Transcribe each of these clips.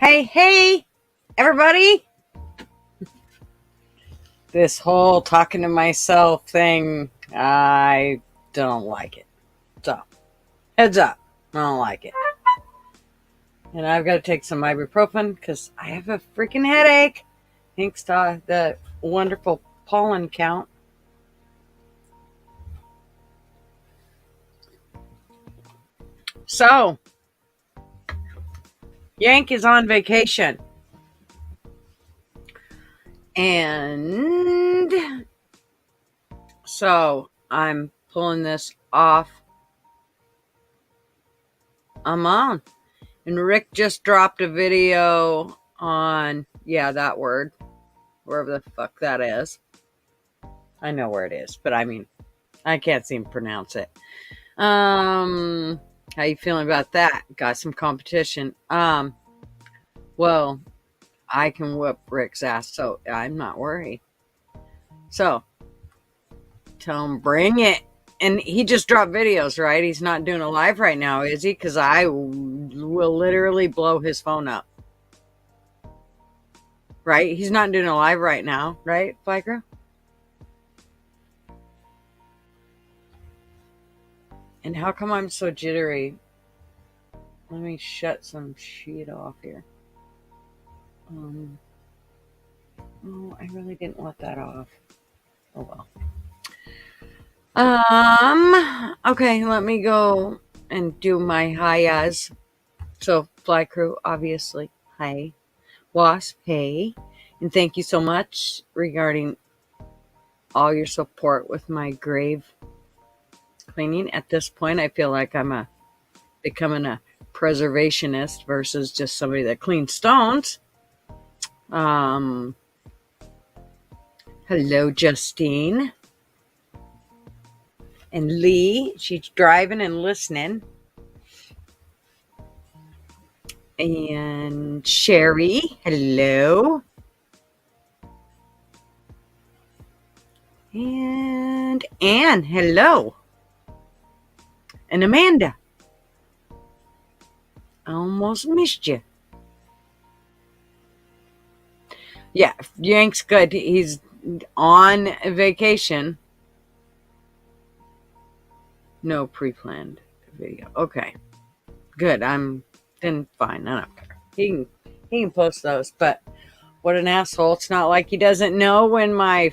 Hey, everybody. This whole talking to myself thing, I don't like it. So, heads up, I don't like it. And I've got to take some ibuprofen because I have a freaking headache. Thanks to the wonderful pollen count. So, Yank is on vacation. And so I'm pulling this off. I'm on. And Rick just dropped a video on, that word, wherever the fuck that is. I know where it is, but I mean, I can't seem to pronounce it. How you feeling about that? Got some competition. Well, I can whoop Rick's ass, so I'm not worried. So, tell him bring it. And he just dropped videos, right? He's not doing a live right now, is he? Because I will literally blow his phone up. Right? He's not doing a live right now, right, Flaker? And how come I'm so jittery? Let me shut some shit off here. Oh, I really didn't want that off. Oh well. Okay, let me go and do my hi-yas. So, Fly Crew, obviously, hi. Wasp, hey. And thank you so much regarding all your support with my grave cleaning. At this point, I feel like I'm becoming a preservationist versus just somebody that cleans stones. Hello, Justine. And Lee, she's driving and listening. And Sherry, hello. And Anne, hello. And Amanda, I almost missed you. Yeah, Yank's good. He's on vacation. No pre-planned video. Okay, good. Then fine. I don't care. He can post those. But what an asshole! It's not like he doesn't know when my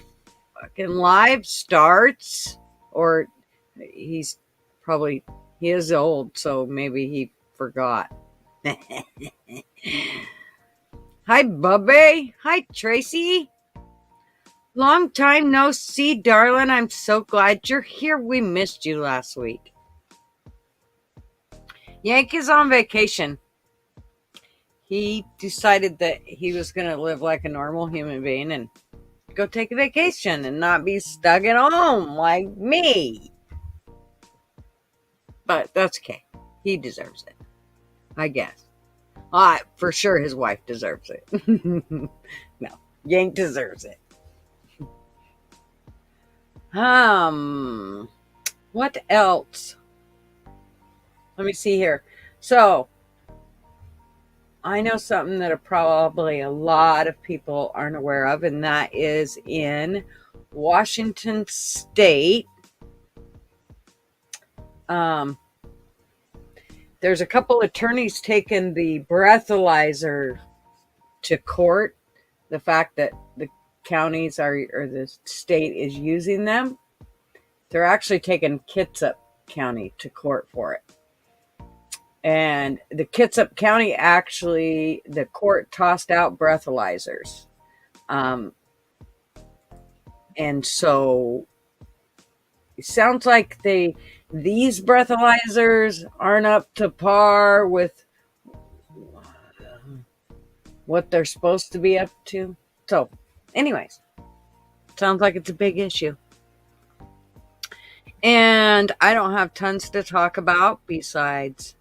fucking live starts, or he is old, so maybe he forgot. Hi, Bubby. Hi, Tracy. Long time no see, darling. I'm so glad you're here. We missed you last week. Yank is on vacation. He decided that he was going to live like a normal human being and go take a vacation and not be stuck at home like me. But that's okay. He deserves it, I guess. For sure his wife deserves it. No, Yank deserves it. What else? Let me see here. So, I know something that probably a lot of people aren't aware of, and that is in Washington State. There's a couple attorneys taking the breathalyzer to court. The fact that the counties or the state is using them. They're actually taking Kitsap County to court for it. And the Kitsap County, actually, the court tossed out breathalyzers. And so it sounds like these breathalyzers aren't up to par with what they're supposed to be up to. So, anyways, sounds like it's a big issue. And I don't have tons to talk about besides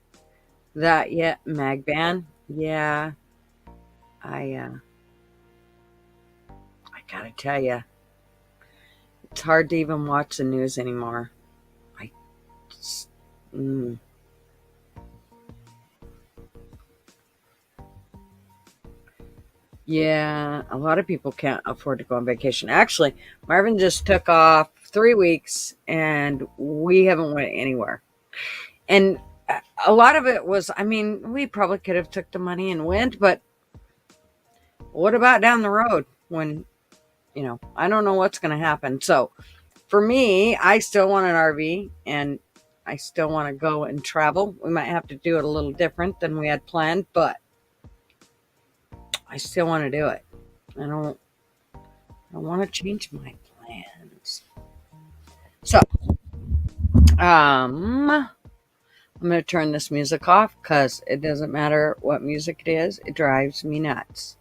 that yet. Magban, yeah, I gotta tell you, it's hard to even watch the news anymore. Yeah, a lot of people can't afford to go on vacation. Actually, Marvin just took off 3 weeks, and we haven't went anywhere. And a lot of it was, I mean, we probably could have took the money and went, but what about down the road when, I don't know what's going to happen. So for me, I still want an RV, and I still want to go and travel. We might have to do it a little different than we had planned, but I still want to do it. I don't I want to change my plans. So, I'm going to turn this music off because it doesn't matter what music it is. It drives me nuts.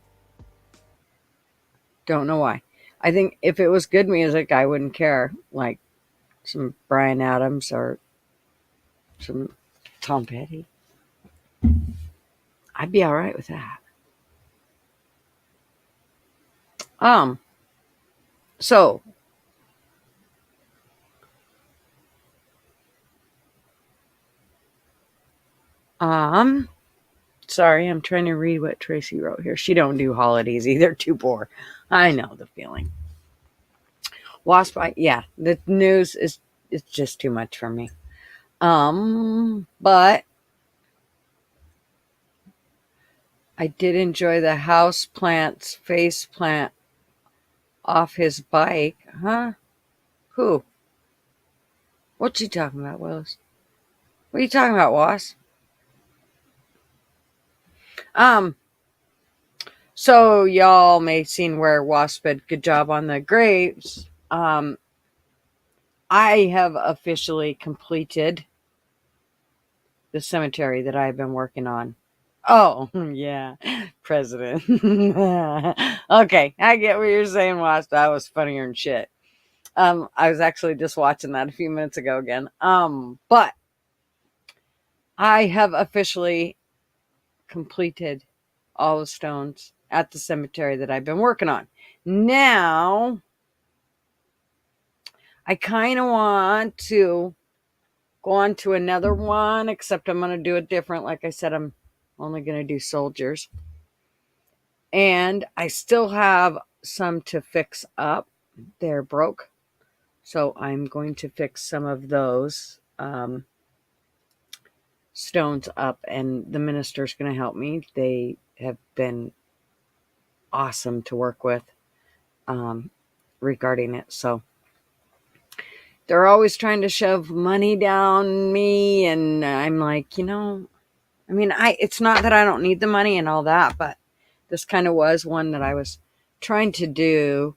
Don't know why. I think if it was good music, I wouldn't care. Like some Brian Adams or some Tom Petty. I'd be all right with that. Um, so, um, sorry, I'm trying to read what Tracy wrote here. She don't do holidays either. Too poor. I know the feeling. Wasp, yeah, the news is it's just too much for me. But I did enjoy the house plant's face plant off his bike. Huh? Who? What's he talking about, Willis? What are you talking about, Was? Um, so y'all may seen where Wasp did good job on the grapes. I have officially completed the cemetery that I've been working on. Oh, yeah, president. Okay, I get what you're saying, Wasp. That was funnier than shit. I was actually just watching that a few minutes ago again. But I have officially completed all the stones at the cemetery that I've been working on. Now, I kind of want to go on to another one, except I'm going to do it different. Like I said, I'm only going to do soldiers. And I still have some to fix up. They're broke. So I'm going to fix some of those stones up, and the minister's going to help me. They have been awesome to work with um, regarding it. So they're always trying to shove money down me, and I'm like, I mean, it's not that I don't need the money and all that, but this kind of was one that I was trying to do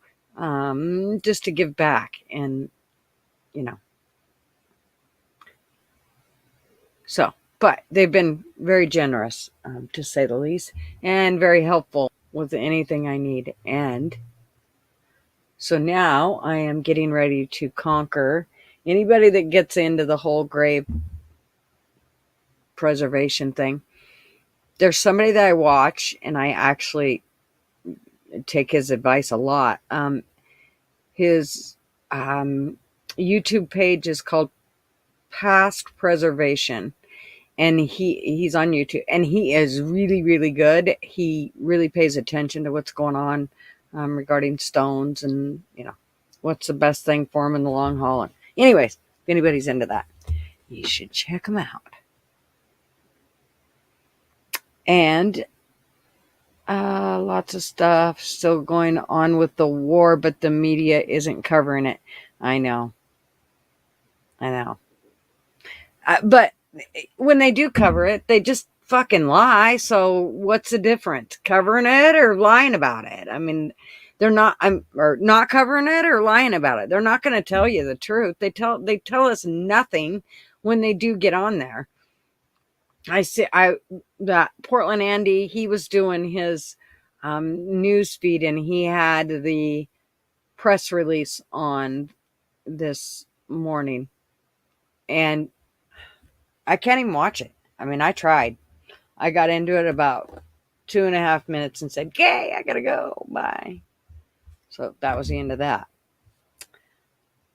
just to give back, and you know, so. But they've been very generous, to say the least, and very helpful with anything I need. And so now I am getting ready to conquer anybody that gets into the whole grave preservation thing. There's somebody that I watch, and I actually take his advice a lot. His YouTube page is called Past Preservation, and he's on YouTube, and he is really, really good. He really pays attention to what's going on regarding stones, and what's the best thing for him in the long haul. And anyways, if anybody's into that, you should check him out. And lots of stuff still going on with the war, but the media isn't covering it. I know. I know. But when they do cover it, they just fucking lie. So what's the difference? Covering it or lying about it? I mean, they're not. Or not covering it or lying about it. They're not going to tell you the truth. They tell us nothing when they do get on there. I see. That Portland Andy, he was doing his news feed, and he had the press release on this morning, and I can't even watch it. I mean, I tried. I got into it about 2.5 minutes and said, "Okay, I gotta go. Bye." So that was the end of that.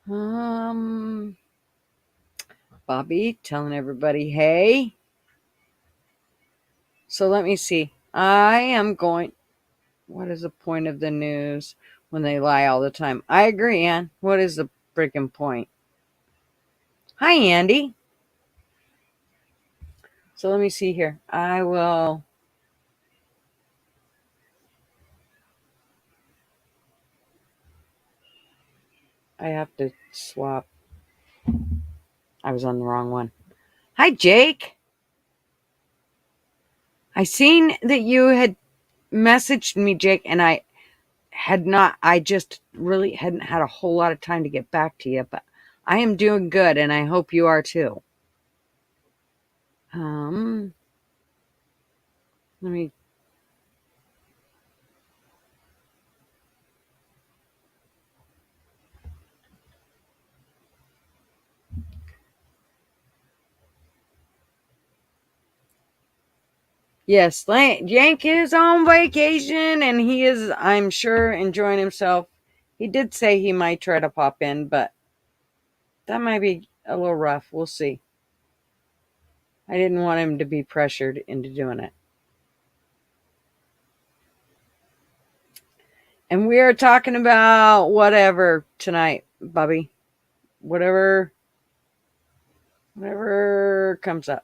Um, Bobby telling everybody, "Hey." So let me see. I am going. What is the point of the news when they lie all the time? I agree, Ann. What is the freaking point? Hi, Andy. So let me see here. I have to swap. I was on the wrong one. Hi, Jake. I seen that you had messaged me, Jake, and I just really hadn't had a whole lot of time to get back to you, but I am doing good, and I hope you are too. Let me. Yes, Yank is on vacation, and he is, I'm sure, enjoying himself. He did say he might try to pop in, but that might be a little rough. We'll see. I didn't want him to be pressured into doing it. And we are talking about whatever tonight, Bubby. Whatever comes up.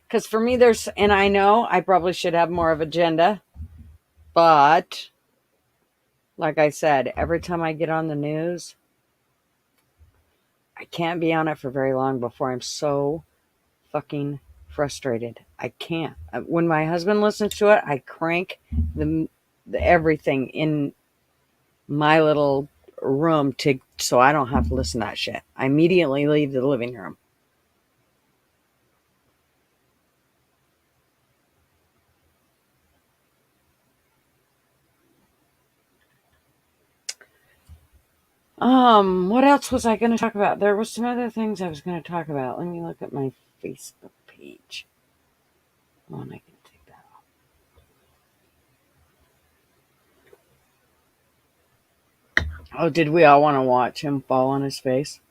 Because for me, and I know I probably should have more of agenda, but like I said, every time I get on the news, I can't be on it for very long before I'm so fucking frustrated. I can't. When my husband listens to it, I crank the everything in my little room so I don't have to listen to that shit. I immediately leave the living room. What else was I going to talk about? There was some other things I was going to talk about. Let me look at my Facebook page. Oh, and I can take that off. Oh, did we all want to watch him fall on his face?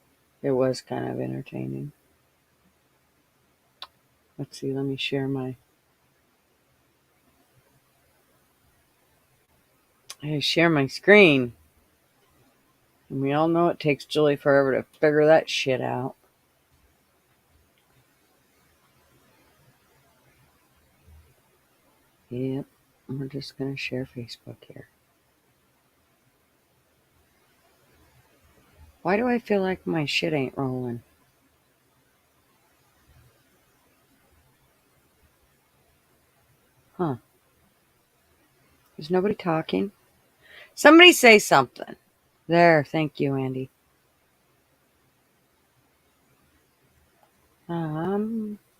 It was kind of entertaining. Let's see. Let me share I share my screen. And we all know it takes Julie forever to figure that shit out. Yep. We're just going to share Facebook here. Why do I feel like my shit ain't rolling? Huh. Is nobody talking? Somebody say something. There. Thank you, Andy.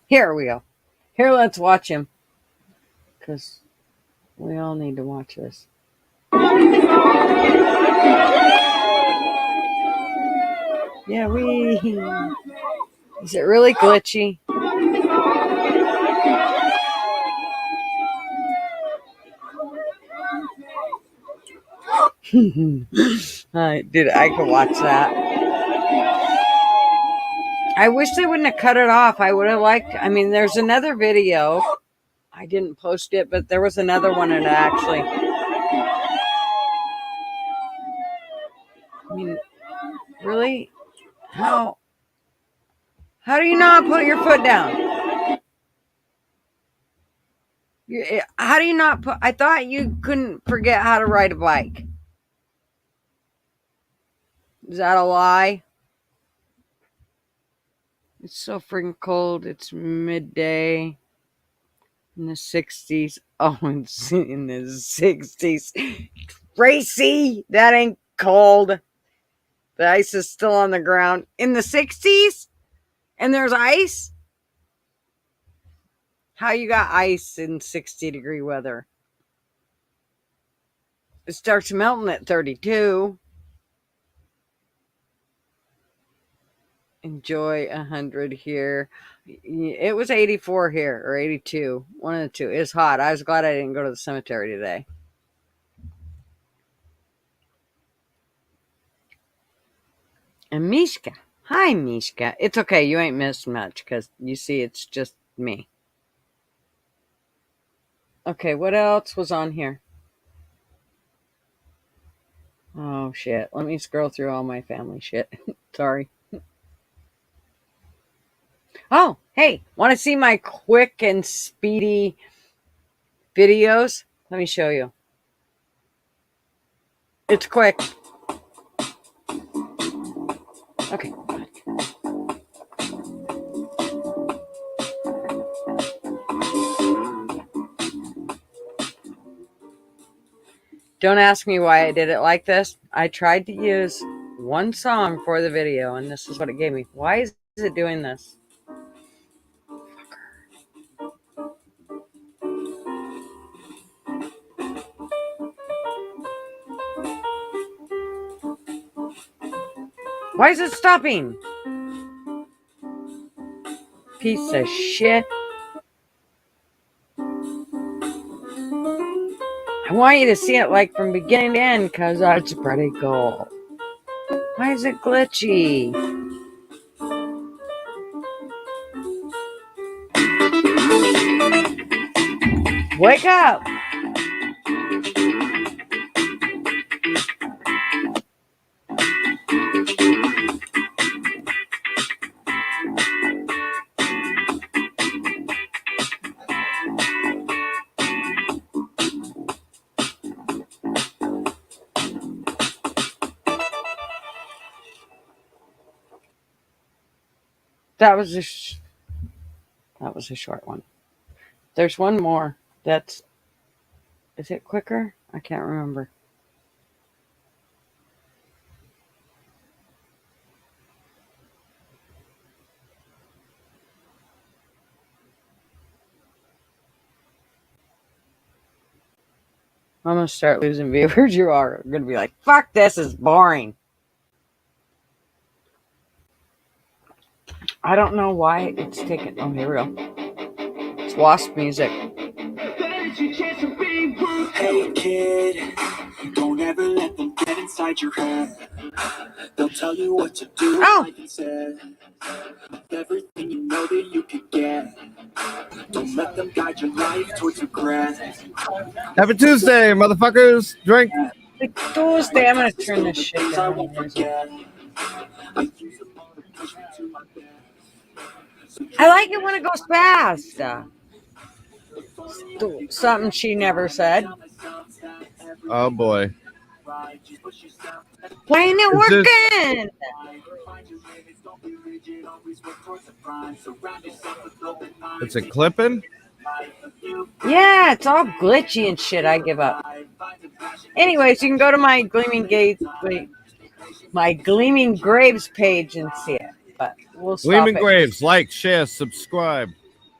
Here we go. Here, let's watch him. Because we all need to watch this. Yeah, Is it really glitchy? Dude, I could watch that. I wish they wouldn't have cut it off. I would have liked. I mean, there's another video. I didn't post it, but there was another one that actually. I mean, really? How do you not put your foot down? How do you not put? I thought you couldn't forget how to ride a bike. Is that a lie? It's so freaking cold. It's midday in the 60s. Oh, it's in the 60s. Racy, that ain't cold. The ice is still on the ground. In the 60s? And there's ice? How you got ice in 60-degree weather? It starts melting at 32. Enjoy 100 here. It was 84 here, or 82. One of the two. It's hot. I was glad I didn't go to the cemetery today. And Mishka. Hi, Mishka. It's okay. You ain't missed much because you see, it's just me. Okay, what else was on here? Oh, shit. Let me scroll through all my family shit. Sorry. Oh, hey, want to see my quick and speedy videos? Let me show you. It's quick. Okay. Don't ask me why I did it like this. I tried to use one song for the video, and this is what it gave me. Why is it doing this? Why is it stopping? Piece of shit. I want you to see it like from beginning to end because that's pretty cool. Why is it glitchy? Wake up! That was that was a short one. There's one more. That's is it quicker? I can't remember. I'm gonna start losing viewers. You are gonna be like, "Fuck, this is boring." I don't know why it's taking. Oh, here we go. It's wasp music. Hey kid, don't ever let them get inside your head. They'll tell you what to do. Oh. Like said, everything you know that you could get. Don't let them guide your life towards regret. Happy Tuesday, motherfuckers. Drink. Tuesday. I'm gonna turn this shit down. I like it when it goes fast. Something she never said. Oh boy. Why ain't it working? Is it clipping? Yeah, it's all glitchy and shit. I give up. Anyways, you can go to my Gleaming Graves page and see it. But we'll stop Gleaming it. Graves. Like, share, subscribe,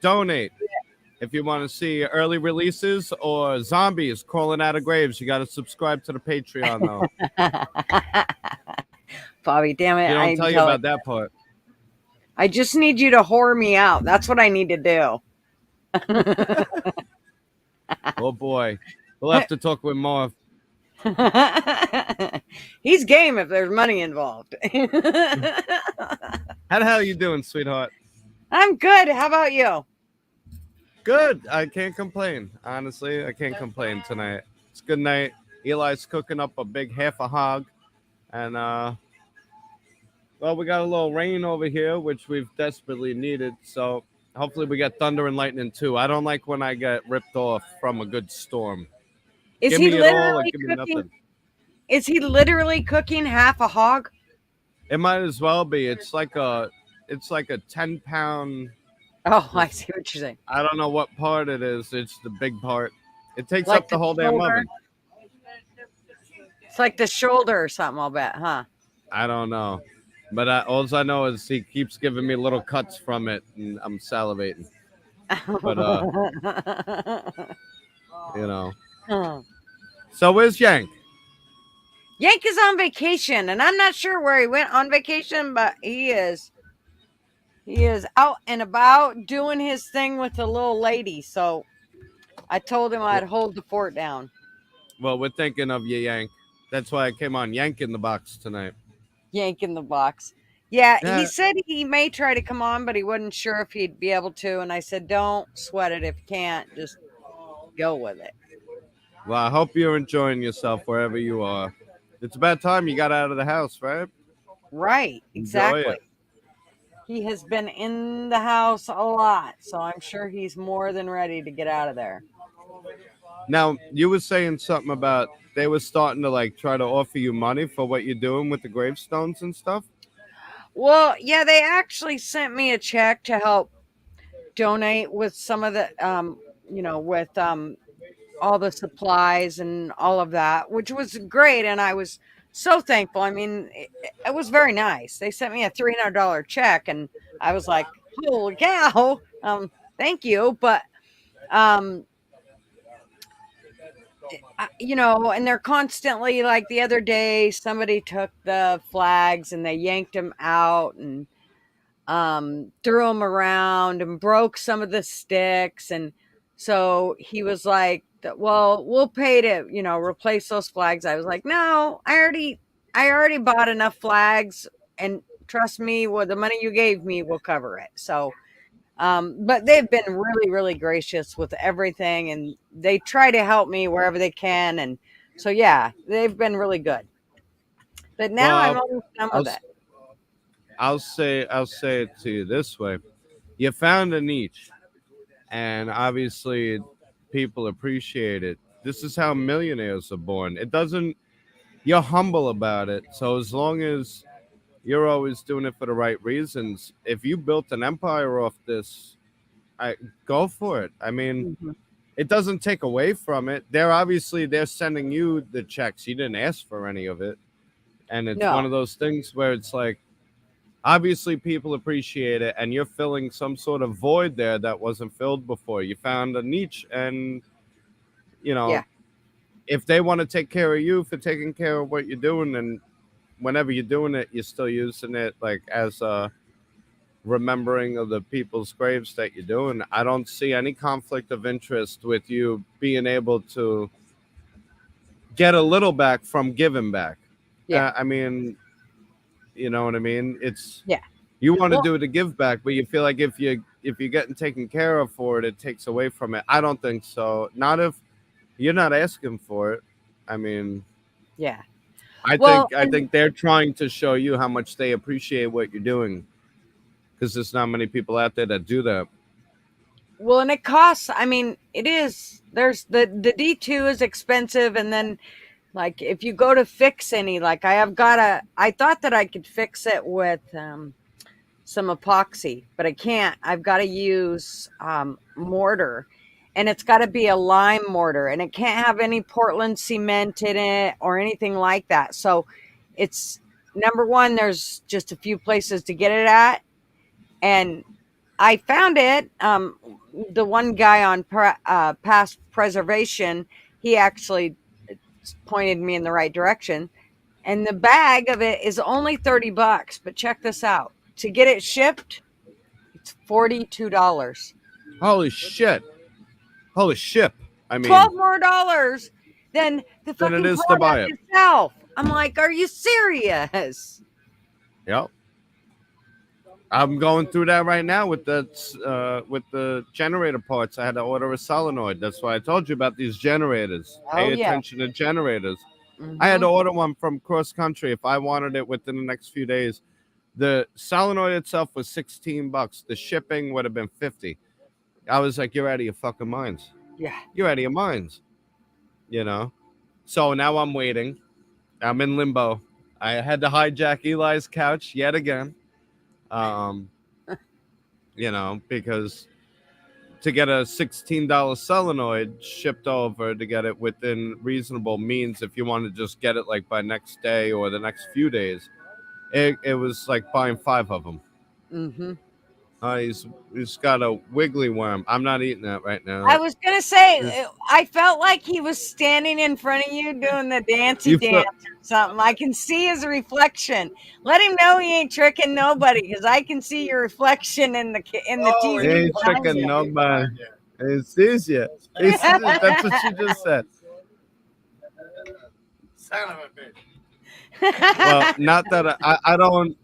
donate. If you want to see early releases or zombies crawling out of graves, you got to subscribe to the Patreon, though. Bobby, damn it. They don't tell you about that part. I just need you to whore me out. That's what I need to do. Oh, boy. We'll have to talk with Marv. He's game if there's money involved. How the hell are you doing, sweetheart? I'm good. How about you? Good. I can't complain. Honestly, I can't complain tonight. It's a good night. Eli's cooking up a big half a hog. And, well, we got a little rain over here, which we've desperately needed. So hopefully we get thunder and lightning, too. I don't like when I get ripped off from a good storm. Is give he me it all or literally give me nothing. Is he literally cooking half a hog? It might as well be. It's like a 10-pound. Oh, I see what you're saying. I don't know what part it is. It's the big part. It takes Like up the whole damn oven. It's like the shoulder or something, I'll bet, huh? I don't know. But all I know is he keeps giving me little cuts from it, and I'm salivating. But, you know. So where's Yank? Yank is on vacation, and I'm not sure where he went on vacation, but he is out and about doing his thing with the little lady. So I told him I'd hold the fort down. Well, we're thinking of you, Yank. That's why I came on Yank in the Box tonight. Yank in the Box. Yeah, he Yeah. said he may try to come on, but he wasn't sure if he'd be able to. And I said, don't sweat it if you can't. Just go with it. Well, I hope you're enjoying yourself wherever you are. It's about time you got out of the house, right? Right, Enjoy exactly. it. He has been in the house a lot, so I'm sure he's more than ready to get out of there. Now, you were saying something about they were starting to like try to offer you money for what you're doing with the gravestones and stuff. Well, yeah, they actually sent me a check to help donate with some of the, with all the supplies and all of that, which was great. And I was so thankful. I mean, it was very nice. They sent me a $300 check, and I was like, holy cow. Thank you. But, um, and they're constantly like the other day, somebody took the flags and they yanked them out and threw them around and broke some of the sticks. And so he was like, well, we'll pay to, replace those flags. I was like, no, I already bought enough flags, and trust me, well, the money you gave me will cover it. So, but they've been really, really gracious with everything, and they try to help me wherever they can. And so, yeah, they've been really good. But Well, now I'm almost done I'll, with it. I'll say it to you this way: you found a niche, and obviously, people appreciate it. This is how millionaires are born. It doesn't. You're humble about it, so as long as you're always doing it for the right reasons, if you built an empire off this, I go for it. I mean, Mhm. it doesn't take away from it. They're sending you the checks. You didn't ask for any of it. And it's one No, of those things where it's like obviously people appreciate it and you're filling some sort of void there that wasn't filled before. You found a niche and you yeah, know, if they want to take care of you for taking care of what you're doing and whenever you're doing it, you're still using it like as a remembering of the people's graves that you're doing. I don't see any conflict of interest with you being able to get a little back from giving back. yeah, I mean, you know what I mean? It's yeah. you want to Well, do it to give back, but you feel like if you're getting taken care of for it, it takes away from it. I don't think so. Not if you're not asking for it. I mean, yeah. I Well, think I and think they're trying to show you how much they appreciate what you're doing because there's not many people out there that do that. and it costs. I mean, it is. There's the D2 is expensive, and then like if you go to fix any, like I have got a. I thought that I could fix it with some epoxy, but I can't. I've got to use mortar, and it's got to be a lime mortar, and it can't have any Portland cement in it or anything like that. So it's number one. There's just a few places to get it at, and I found it. The one guy on past preservation, he actually pointed me in the right direction. And the bag of it is only $30. But check this out: to get it shipped, it's $42. Holy shit! Holy ship! I mean, 12 more dollars than the than it fucking is to buy product it. itself. I'm like, are you serious? Yep. I'm going through that right now with the generator parts. I had to order a solenoid. That's why I told you about these generators. Oh Pay yeah. attention to generators. I had to Mm-hmm. order one from cross country if I wanted it within the next few days. The solenoid itself was $16. The shipping would have been 50. I was like, "You're out of your fucking minds. Yeah. You're out of your minds." You know. So now I'm waiting. I'm in limbo. I had to hijack Eli's couch yet again. Um, because to get a $16 solenoid shipped over to get it within reasonable means if you want to just get it like by next day or the next few days it was like buying five of them. Mm-hmm. He's got a wiggly worm. I'm not eating that right I now. was gonna say, It's- I felt like he was standing in front of you doing the dancey you dance feel or something. I can see his reflection. Let him know he ain't tricking nobody, because I can see your reflection in the he TV ain't tricking behind nobody. He sees you. He sees you. That's what you just said. Well, you. not that I don't.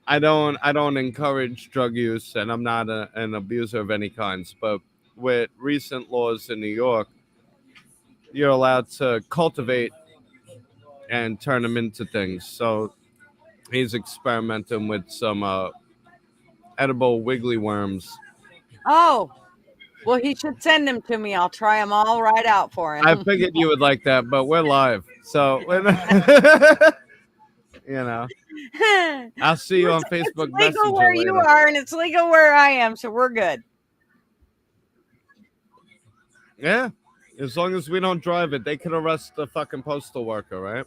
I don't encourage drug use, and I'm not an abuser of any kinds. But with recent laws in New York, you're allowed to cultivate and turn them into things. So he's experimenting with some edible wiggly worms. Oh, well, he should send them to me. I'll try them all right out for I him. figured you would like that, but we're live, so you know. I'll see you on It's Facebook legal Messenger where you later. are, and it's legal where I am, so we're good. Yeah, as long as we don't drive it, they could arrest the fucking postal worker, right?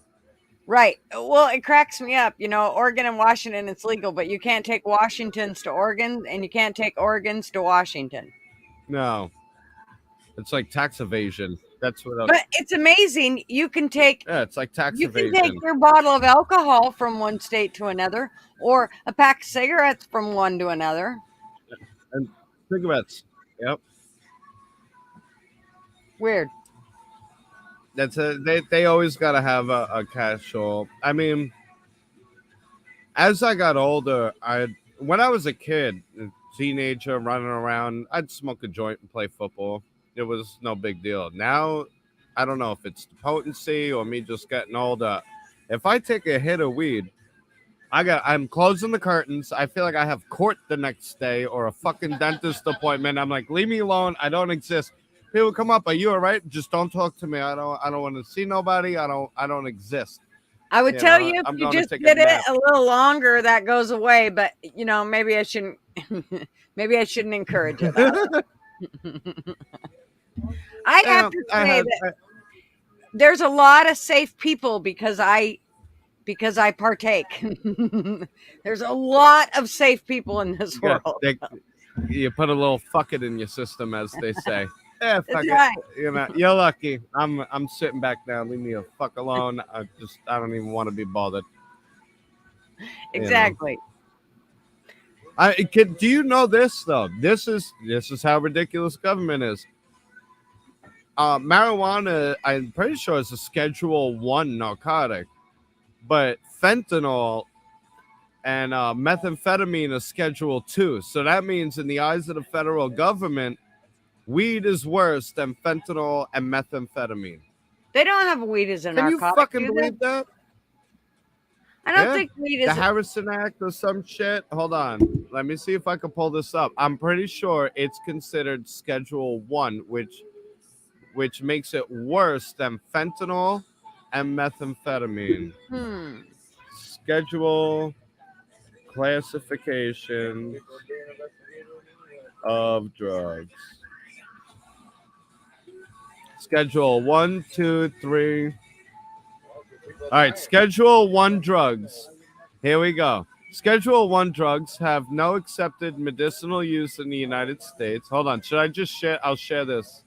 Right. Well, it cracks me up. Oregon and Washington, it's legal, but you can't take Washingtons to Oregon, and you can't take Oregons to Washington. No, it's like tax evasion. That's what. But it's amazing. Yeah, it's like tax You can take evasion. your bottle of alcohol from one state to another, or a pack of cigarettes from one to another. And cigarettes. Yep. Weird. They always got to have a casual. I mean, as I got older, when I was a kid, a teenager running around, I'd smoke a joint and play football. It was no big deal. Now, I don't know if it's the potency or me just getting older. If I take a hit of weed, I'm closing the curtains. I feel like I have court the next day or a fucking dentist appointment. I'm like, leave me alone. I don't exist. People come up, are you all right? Just don't talk to me. I don't want to see nobody. I don't exist. I would tell you if I'm you going to just take a did it nap. a little longer, that goes away. But maybe I shouldn't. Maybe I shouldn't encourage it. I have Yeah, to I say had that there's a lot of safe people because I partake. There's a lot of safe people in this yeah, world. you put a little fuck it in your system, as they say. Yeah, That's fuck it. right. You're lucky. I'm sitting back now. Leave me the fuck alone. I don't even want to be bothered. You know. Exactly. Do you know this though? This is how ridiculous government is. Marijuana, I'm pretty sure, is a Schedule 1 narcotic, but fentanyl and methamphetamine is Schedule 2. So that means, in the eyes of the federal government, weed is worse than fentanyl and methamphetamine. They don't have weed as a Can you narcotic, fucking do they? believe that? I don't Yeah. think weed The is. Harrison Act or some shit. Hold on. Let me see if I can pull this up. I'm pretty sure it's considered Schedule 1, which makes it worse than fentanyl and methamphetamine. Hmm. Schedule classification of drugs. Schedule 1, 2, 3. All right, Schedule 1 drugs. Here we go. Schedule 1 drugs have no accepted medicinal use in the United States. Hold on. Should I just share? I'll share this.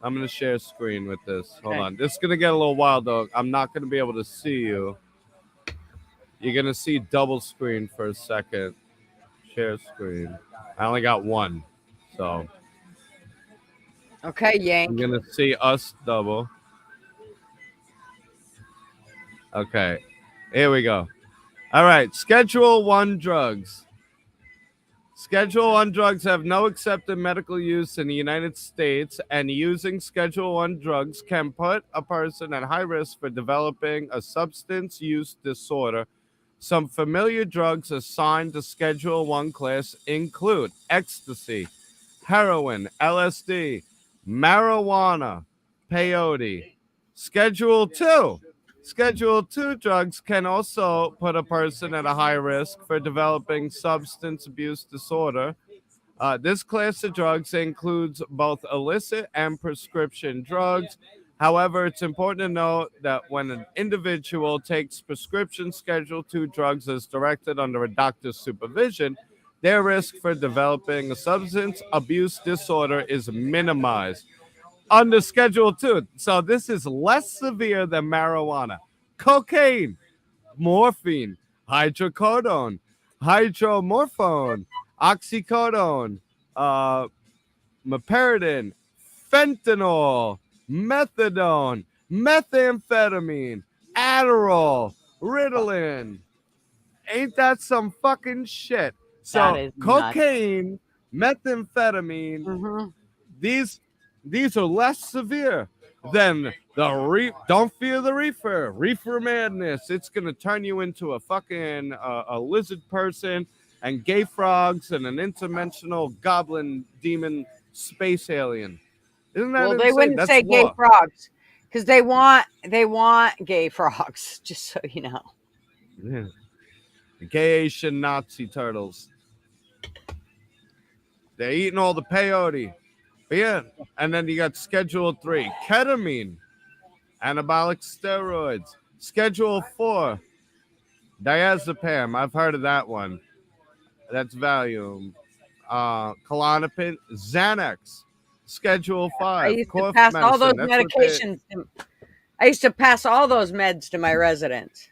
I'm going to share screen with this. Hold Okay. on. This is going to get a little wild, though. I'm not going to be able to see you. You're going to see double screen for a second. Share screen. I only got one. So Okay, I'm Yank. going to see us double. Okay. Here we go. All right. Schedule 1 drugs. Schedule 1 drugs have no accepted medical use in the United States, and using Schedule 1 drugs can put a person at high risk for developing a substance use disorder. Some familiar drugs assigned to Schedule 1 class include ecstasy, heroin, LSD, marijuana, peyote. Schedule 2 drugs can also put a person at a high risk for developing substance abuse disorder. This class of drugs includes both illicit and prescription drugs. However, it's important to note that when an individual takes prescription Schedule 2 drugs as directed under a doctor's supervision, their risk for developing a substance abuse disorder is minimized under Schedule 2. So this is less severe than marijuana, cocaine, morphine, hydrocodone, hydromorphone, oxycodone, uh, meperidine, fentanyl, methadone, methamphetamine, Adderall, Ritalin, Ain't that some fucking shit? That So is nuts. cocaine, methamphetamine, Hmm. these these are less severe than the don't fear the reefer madness. It's gonna turn you into a fucking a lizard person and gay frogs and an interdimensional goblin demon space alien. Isn't that Well, they insane? wouldn't That's say gay law. frogs because they want gay frogs. Just so you know. Yeah. Gay Asian Nazi turtles. They're eating all the peyote. But yeah, and then you got Schedule 3, ketamine, anabolic steroids. Schedule 4, diazepam. I've heard of that one. That's Valium. Klonopin, Xanax. Schedule I 5, used to cough pass all those medicine. That's what they. medications. I used to pass all those meds to my residents,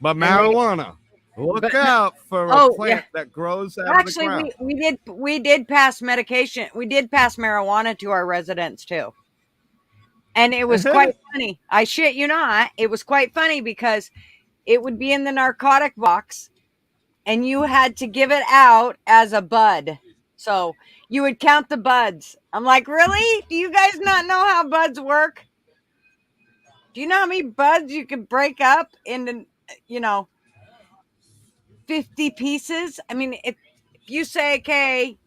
But and they. marijuana. Look But no, out for a oh yeah, plant that grows out of the actually, ground. we did pass medication. We did pass marijuana to our residents too, and it was quite funny. I shit you not, it was quite funny because it would be in the narcotic box, and you had to give it out as a bud. So you would count the buds. I'm like, really? Do you guys not know how buds work? Do you know how many buds you can break up into, you know, 50 pieces? I mean, if you say, okay,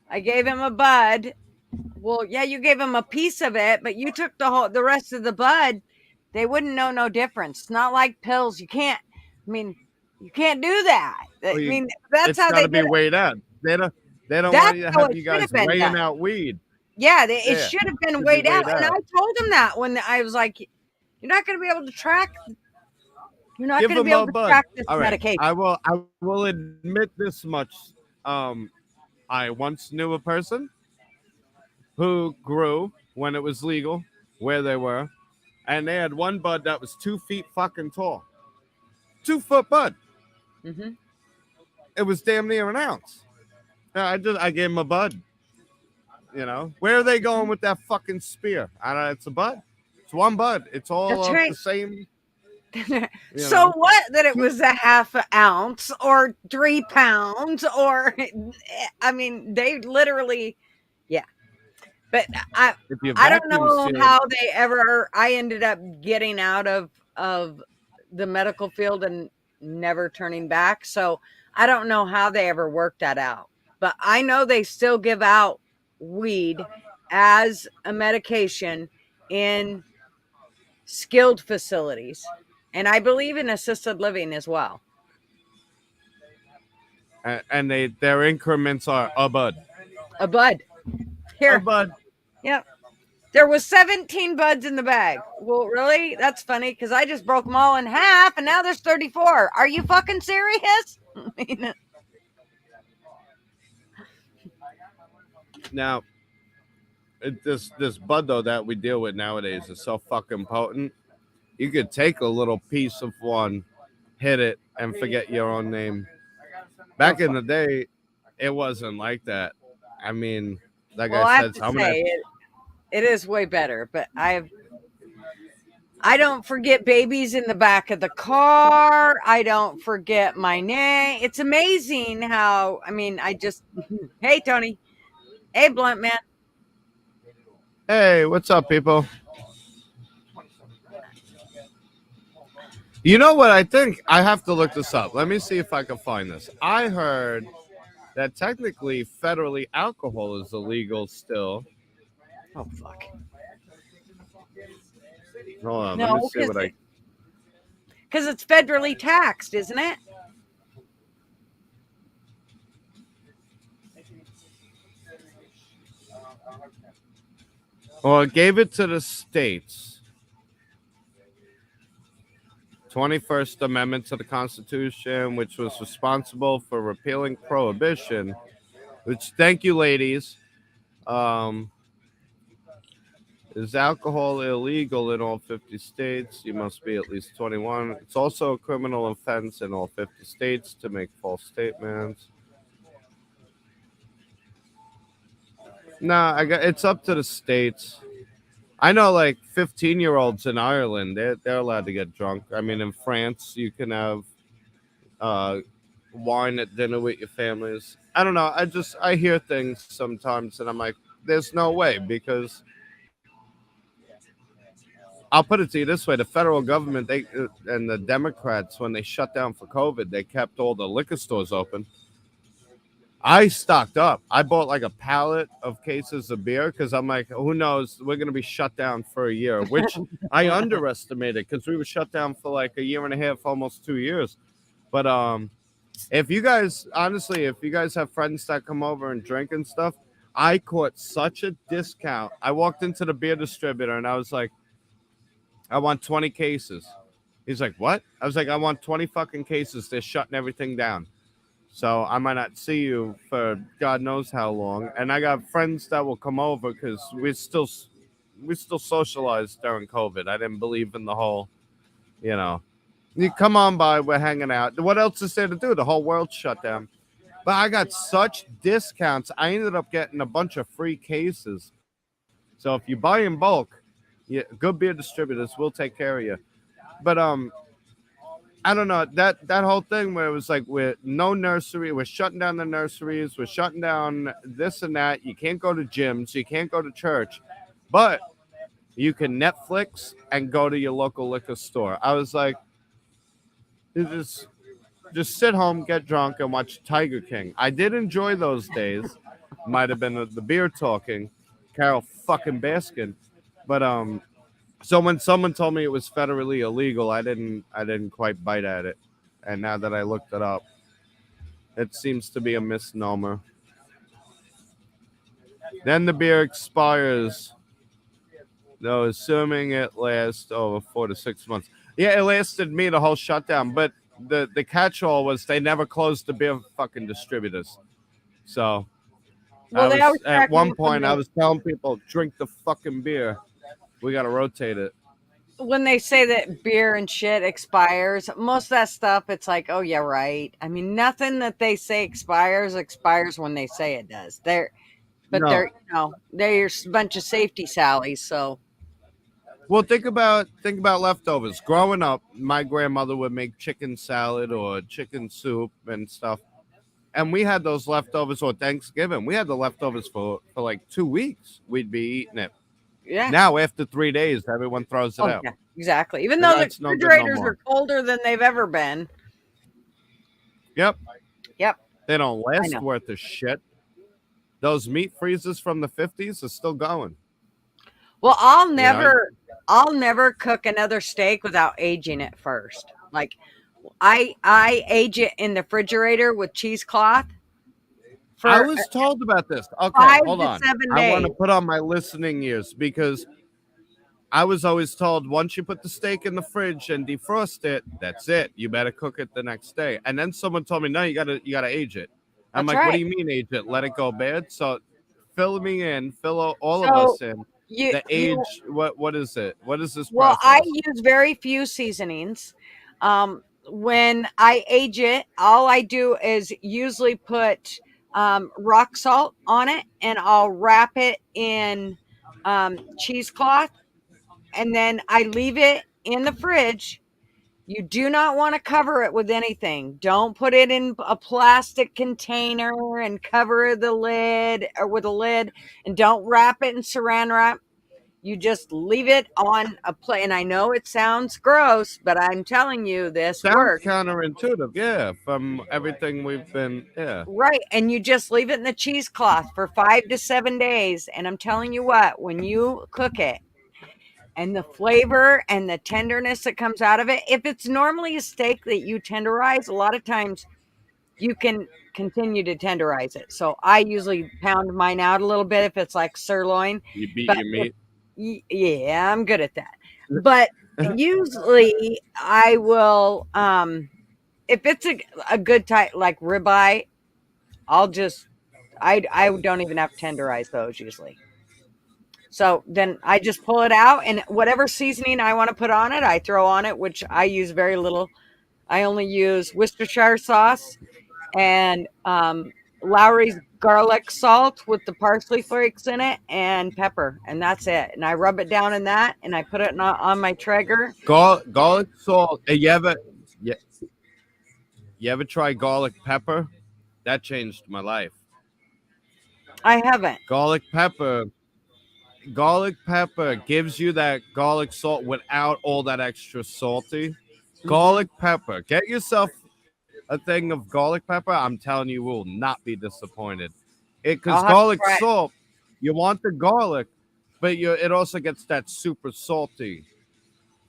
I gave him a bud, well, yeah, you gave him a piece of it, but you took the rest of the bud, they wouldn't know no difference. It's not like pills. I mean, you can't do that. I Well, mean, that's it's how got they to did be it. weighed out. They don't want That's you to how have it you should have guys been weighing done. out weed. Yeah, it Yeah, should have been should be weighed out. weighed And I out. told him that when I was like, you're not going to be able to track. You're not Give going to be them able a to bud. track this All right, medication. I will admit this much. Um, I once knew a person who grew when it was legal where they were, and they had one bud that was 2 feet fucking tall. 2 foot bud. Hmm. It was damn near an ounce. I gave him a bud. Where are they going with that fucking spear? I don't. It's a bud. It's one bud. It's all That's of the right. same. You So know. what that it Two- was a half an ounce or 3 pounds or I mean they literally, yeah. But I If you I don't vacuum know seal it, how they ever I ended up getting out of the medical field and never turning back. So I don't know how they ever worked that out. But I know they still give out weed as a medication in skilled facilities. And I believe in assisted living as well. and their increments are a bud. A bud. A Here. bud. Yep. There was 17 buds in the bag. Well, really? That's funny because I just broke them all in half and now there's 34. Are you fucking serious? I mean, Now, this bud though that we deal with nowadays is so fucking potent. You could take a little piece of one, hit it, and forget your own name. oh, Back in fuck. the day, it wasn't like that. I mean, like Well, I I have said, to some of that. say it is way better, but I don't forget babies in the back of the car. I don't forget my name. It's amazing how, I mean, I just, hey, Tony. Hey, Blunt Man. Hey, what's up, people? You know what? I think I have to look this up. Let me see if I can find this. I heard that technically, federally, alcohol is illegal still. Oh, fuck. Hold on, let me No, see what I. because it's federally taxed, isn't it? Well, it gave it to the states. 21st Amendment to the Constitution, which was responsible for repealing prohibition. Which, thank you, ladies. Um, Is alcohol illegal in all 50 states? You must be at least 21. It's also a criminal offense in all 50 states to make false statements. Nah, it's up to the states. I know like 15-year-olds in Ireland, they're allowed to get drunk. I mean, in France, you can have uh, wine at dinner with your families. I don't know. I hear things sometimes, and I'm like, there's no way because I'll put it to you this way: the federal government, they and the Democrats, when they shut down for COVID, they kept all the liquor stores open. I stocked up. I bought like a pallet of cases of beer because I'm like, who knows? We're gonna be shut down for a year, which I underestimated because we were shut down for like a year and a half, almost 2 years. But if you guys, honestly, if you guys have friends that come over and drink and stuff, I caught such a discount. I walked into the beer distributor and I was like, I want 20 cases. He's like, what? I was like, I want 20 fucking cases. They're shutting everything down. So I might not see you for God knows how long. And I got friends that will come over because we still socialized during COVID. I didn't believe in the whole, you know, you come on by, we're hanging out. What else is there to do? The whole world shut down. But I got such discounts. I ended up getting a bunch of free cases. So if you buy in bulk, good beer distributors will take care of you. But I don't know that whole thing where it was like we're no nursery, we're shutting down the nurseries, we're shutting down this and that. You can't go to gyms, you can't go to church, but you can Netflix and go to your local liquor store. I was like, you just sit home, get drunk, and watch Tiger King. I did enjoy those days. Might have been the beer talking, Carol fucking Baskin, but so when someone told me it was federally illegal, I didn't quite bite at it. And now that I looked it up, it seems to be a misnomer. Then the beer expires, though, assuming it lasts over 4 to 6 months. Yeah, it lasted me the whole shutdown, but the catch-all was they never closed the beer fucking distributors. So I Well, they was always at track me one point I was telling people drink the fucking beer. We got to rotate it. when they say that beer and shit expires. Most of that stuff, it's like, oh yeah, right. I mean, nothing that they say expires when they say it does. But No, they're a bunch of safety sallies. So well, think about leftovers. Growing up, my grandmother would make chicken salad or chicken soup and stuff, and we had those leftovers for Thanksgiving. We had the leftovers for like 2 weeks. We'd be eating it. yeah. Now, after 3 days, everyone throws it Oh out. yeah, exactly. Even Like, though the it's no good no refrigerators more. are colder than they've ever been. Yep, Yep, they don't I last know. worth of shit. Those meat freezers from the 50s are still going. Well, You know, I'll never cook another steak without aging it first. Like I age it in the refrigerator with cheesecloth I for was told about this. Okay, 5 hold to on. 7 I want to days. put on my listening ears because I was always told once you put the steak in the fridge and defrost it, that's it. You better cook it the next day. And then someone told me, no, you gotta age it. I'm That's like, what do right. you mean age it? Let it go bad? So fill me in, fill all of So us in. you The you age, what is it? What is this well, I process? use very few seasonings. When I age it, all I do is usually put rock salt on it, and I'll wrap it in cheesecloth, and then I leave it in the fridge. You do not want to cover it with anything. Don't put it in a plastic container and cover the lid or with a lid, and don't wrap it in saran wrap. You just leave it on a plate. And I know it sounds gross, but I'm telling you, this Sounds works. counterintuitive, yeah, from everything we've been, yeah. Right. And you just leave it in the cheesecloth for 5 to 7 days. And I'm telling you what, when you cook it, and the flavor and the tenderness that comes out of it, if it's normally a steak that you tenderize, a lot of times you can continue to tenderize it. So I usually pound mine out a little bit if it's like sirloin. You beat But your meat. yeah, I'm good at that. But usually I will if it's a good type like ribeye, I'll just I don't even have to tenderize those usually. So then I just pull it out, and whatever seasoning I want to put on it, I throw on it, which I use very little. I only use Worcestershire sauce and Lowry's garlic salt with the parsley flakes in it and pepper, and that's it. And I rub it down in that, and I put it on my Traeger. Garlic salt. You, you ever try garlic pepper? That changed my life. I haven't. Garlic pepper. Garlic pepper gives you that garlic salt without all that extra salty. Hmm. Garlic pepper. Get yourself a thing of garlic pepper. I'm telling you, will not be disappointed. It because I'll have to garlic try it. salt, you want the garlic, but it also gets that super salty.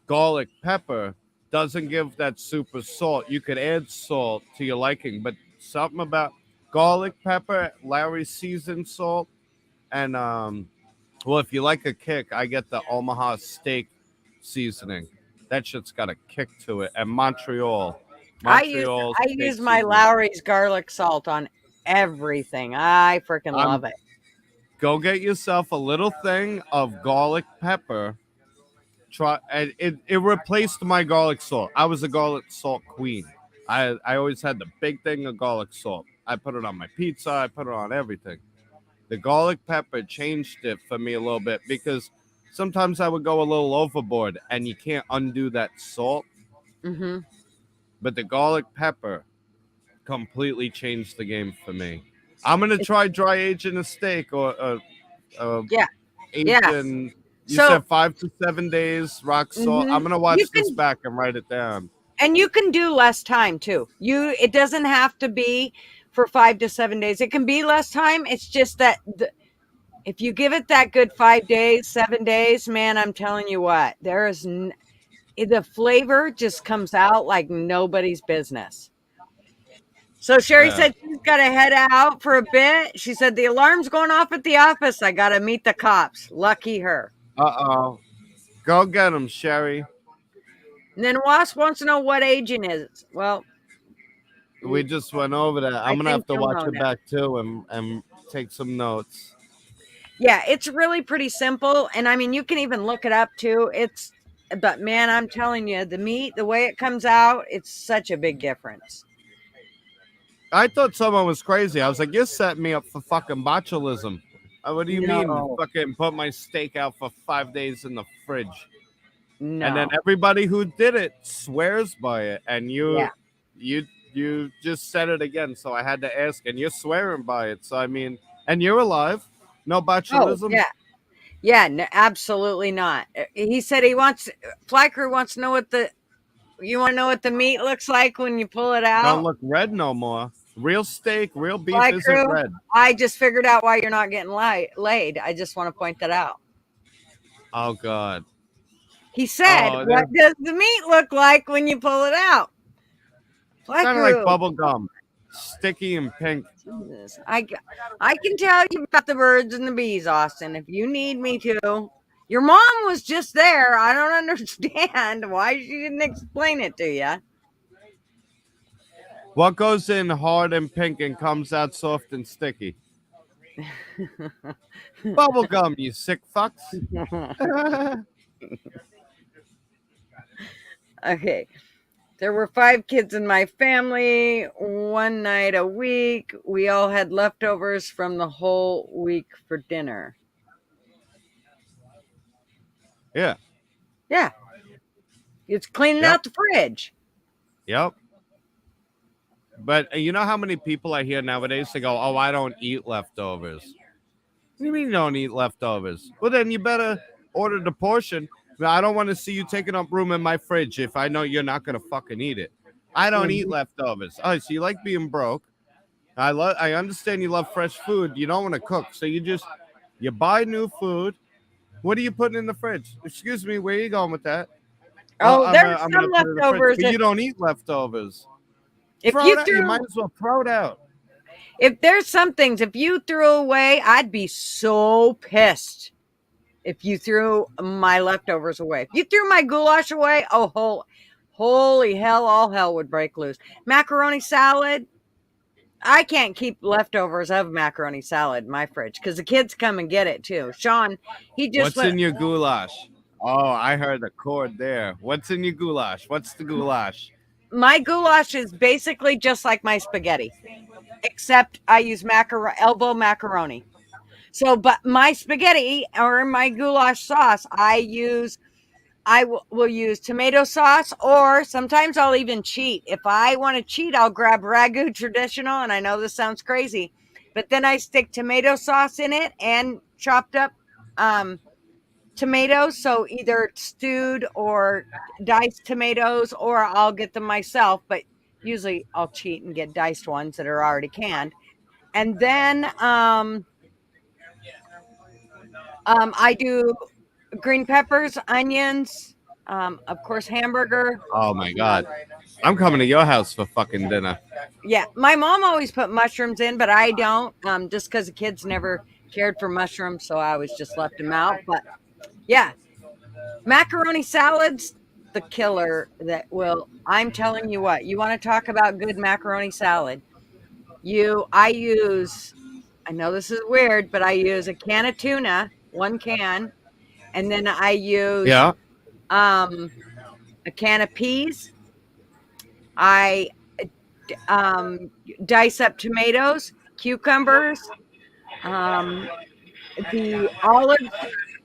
Garlic pepper doesn't give that super salt. You could add salt to your liking, but something about garlic pepper, Larry seasoned salt, and well, if you like a kick, I get the Omaha steak seasoning. That shit's got a kick to it. And I use Montreal I steak use my seasoning. Lowry's garlic salt on everything. I freaking I'm love it. Go get yourself a little thing of garlic pepper. Try and it replaced my garlic salt. I was a garlic salt queen. I always had the big thing of garlic salt. I put it on my pizza. I put it on everything. The garlic pepper changed it for me a little bit because sometimes I would go a little overboard and you can't undo that salt. Hmm. But the garlic pepper completely changed the game for me. I'm gonna try dry aging a steak or Yeah, yeah. aging. You So, said 5 to 7 days rock salt. I'm gonna you watch this can back and write it down. and you can do less time too. It doesn't have to be for 5 to 7 days. It can be less time. It's just that if you give it that good 5 days, 7 days, man, I'm telling you what, the flavor just comes out like nobody's business. So Sherry Yeah. said she's got to head out for a bit. She said the alarm's going off at the office. I got to meet the cops. Lucky her. Oh. Go get them, Sherry. And then Wasp wants to know what aging is. Well, We just went over that. I I'm gonna think have to you'll watch know it now. back too and take some notes. Yeah, it's really pretty simple. And I mean, you can even look it up too. But man, I'm telling you, the meat, the way it comes out, it's such a big difference. I thought someone was crazy. I was like, you're setting me up for fucking botulism. What do you mean? No, Fucking put my steak out for 5 days in the fridge. And then no. everybody who did it swears by it. And Yeah. you just said it again. So I had to ask, and you're swearing by it. So I mean, and you're alive. No Oh, botulism. yeah. Yeah, no, absolutely not. He said Fly Crew wants to know you want to know what the meat looks like when you pull it Don't out? look red no more. Real steak, real beef Fly isn't Crew, red. I just figured out why you're not getting laid. I just want to point that out. Oh god. He said, Oh, "What they're does the meat look like when you pull it out?" Fly kind of like Crew, bubble gum, sticky and pink. Jesus, I can tell you about the birds and the bees, Austin, if you need me to. Your mom was just there. I don't understand why she didn't explain it to you. What goes in hard and pink and comes out soft and sticky? Bubble gum, you sick fucks. Okay. There were 5 kids in my family. One night a week, we all had leftovers from the whole week for dinner. Yeah. Yeah, it's cleaning Yep. out the fridge. Yep. But you know how many people I hear nowadays? They go, "Oh, I don't eat leftovers." What do you mean you don't eat leftovers? Well, then you better order the portion. I don't want to see you taking up room in my fridge if I know you're not gonna fucking eat it. I don't eat Mhm. leftovers. Oh, so you like being broke? I understand you love fresh food. You don't want to cook, so you buy new food. What are you putting in the fridge? Excuse me, where are you going with that? Oh, Oh, there's I'm some gonna put it in the fridge. leftovers. But you don't eat leftovers. If Throw you it out. You might threw, as well throw it out. if there's some things, if you threw away, I'd be so pissed. If you threw my leftovers away, if you threw my goulash away, holy hell, all hell would break loose. Macaroni salad, I can't keep leftovers of macaroni salad in my fridge because the kids come and get it too. Sean, he just What's went. in your goulash? Oh, I heard the chord there. What's in your goulash? What's the goulash? My goulash is basically just like my spaghetti. except I use elbow macaroni. So, but my spaghetti or my goulash sauce, will use tomato sauce, or sometimes I'll even cheat. If I want to cheat, I'll grab ragu traditional, and I know this sounds crazy, but then I stick tomato sauce in it and chopped up um, tomatoes. So either stewed or diced tomatoes, or I'll get them myself. But usually I'll cheat and get diced ones that are already canned, and then I do green peppers, onions, of course, hamburger. Oh my god, I'm coming to your house for fucking dinner. Yeah, my mom always put mushrooms in, but I don't, just because the kids never cared for mushrooms, so I always just left them out. But yeah, macaroni salads, the killer that will. I'm telling you what, you want to talk about good macaroni salad? I use. I know this is weird, but I use a can of tuna, one can, and then I use Yeah. um a can of peas. I um, dice up tomatoes, cucumbers, um, the olives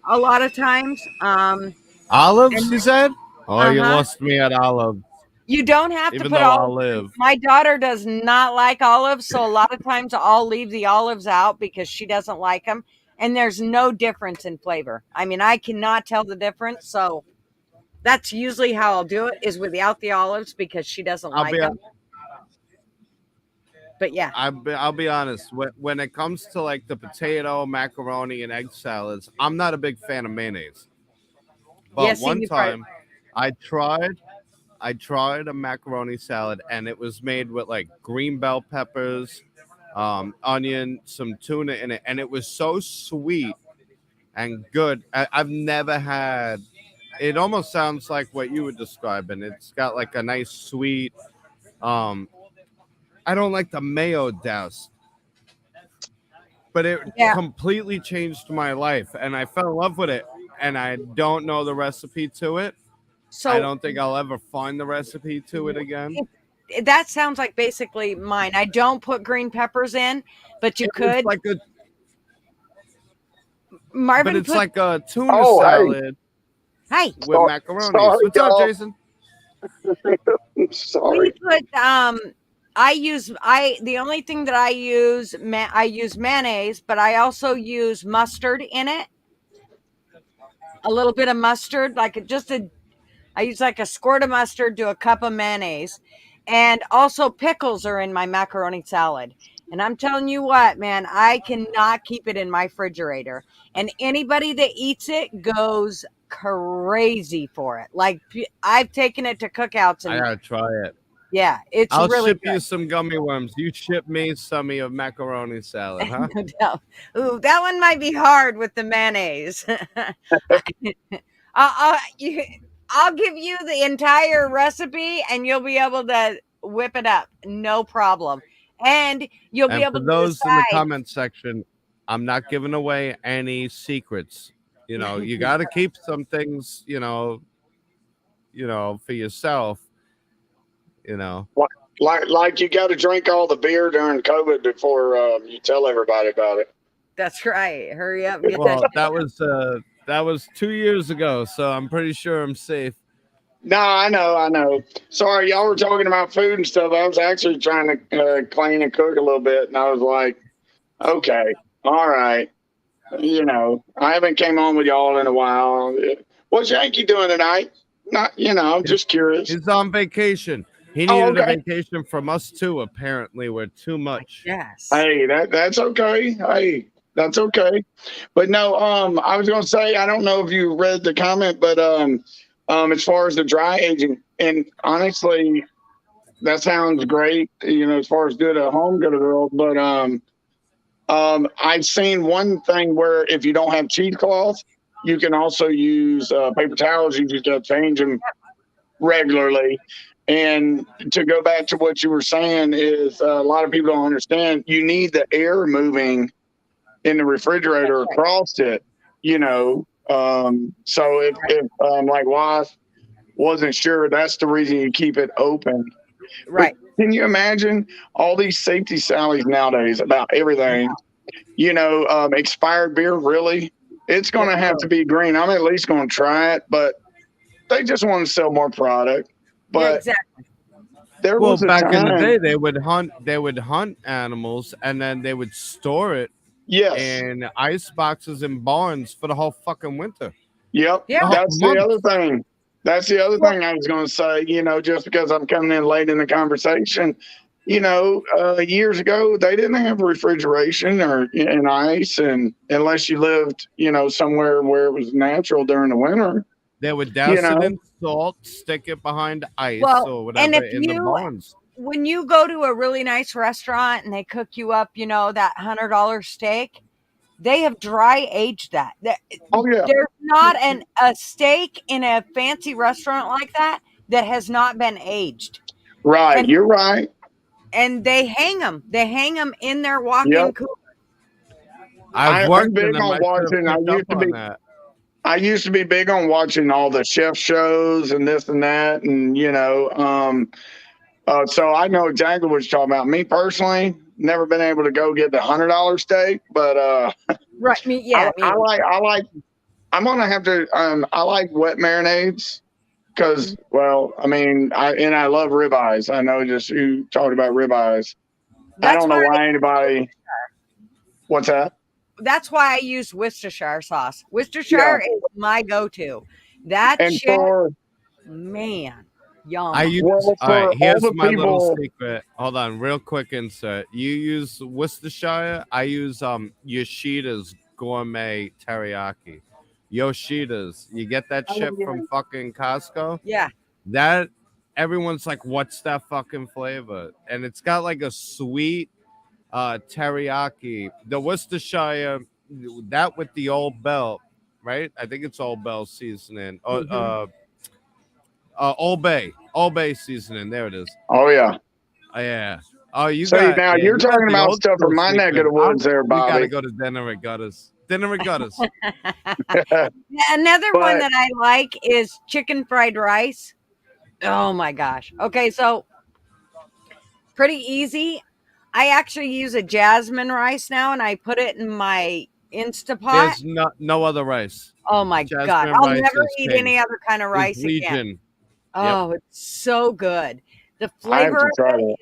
a lot of times. Olives, And you said? Oh, you uh-huh. lost me at olives. You don't have to Even put though olives I'll in. live. My daughter does not like olives, so a lot of times I'll leave the olives out because she doesn't like them. And there's no difference in flavor. I mean, I cannot tell the difference. So that's usually how I'll do it, is without the olives because she doesn't I'll like be them. But yeah, I'll be honest. When it comes to like the potato, macaroni, and egg salads, I'm not a big fan of mayonnaise. yeah. But See, one you probably time, I tried I tried a macaroni salad, and it was made with like green bell peppers, onion, some tuna in it, and it was so sweet and good. I've never had. It almost sounds like what you were describing. It's got like a nice sweet. Um, I don't like the mayo douse, but it yeah. completely changed my life, and I fell in love with it. And I don't know the recipe to it. I So don't think I'll ever find the recipe to it again. that sounds like basically mine. I don't put green peppers in, but you It's could. like a but Marvin it's put. like a tuna Oh, hey, salad Hey, with macaronis. sorry, What's up, y'all. Jason? we Sorry. put. I use. The only thing that I use mayonnaise, but I also use mustard in it. A little bit of mustard, like just a. I use like a squirt of mustard to a cup of mayonnaise, and also pickles are in my macaroni salad. And I'm telling you what, man, I cannot keep it in my refrigerator. And anybody that eats it goes crazy for it. Like I've taken it to cookouts, I and gotta try it. yeah, it's I'll really ship you good. some gummy worms. You ship me some of your macaroni salad, huh? No doubt. Ooh, that one might be hard with the mayonnaise. You, I'll give you the entire recipe, and you'll be able to whip it up, no problem. And you'll be And for able to those in the decide. comment section, I'm not giving away any secrets. You got to keep some things, for yourself. You know. Like, like you got to drink all the beer during COVID before you tell everybody about it. That's right. Hurry up and get that. Well, that was 2 years ago, so I'm pretty sure I'm safe. No, I know. Sorry, y'all were talking about food and stuff. I was actually trying to clean and cook a little bit, and I was like, okay, all right. I haven't came on with y'all in a while. What's Yankee doing tonight? Not, I'm He's, just curious. he's on vacation. He Oh, needed a okay. vacation from us too. Apparently, we're too much. Yes. Hey, that's okay. Hey, that's okay. But no, I was gonna say I don't know if you read the comment, but as far as the dry aging, and honestly, that sounds great. As far as good at home, good at the world. But I've seen one thing where if you don't have cheesecloth, you can also use paper towels. You just got to change them regularly. And to go back to what you were saying is a lot of people don't understand. You need the air moving in the refrigerator across it. So if like wife wasn't sure, that's the reason you keep it open. But Right. can you imagine all these safety sallies nowadays about everything? Expired beer, really? It's going to have to be green. I'm at least going to try it, but they just want to sell more product. Yeah, But exactly. there Well, was a back in the time, day, they would hunt animals, and then they would store it yes, in ice boxes and barns for the whole fucking winter, yep, Yeah. the whole that's the month. other thing. That's the other Well, thing I was going to say. Just because I'm coming in late in the conversation, years ago they didn't have refrigeration or and ice, and unless you lived, somewhere where it was natural during the winter, They would you douse it know. in salt, stick it behind ice well, or and whatever if in the you barns. when you go to a really nice restaurant and they cook you up, that $100 steak, they have dry aged that. Oh yeah, There's not a steak in a fancy restaurant like that has not been aged, right. and You're right. they hang them. They hang them in their Yep. walk-in cooler. I've I'm worked in big them. on I should have watching. picked up on that. I used to be big on watching all the chef shows and this and that, and so I know exactly what you're talking about. Me personally, never been able to go get the $100 steak, but Right? Me, yeah, me. I like. I'm gonna have to. I like wet marinades because, well, I mean, I love ribeyes. I know just you talked about ribeyes. I That's don't know why. why anybody. What's that? That's why I use Worcestershire sauce. Yeah, Worcestershire is my go-to. That and shit, for man, I yum. use well, all right. for all Here's the my little people. secret. Hold on, real quick insert. You use Worcestershire. I use Yoshida's gourmet teriyaki. Yoshida's. You get that shit from fucking Costco. Yeah, That everyone's like, what's that fucking flavor? And it's got like a sweet teriyaki. The Worcestershire, that with the Old Bell, right? I think it's Old Bell seasoning. Old Bay seasoning. There it is. Oh yeah. Oh yeah. Oh, See, now you're you got talking the about old stuff school from my neck of secret. the woods there, We gotta Bobby. go to dinner at Gutters. Dinner at Gutters. another one But that I like is chicken fried rice. Oh my gosh. Okay, so pretty easy. I actually use a jasmine rice now, and I put it in my Instapot. There's no other rice. Oh my god, Jasmine I'll rice never is eat king. any other kind of Is rice again. Legion. Yep. Oh, it's so good. The I have flavor to of try it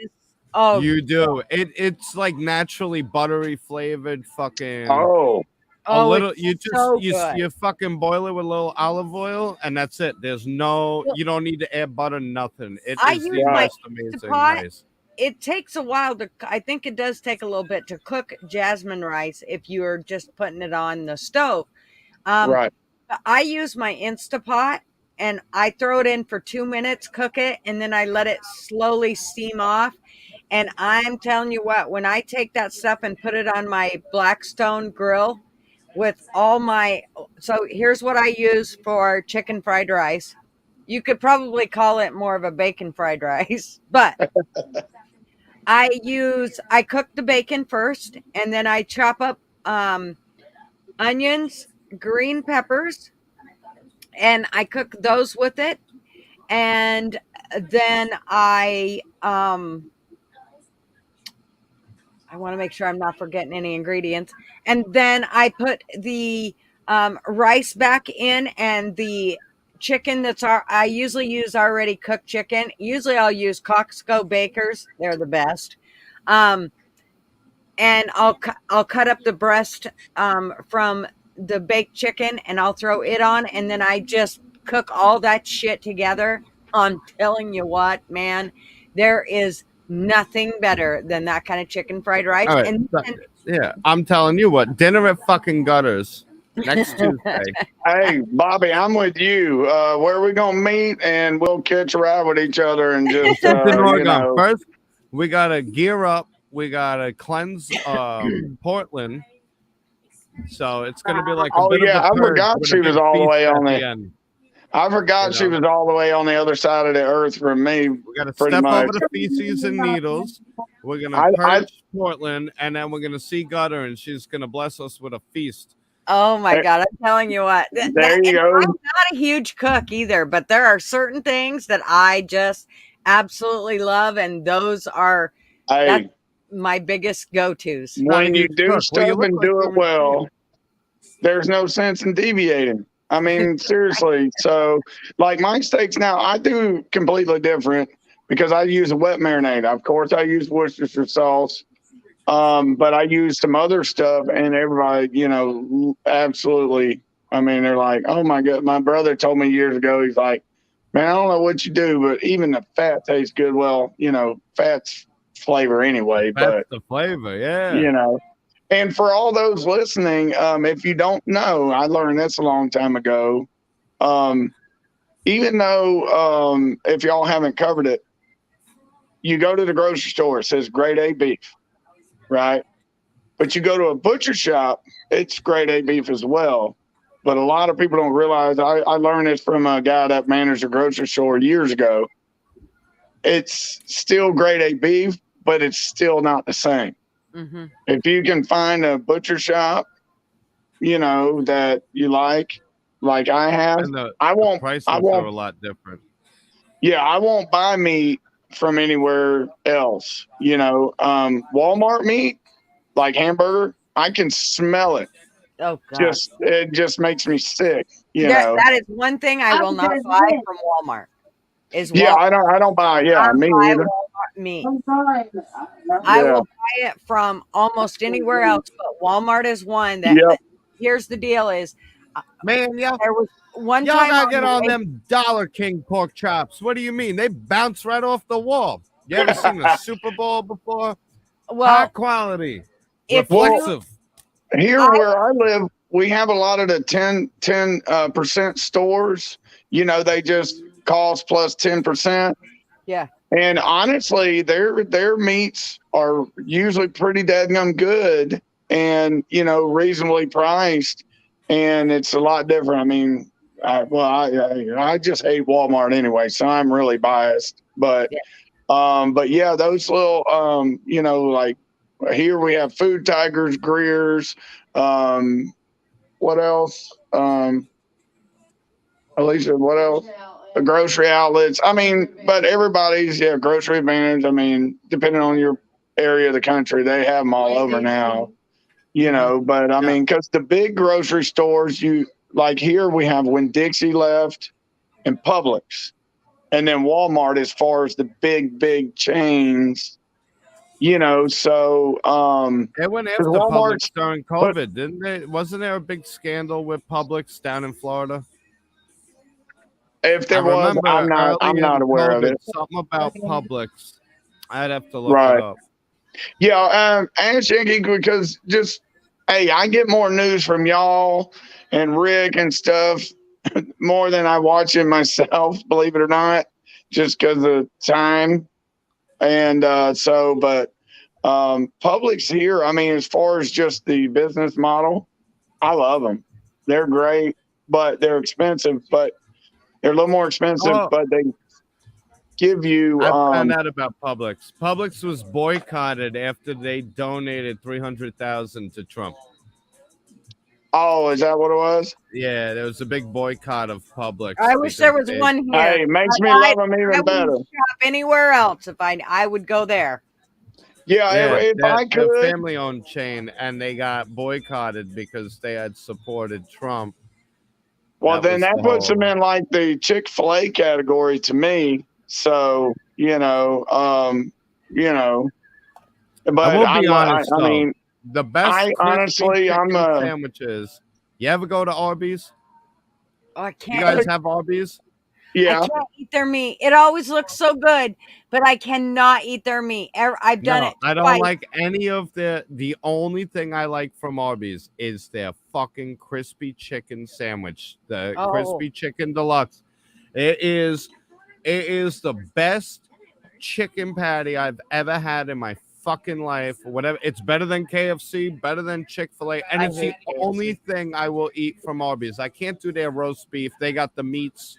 that. is You do. It's like naturally buttery flavored fucking Oh, a oh, little it's so you good. you fucking boil it with a little olive oil and that's it. There's no Well, you don't need to add butter, nothing. It I is the use my right. most amazing Instapot. rice. It takes a while to. I think it does take a little bit to cook jasmine rice if you're just putting it on the stove. Um, Right. I use my Instapot and I throw it in for 2 minutes, cook it, and then I let it slowly steam off. And I'm telling you what, when I take that stuff and put it on my Blackstone grill with all my, so here's what I use for chicken fried rice. You could probably call it more of a bacon fried rice, but I cook the bacon first and then I chop up onions, green peppers, and I cook those with it. And then I want to make sure I'm not forgetting any ingredients. And then I put the rice back in and the chicken I usually use already cooked chicken. Usually I'll use Costco Bakers. They're the best. Um, and I'll cut up the breast from the baked chicken and I'll throw it on and then I just cook all that shit together. I'm telling you what, man, there is nothing better than that kind of chicken fried rice. All right. And Yeah, I'm telling you what, dinner at fucking Gutters next Tuesday. Hey, Bobby, I'm with you. Where are we gonna meet? And we'll catch a ride with each other and just, In Oregon. First, we gotta gear up. We gotta cleanse Portland. So it's gonna be like a oh bit yeah, of a I purge forgot with she a was big all the feast way at on the the. end. I forgot she was all the way on the other side of the earth from me. We gotta Pretty step much. over the feces and needles. We're gonna I purge Portland, and then we're gonna see Gutter, and she's gonna bless us with a feast. oh my God, I'm telling you what, there you and go. I'm not a huge cook either, but there are certain things that I just absolutely love, and those are that's Hey, my biggest go-tos. Not a when you huge do cook. Well, you stuff look and like do it you're in shape. well, there's no sense in deviating. I mean, seriously. So, like my steaks now, I do completely different because I use a wet marinade. Of course, I use Worcestershire sauce, but I use some other stuff, and everybody, absolutely. I mean, they're like, "Oh my god!" My brother told me years ago. He's like, "Man, I don't know what you do, but even the fat tastes good." Well, fat's flavor anyway, That's but the flavor, yeah. you know. And for all those listening, if you don't know, I learned this a long time ago. Um, Even though if y'all haven't covered it, you go to the grocery store, it says grade A beef, right? But you go to a butcher shop, it's grade A beef as well. But a lot of people don't realize, I learned this from a guy that managed a grocery store years ago. It's still grade A beef, but it's still not the same. Hmm. If you can find a butcher shop, that you like I have, And the, I the won't, I prices are won't, a lot different. yeah, I won't buy meat from anywhere else. Walmart meat, like hamburger, I can smell it. Oh God, It just makes me sick. that is one thing I will not buy from Walmart. Is Yeah, Walmart. I don't buy. Yeah, Not me buy either. Walmart meat. I Yeah, will buy it from almost anywhere else, but Walmart is one that. yep. Here's the deal: is Man, there was one y'all time gotta on get the on way. them Dollar King pork chops. What do you mean? They bounce right off the wall. You ever seen the Super Bowl before? High Well, quality, if you, Well, reflexive. here I where I live, we have a lot of the 10% stores. They just cost plus 10%. yeah, And honestly, their meats are usually pretty dadgum good and reasonably priced, and it's a lot different. I mean, I just hate Walmart anyway, so I'm really biased. But yeah. but yeah, those little like here we have Food Tigers, Greer's, what else? Alicia, what else? The grocery outlets. I mean, but everybody's grocery advantage. I mean, depending on your area of the country, they have them all over now. Hmm. But I Yeah. mean, because the big grocery stores, you like here we have When Dixie left and Publix, and then Walmart as far as the big chains. So They went because after Walmart's Publix during put COVID, didn't they? Wasn't there a big scandal with Publix down in Florida? if I there was, remember I'm early not in aware of COVID, it. something about Publix. I'd have to look it Right. up. Yeah, ask Yankee because just hey, I get more news from y'all and Rick and stuff more than I watch it myself, believe it or not, just because of time. And but Publix here, I mean, as far as just the business model, I love them. They're great, but they're expensive. But they're a little more expensive, Oh, but they give you I found out about Publix. Publix was boycotted after they donated 300,000 to Trump. oh, is that what it was? Yeah, there was a big boycott of Publix I wish because there was they. one here. Hey, makes me I, love them I even better. wouldn't shop anywhere else if I would go there. Yeah, Yeah, if they're, I they're could, family-owned chain, and they got boycotted because they had supported Trump. well, That then was that the puts them whole. in like the Chick-fil-A category to me. So, you know, I but will be honest I though, mean, the best I crispy honestly, chicken sandwiches. You ever go to Arby's? Oh, I You can't uh, guys eat. have Arby's? I yeah, can't eat their meat. It always looks so good, but I cannot eat their meat. I've done No, it I don't twice. like any of the only thing I like from Arby's is their fucking crispy chicken sandwich. The Oh, crispy chicken deluxe. It is it is the best chicken patty I've ever had in my fucking life. Whatever. It's better than KFC, better than Chick-fil-A, and I it's the hate only KFC. thing I will eat from Arby's. I can't do their roast beef. They got the meats.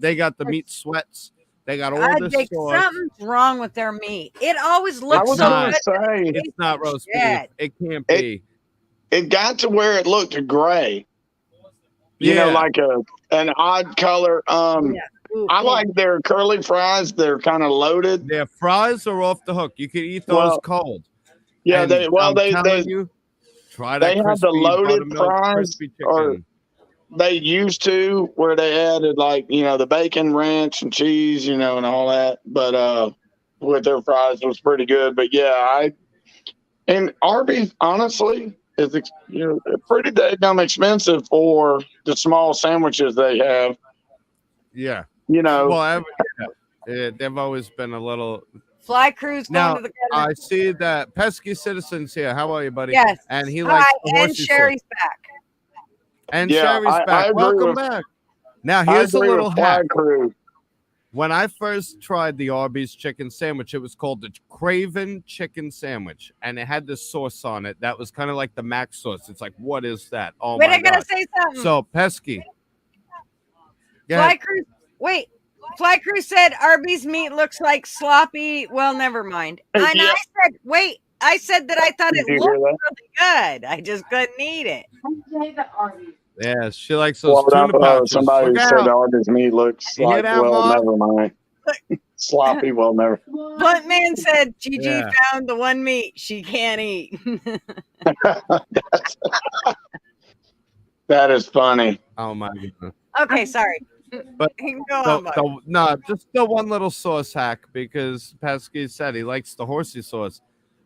They got the meat sweats. They got all this sauce. Something's wrong with their meat. It always I looks It's was so gonna not. good, but it say It's tastes not like roast beef. shit. It can't it. be. It got to where it looked gray, Yeah. like an odd color. Yeah. Ooh, I yeah. like their curly fries. They're kind of loaded. Their fries are off the hook. You can eat those Well, cold. yeah, And they well I'm telling you, try they that have the crispy loaded buttermilk fries, crispy or chicken. they used to, where they added like the bacon ranch and cheese, and all that. But with their fries, it was pretty good. But yeah, and Arby's honestly is pretty damn expensive for the small sandwiches they have. Yeah. You know, Well, they've always been a little. Fly Crew's going Now, to the I gutter. see that Pesky Citizen's here. How are you, buddy? Yes. And he Hi, likes the and horsey sauce. Sherry's back. And yeah, Sherry's back. I agree Welcome with back. Now, I here's a agree with little hack. Flag Crew. When I first tried the Arby's chicken sandwich, it was called the Craven chicken sandwich, and it had this sauce on it that was kind of like the mac sauce. It's like, what is that? Oh Wait, my I gotta god! say something. So Pesky, Fly yeah, Crew. Wait. Fly Crew said Arby's meat looks like sloppy. Well, never mind. And Yeah, I said, wait. I said that I thought did it you looked hear that? really good. I just couldn't eat it. yeah, she likes those Well, tuna pouches. somebody Look said out! Arby's meat looks You hear like, that, well, Mom? never mind. Sloppy, well, never. Blunt Man said Gigi Yeah. found the one meat she can't eat. That is funny. Oh my goodness! Okay, sorry. But You can go on, bud. no, just the one little sauce hack because Pesky said he likes the horsey sauce.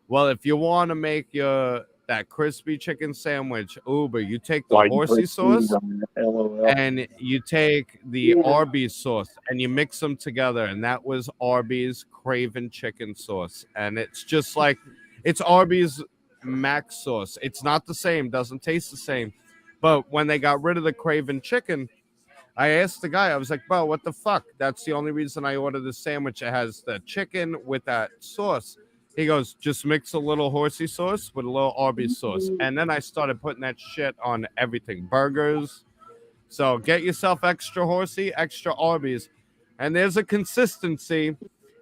Well, if you want to make that crispy chicken sandwich, Uber, you take the Like horsey sauce LOL. and you take the Arby's sauce and you mix them together, and that was Arby's Craven chicken sauce, and it's just like it's Arby's mac sauce. It's not the same, doesn't taste the same, but when they got rid of the Craven chicken, I asked the guy, I was like, bro, what the fuck? That's the only reason I ordered the sandwich. It has the chicken with that sauce. He goes, just mix a little horsey sauce with a little Arby's sauce. And then I started putting that shit on everything. Burgers. So get yourself extra horsey, extra Arby's. And there's a consistency.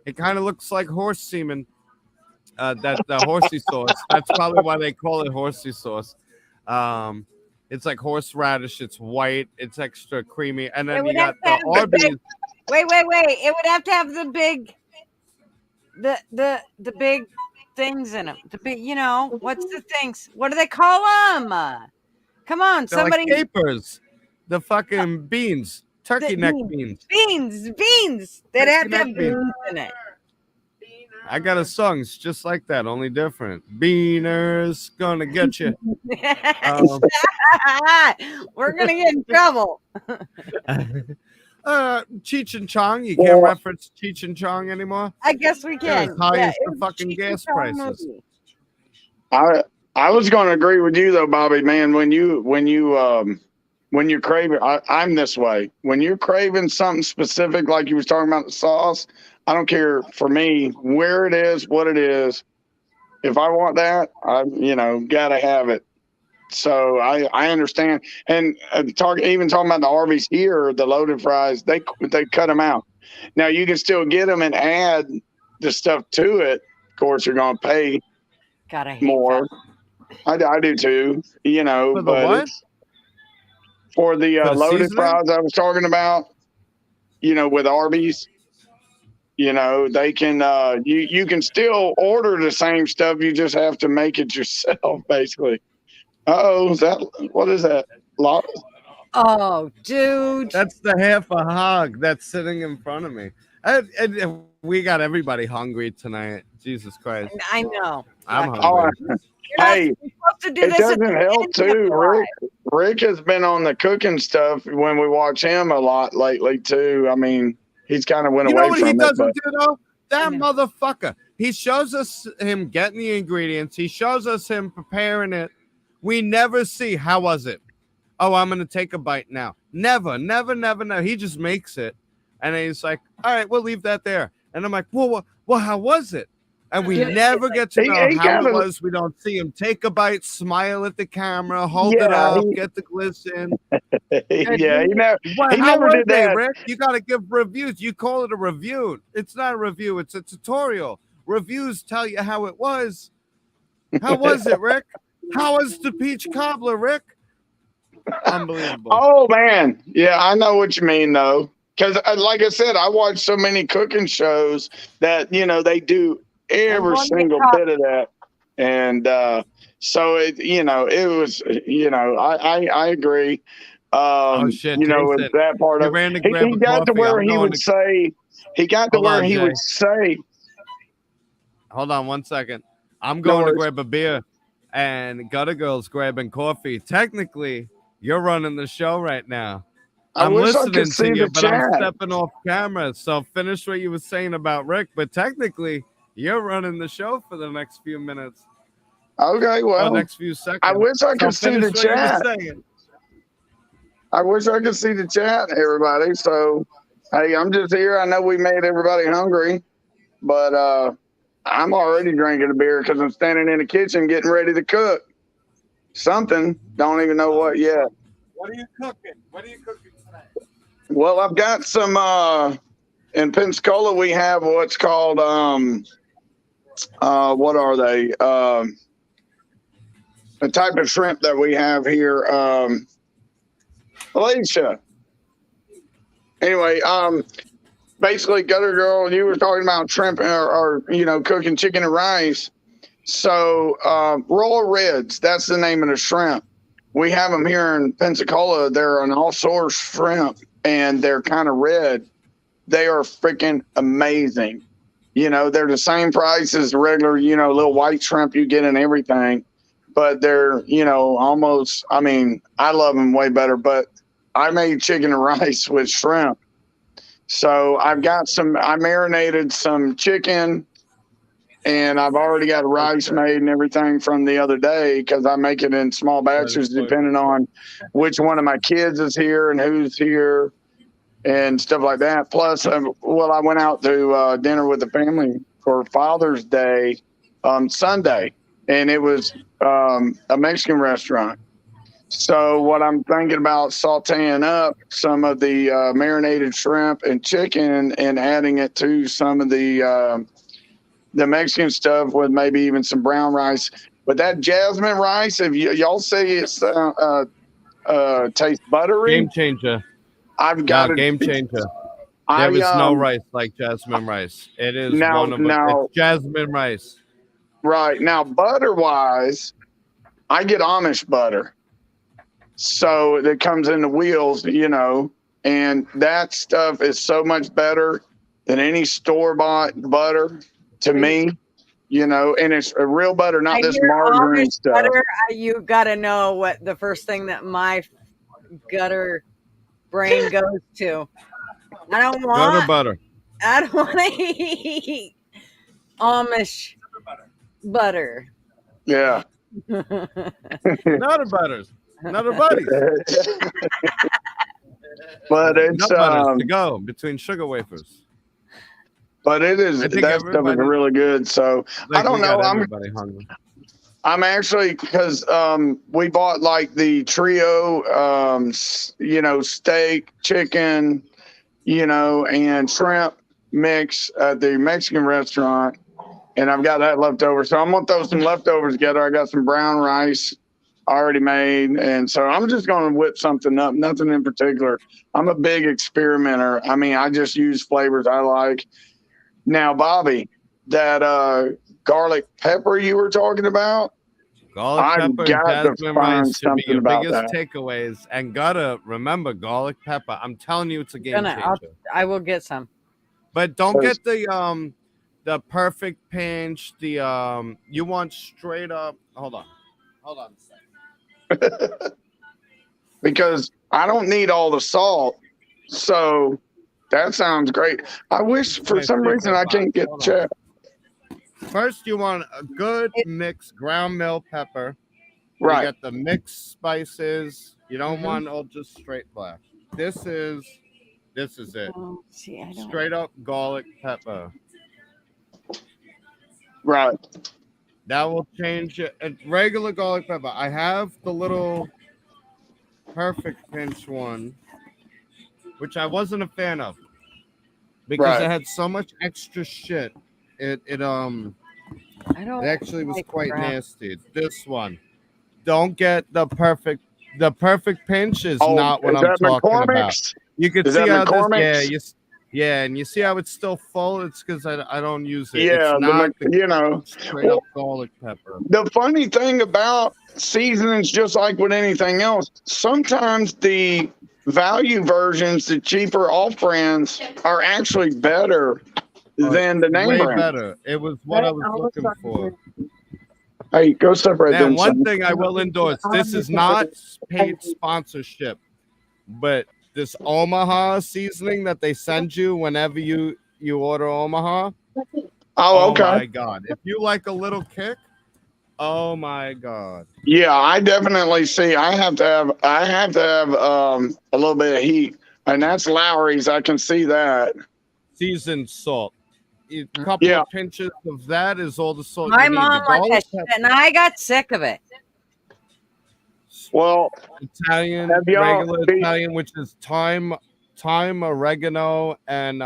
It kind of looks like horse semen. That the horsey sauce. That's probably why they call it horsey sauce. It's like horseradish. It's white. It's extra creamy. And then you got the Arby's. Wait. It would have to have the big, the big things in them. The big, what's the things? What do they call them? Come on, They're somebody. like capers. The fucking beans. Turkey neck beans. Beans. They'd have to have beans in it. I got a song. It's just like that, only different. Beaners gonna get you. We're gonna get in trouble. Cheech and Chong. You can't reference Cheech and Chong anymore. I guess we can. As high as the fucking gas prices. I was going to agree with you though, Bobby. Man, when you're craving, I'm this way. When you're craving something specific, like you was talking about the sauce, I don't care for me where it is, what it is. If I want that, I gotta have it. So I understand. And even talking about the Arby's here, the loaded fries, they cut them out. Now you can still get them and add the stuff to it. Of course, you're going to pay more. I do too. For the what? For the loaded seasoning? fries I was talking about. With Arby's. They can you can still order the same stuff. You just have to make it yourself, basically. What is that? Oh, dude. That's the half a hog that's sitting in front of me. And we got everybody hungry tonight. Jesus Christ. I know. I'm hungry. Hey, it doesn't help too. Rick has been on the cooking stuff when we watch him a lot lately too. I mean, he's kind of went away from it. You know what he doesn't do though? That motherfucker. He shows us him getting the ingredients. He shows us him preparing it. We never see how was it. Oh, I'm gonna take a bite now. Never. He just makes it, and then he's like, "All right, we'll leave that there." And I'm like, "Well, how was it?" And we never get to know how it was. We don't see him take a bite, smile at the camera, hold it up, get the glisten. Yeah, he how never did that. Rick? You got to give reviews. You call it a review. It's not a review. It's a tutorial. Reviews tell you how it was. How was it, Rick? How was the peach cobbler, Rick? Unbelievable. Oh man, yeah, I know what you mean though. because like I said, I watch so many cooking shows that they do I'm every going to get single coffee. bit of that, and so it was I agree. Oh shit, With Jason. that part He of ran to it, grab he a got to coffee. where I'm he going would to say he got to hold where on, he Jay. would say Hold on 1 second. I'm no going to worries. grab a beer, and Gutter Girl's grabbing coffee. Technically, you're running the show right now. I I'm wish I could listening to see you, the but I'm chat. stepping off camera. So finish what you were saying about Rick. But technically, you're running the show for the next few minutes Okay, or well, next few I seconds. wish I So could see finish the what you were chat. saying. I wish I could see the chat, everybody. So, hey, I'm just here. I know we made everybody hungry, but I'm already drinking a beer because I'm standing in the kitchen getting ready to cook something. Don't even know what yet. What are you cooking? What are you cooking tonight? Well, I've got some. In Pensacola, we have what's called what are they? A type of shrimp that we have here. Alicia. Anyway, basically, Gutter Girl, you were talking about shrimp or cooking chicken and rice. So Royal Reds, that's the name of the shrimp. We have them here in Pensacola. They're an all source shrimp, and they're kind of red. They are freaking amazing. They're the same price as the regular, little white shrimp you get in everything, but they're, almost. I mean, I love them way better. But I made chicken and rice with shrimp. So I've got some. I marinated some chicken, and I've already got rice made and everything from the other day because I make it in small batches depending on which one of my kids is here and who's here and stuff like that. Plus, I went out to dinner with the family for Father's Day Sunday, and it was a Mexican restaurant. So what I'm thinking about sauteing up some of the marinated shrimp and chicken and adding it to some of the Mexican stuff with maybe even some brown rice. But that jasmine rice, if y'all say it's tastes buttery, Game changer. I've No, got to. game changer. I There is no rice like jasmine rice. It is now one of them. now It's jasmine rice. right now butter wise, I get Amish butter, so it comes in the wheels, and that stuff is so much better than any store bought butter to me. And it's a real butter, not I this hear margarine Amish stuff. butter. You got to know what the first thing that my gutter brain goes to. I don't Gutter want. butter. I don't want to eat Amish butter. Yeah. Nutter butters. Nutter buddies. But it's Nut butters to go between sugar wafers. but it is I think that stuff is really good. So I don't we know. got everybody hungry. I'm actually because we bought like the trio, steak, chicken, and shrimp mix at the Mexican restaurant, and I've got that left over. So I'm gonna throw some leftovers together. I got some brown rice already made, and so I'm just gonna whip something up. Nothing in particular. I'm a big experimenter. I mean, I just use flavors I like. Now, Bobby, that garlic pepper you were talking about, Garlic I've pepper and got to jasmine find rice should be something your about biggest that. takeaways. And gotta remember garlic pepper. I'm telling you, it's a game changer. I will get some. But don't get the perfect pinch. You want straight up. Hold on a second. Because I don't need all the salt. So that sounds great. I wish for some reason I can't get chat. First, you want a good mixed ground mill pepper. Right. You got the mixed spices. You don't want all just straight black. This is it. Straight up garlic pepper. Right. That will change it. Regular garlic pepper. I have the little perfect pinch one, which I wasn't a fan of because it had so much extra shit. It actually was quite nasty. This one. Don't get the perfect pinch is not what I'm talking about. You can Is see that how this. McCormick's? Yeah, and you see how it's still full. It's because I don't use it. It's Yeah, not the you know. straight Well, up garlic pepper. the funny thing about seasonings, just like with anything else, sometimes the value versions, the cheaper off brands, are actually better than the name Way brand. better. It was what I was looking for. Hey, go separate Now, them. one Son. thing I will endorse: this is not paid sponsorship, but this Omaha seasoning that they send you whenever you order Omaha. Oh, Oh okay. my God! If you like a little kick, oh my God! Yeah, I definitely see. I have to have a little bit of heat, and that's Lowry's. I can see that. Seasoned salt. A couple Yeah. of pinches of that is all the salt My you need. The mom liked garlic that shit, and I got sick of it. Well, Italian, have y'all? regular Italian, which is thyme, oregano, and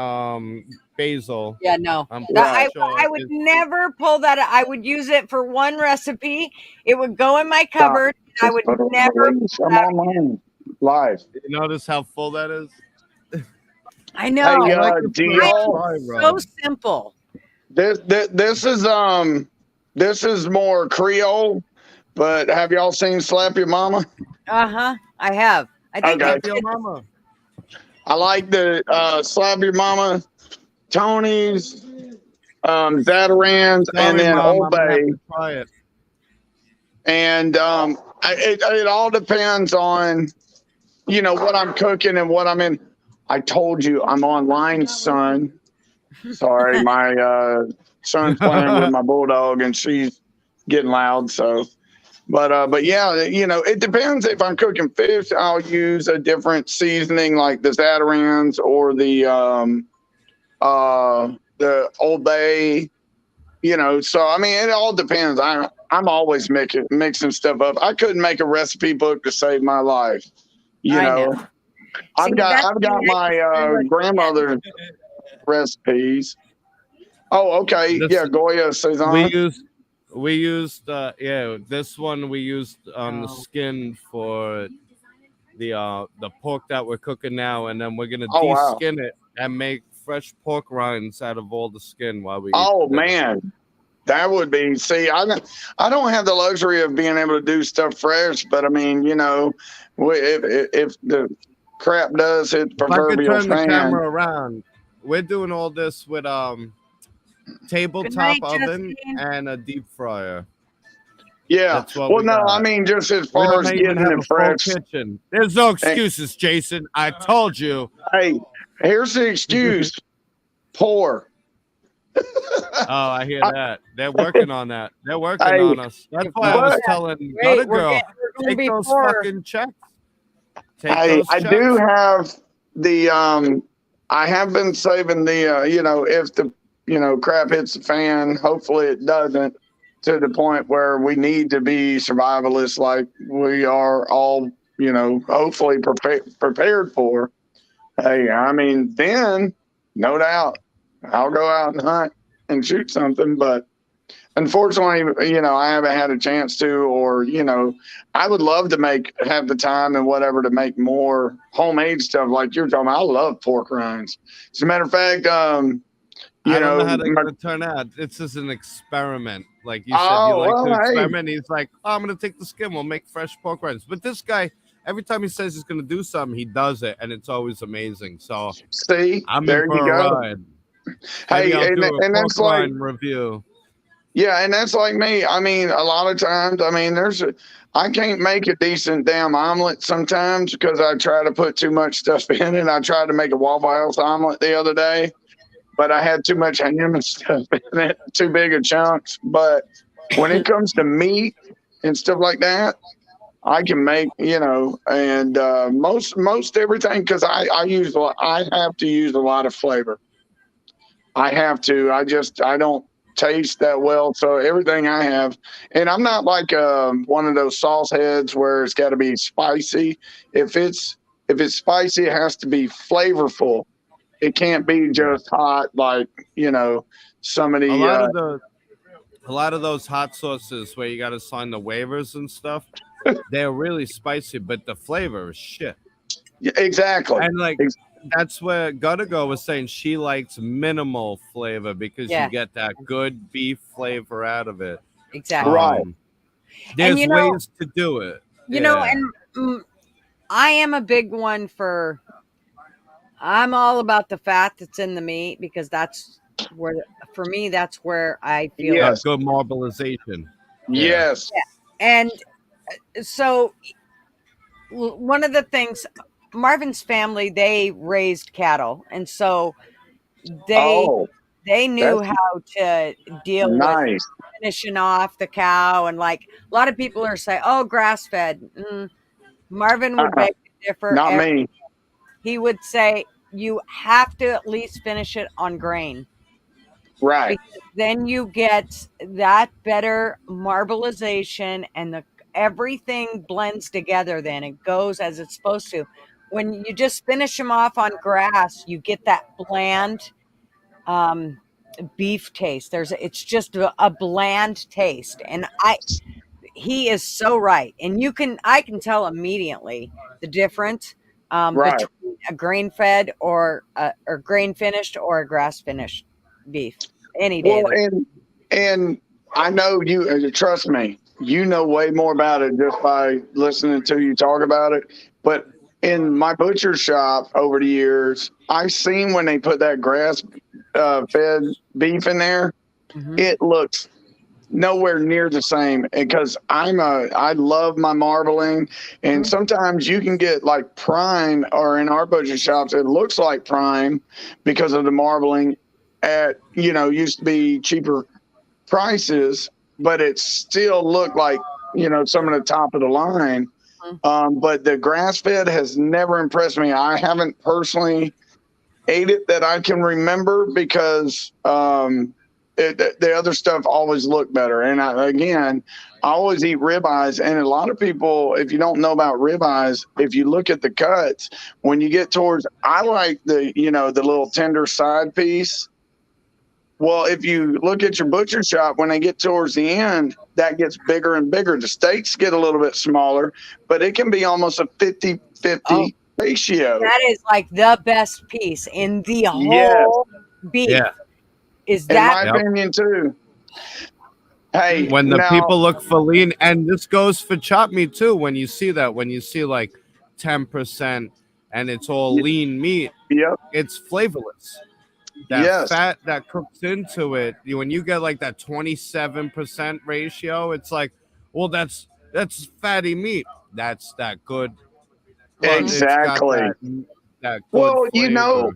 basil. Yeah, no. I'm That Right. I would never pull that. I would use it for one recipe. It would go in my Stop. cupboard. And I Just would put it on never the release. I'm online live. You notice how full that is? I know. Hey, I like do it for y'all? dry So rub. simple. This is more Creole, but have y'all seen Slap Your Mama? Uh-huh. I have. I think Okay. Slap your mama. I like the Slap Your Mama, Tony's, Zatarans, and Sorry, then Mom. Old I'm gonna have Bay. to try it. And it all depends on what I'm cooking and what I'm in. I told you I'm online, son. Sorry, my son's playing with my bulldog and she's getting loud. So, but yeah, it depends. If I'm cooking fish, I'll use a different seasoning like the Zatarans or the Old Bay. So I mean, it all depends. I'm always mixing stuff up. I couldn't make a recipe book to save my life. I know. See, I've that's got my grandmother's recipes. Oh, okay. This Yeah, Goya Cezanne. we used this one we used on the skin for the pork that we're cooking now, and then we're gonna Oh, wow. de-skin it and make fresh pork rinds out of all the skin while we eat. Oh, the dinner. man. That would be. See, I don't have the luxury of being able to do stuff fresh, but I mean, if the crap does hit the If I could proverbial turn the fan. camera around, we're doing all this with tabletop Good night, oven Justine. and a deep fryer. Yeah. That's what Well, we no, got. I mean, just as We far don't as even getting have a it full fresh. kitchen. There's no excuses, Jason. I told you. Hey, here's the excuse. Pour. Oh, I hear that. They're working on that. They're working Hey, on us. That's why I was but telling Wait, Gutter we're Girl, gonna take be those poor. fucking checks. Take those I checks. do have the I have been saving the if the crap hits the fan, hopefully it doesn't, to the point where we need to be survivalists like we are all hopefully prepared for. Hey, I mean, then no doubt I'll go out and hunt and shoot something, but unfortunately, I haven't had a chance to, or I would love to have the time and whatever to make more homemade stuff like you're talking about. I love pork rinds. As a matter of fact, I don't know how they're going to turn out. It's just an experiment. Like you said, you like to experiment. He's like, I'm going to take the skin. We'll make fresh pork rinds. But this guy, every time he says he's going to do something, he does it. And it's always amazing. So see, I'm there in for you a go. ride. Maybe Hey, I'll do a pork that's like, rind review. yeah, and that's like me. I mean, a lot of times, I mean, I can't make a decent damn omelet sometimes because I try to put too much stuff in it. I tried to make a Waffle House omelet the other day, but I had too much ham and stuff in it, too big of chunks. But when it comes to meat and stuff like that, I can make, and most everything, because I have to use a lot of flavor. I have to. I don't taste that well, so everything I have, and I'm not like one of those sauce heads where it's got to be spicy. If it's spicy, it has to be flavorful. It can't be just hot, like somebody. A lot of those hot sauces where you got to sign the waivers and stuff, they're really spicy, but the flavor is shit. Exactly. And like that's where Gotta Go was saying she likes minimal flavor because you Yeah, get that good beef flavor out of it. exactly. Right. Um, And there's ways to do it. Yeah. and I am a big one for. I'm all about the fat that's in the meat because that's where, for me, that's where I feel A like. Yes. good marbleization. Yeah. Yes. And so, one of the things, Marvin's family, they raised cattle, and so they Oh, they knew that's how to deal with nice. finishing off the cow, and like a lot of people are saying, "Oh, grass fed." Marvin would Uh-uh. beg to differ. Not me. He would say you have to at least finish it on grain Right. because then you get that better marbleization and the everything blends together, then it goes as it's supposed to. When you just finish them off on grass, you get that bland um beef taste. It's just a bland taste, and he is so right. And I can tell immediately the difference Right. between a grain fed or grain finished or a grass finished beef any day Well, of the week. and I know you. Trust me, you know way more about it just by listening to you talk about it. But in my butcher shop over the years, I've seen when they put that grass fed beef in there, Mhm. it looks nowhere near the same because I love my marbling, and Mhm. sometimes you can get like prime, or in our butcher shops it looks like prime because of the marbling at used to be cheaper prices, but it still looked like some of the top of the line. Mhm. But the grass fed has never impressed me. I haven't personally ate it that I can remember because the other stuff always looked better. And again, I always eat ribeyes. And a lot of people, if you don't know about ribeyes, if you look at the cuts, when you get towards, I like the little tender side piece. Well, if you look at your butcher shop, when they get towards the end, that gets bigger and bigger. The steaks get a little bit smaller, but it can be almost a 50 Oh, 50 ratio. that is like the best piece in the Yes, whole beef. Yeah. Is in that my Yep. opinion, too. Hey, When the now, people look for lean, and this goes for chop meat too. When you see that, when you see like 10% and it's all lean meat, yep, it's flavorless. That yes, fat that cooks into it, when you get like that 27% ratio, it's like, well, that's fatty meat. That's that good. Well, Mhm. it's got exactly. that good Well, flavor.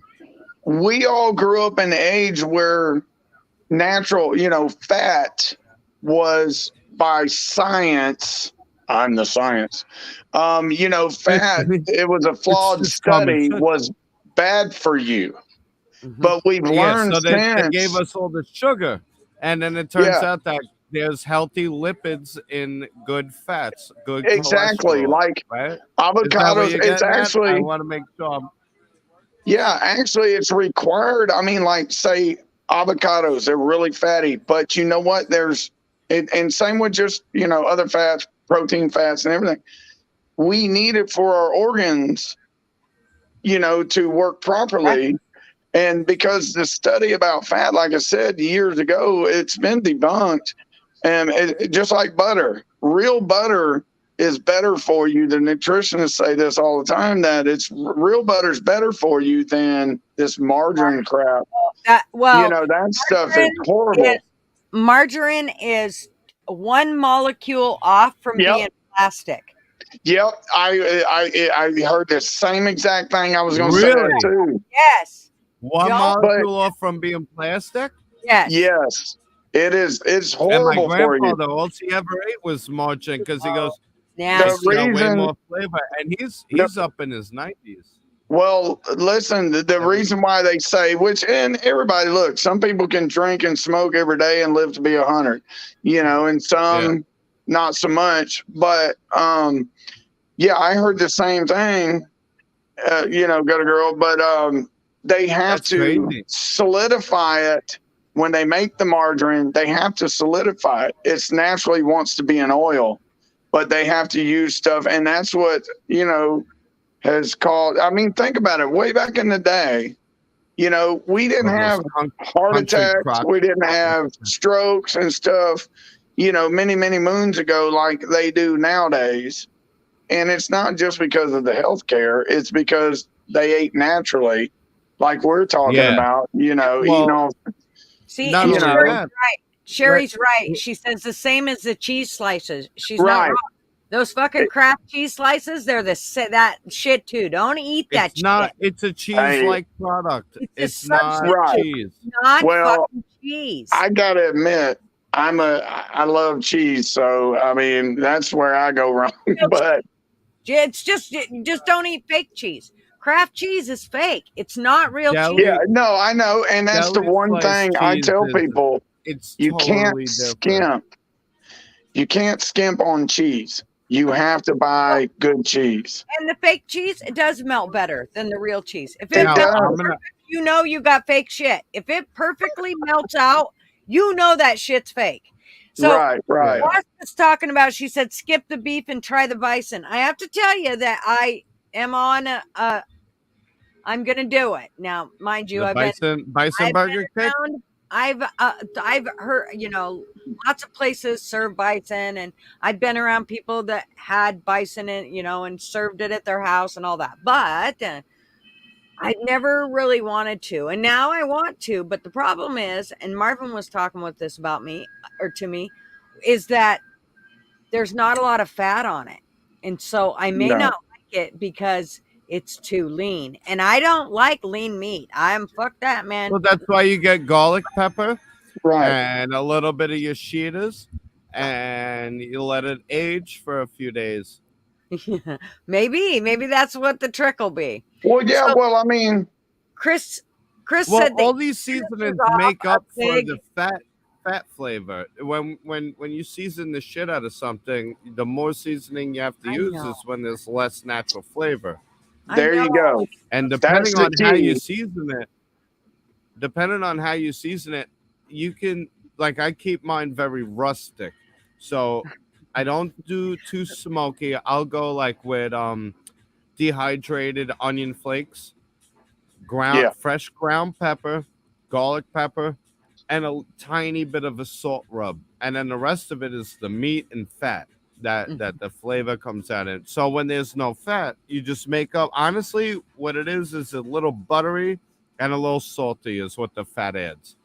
we all grew up in the age where natural, fat was by science. I'm the science. Fat, it was a It's flawed just common study, sense. was bad for you. Mhm. But we've Yeah, learned so they gave since, us all the sugar, and then it turns yeah, out that there's healthy lipids in good fats, good exactly. cholesterol, Like right? Is that what avocados, you're it's getting at? I actually, want to make sure. yeah, actually, it's required. I mean, like, say, avocados, they're really fatty, but you know what? And same with just, other fats, protein fats, and everything. We need it for our organs, to work Right. properly. And because the study about fat, like I said years ago, it's been debunked. And just like butter, real butter is better for you. The nutritionists say this all the time, that it's real butter's better for you than this margarine crap. That well, That stuff is margarine is horrible. margarine is one molecule off from Yep. being plastic. Yep. I heard the same exact thing. I was going to say that Really? too. Yes. One Don't. But molecule off from being plastic? Yes. yes, it is. It's And my horrible for you. grandfather, all he ever ate was margarine because he Oh, goes, The it's nasty. got way reason, more flavor, and he's the, up in his 90s. well, listen, the And reason why they say, which, and everybody, look, some people can drink and smoke every day and live to be 100, and yeah, some not so much. But yeah, I heard the same thing. Go to girl, but they have that's to crazy. solidify it when they make the margarine. They have to solidify it. It's naturally wants to be an oil, but they have to use stuff, and that's what has caused. I mean, think about it. Way back in the day, we didn't Well, those have heart country attacks, crock. we didn't have strokes and stuff, many, many moons ago like they do nowadays. And it's not just because of the health care, it's because they ate naturally, like we're talking Yeah. about, eating Well, off, See, not and you only know, Sherry's that, right. right? Sherry's right. She says the same as the cheese slices. She's not right. wrong. Those fucking Kraft cheese slices, they're that shit too. Don't eat that It's not. shit. It's a Hey, cheese-like product. It's a It's not right. substitute. cheese. Not Well, fucking cheese. I gotta admit, I love cheese, so I mean that's where I go wrong. No, But it's just don't eat fake cheese. Kraft cheese is fake. It's not real cheese. yeah, Deli no, I know, and that's the deli one sliced thing I cheese tell is. people: It's you can't totally different. skimp. You can't skimp on cheese. You have to Well, buy good cheese. and the fake cheese, it does melt better than the real cheese. If it It Now melts I'm does. gonna. perfect, you know you got fake shit. If it perfectly melts out, you know that shit's fake. So Right, right. Yeah. Ross was talking about, she said, skip the beef and try the bison. I have to tell you that I am on I'm gonna do it now. Mind you, The bison I've burger been kick. around. I've heard, lots of places serve bison, and I've been around people that had bison and and served it at their house and all that. But I never really wanted to, and now I want to. But the problem is, and Marvin was talking with this about me or to me, is that there's not a lot of fat on it. And so I may No, not like it because it's too lean. And I don't like lean meat. I'm fuck that, man. Well, that's why you get garlic pepper right. and a little bit of your sheetas, and you let it age for a few days. Maybe that's what the trick will be. Well, yeah. So Well, I mean, Chris Well, said that all he these finishes seasonings off make a up for pig. the fat flavor. When you season the shit out of something, the more seasoning you have to I use know. is when there's less natural flavor. I there know. you go. And That's the key. depending on how you season it, you can, like, I keep mine very rustic. So I don't do too smoky. I'll go like with dehydrated onion flakes, Yeah. fresh ground pepper, garlic pepper, and a tiny bit of a salt rub, and then the rest of it is the meat and fat that the flavor comes out in. So when there's no fat, you just make up. Honestly, what it is a little buttery and a little salty is what the fat adds.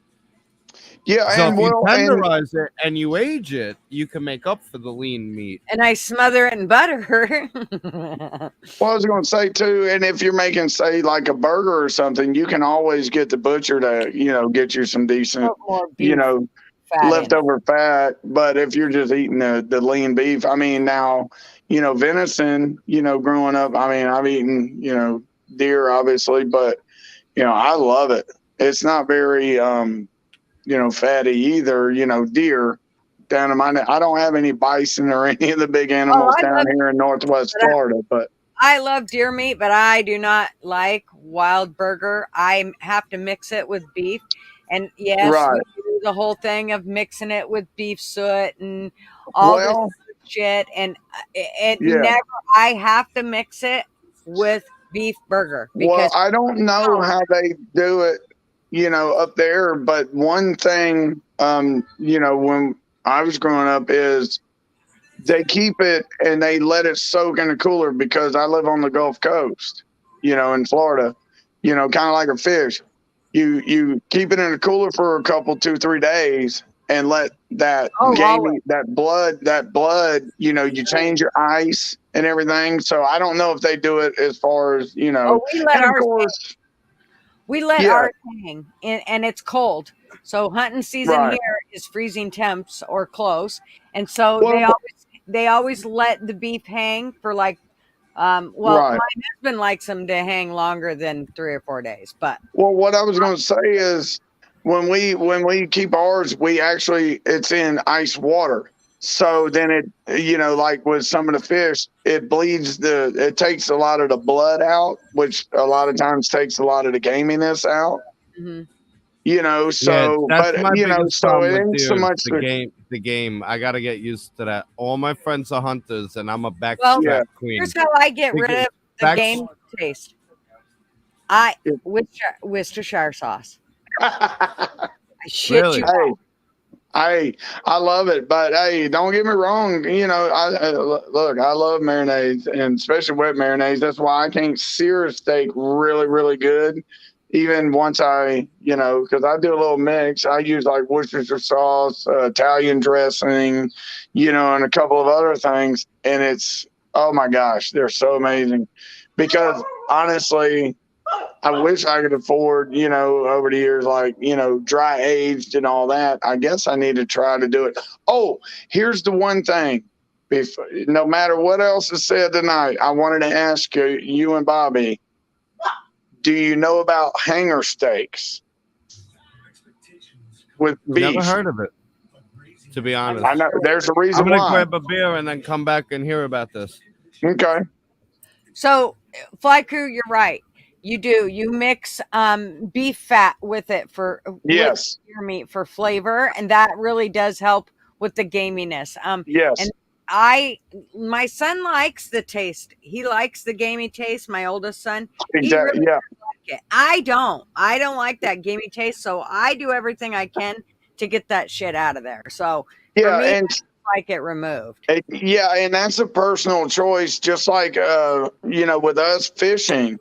Yeah. So And if you well, and tenderize it and you age it, you can make up for the lean meat. And I smother it in butter. what I was going to say too, and if you're making, say, like a burger or something, you can always get the butcher to, get you some decent, Put more you beef know, fat in. leftover fat. But if you're just eating the lean beef, I mean, now, venison, growing up, I mean, I've eaten, deer obviously, but, I love it. It's not very, fatty either, deer down in my, I don't have any bison or any of the big Oh, animals down here in Northwest Florida, but I love deer meat, but I do not like wild burger. I have to mix it with beef. And yes, we right. do the whole thing of mixing it with beef soot and all this Well, shit. And it yeah. never, I have to mix it with beef burger Well, because I don't know how they do it, up there, but one thing, when I was growing up is they keep it and they let it soak in the cooler because I live on the Gulf Coast, in Florida, kind of like a fish. You keep it in the cooler for a couple, 2, 3 days and let that oh, always. gamey, that blood, you change your ice and everything. So I don't know if they do it as far as, Oh, and of course, we let yeah, ours hang, and it's cold. So hunting season right. here is freezing temps or close, and so Well, they always let the beef hang for like well, right. my husband likes them to hang longer than 3 or 4 days, but Well, what I was going to say is when we keep ours, we actually it's in ice water. So then it like with some of the fish, it takes a lot of the blood out, which a lot of times takes a lot of the gaminess out. mhm. Yeah, So that's but my biggest so problem it with ain't so deer is much the the game. The game. I gotta get used to that. All my friends are hunters, and I'm a Well, yeah, backstrap here's queen. how I get rid Because of The game taste. I Worcestershire sauce. I shit you. Really? Hey, I love it, but hey, don't get me wrong. Look, I love mayonnaise, and especially wet mayonnaise. That's why I can't sear a steak really, really good. Even once because I do a little mix. I use like Worcestershire sauce, Italian dressing, and a couple of other things, and it's oh my gosh, they're so amazing. Because honestly, I wish I could afford, over the years, like, dry aged and all that. I guess I need to try to do it. Oh, here's the one thing. No matter what else is said tonight, I wanted to ask you and Bobby, do you know about hanger steaks with beef? Never heard of it, to be honest. I know there's a I'm reason gonna why. grab a beer and then come back and hear about this. Okay. So, Fly Crew, you're right. You do. You mix beef fat with it Yes. with your meat for flavor, and that really does help with the gaminess. Yes. And my son likes the taste. He likes the gamey taste. My oldest son, he Exactly. really Yeah. like it. I don't. I don't like that gamey taste. So I do everything I can to get that shit out of there. So for Yeah. me, And I like it removed. yeah, and that's a personal choice, just like with us fishing.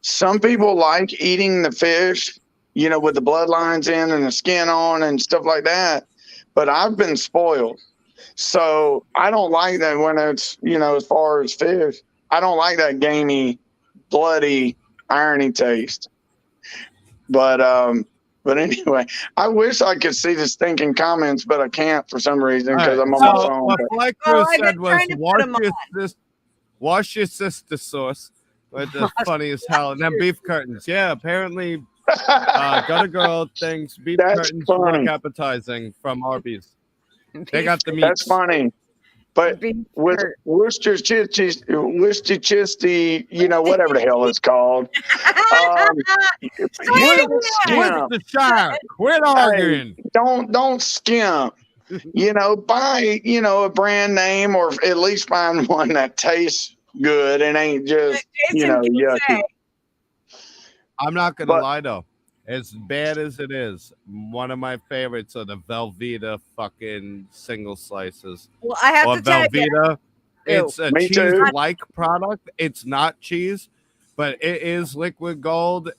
Some people like eating the fish, with the bloodlines in and the skin on and stuff like that. But I've been spoiled. So I don't like that when it's, as far as fish, I don't like that gamey, bloody, irony taste. But anyway, I wish I could see the stinking comments, but I can't for some reason because I'm on my So phone. what But Fly Well, Crew I've said been was trying to put 'em wash your sister sauce. With the funny as hell. And then beef curtains. Yeah, apparently Gutter Girl thinks beef That's curtains funny. look appetizing from Arby's. They got the meats. That's funny. But Beef with curd. Worcestershire, whatever the hell it's called. You don't skimp. Worcestershire, quit arguing. Don't skimp. Buy, a brand name, or at least find one that tastes good and ain't just, Jason can yucky. say, I'm not gonna But- lie though. As bad as it is, one of my favorites are the Velveeta fucking single slices. well, I have Or to tell you, Velveeta. It's a Me too. cheese-like product. It's not cheese, but it is liquid gold.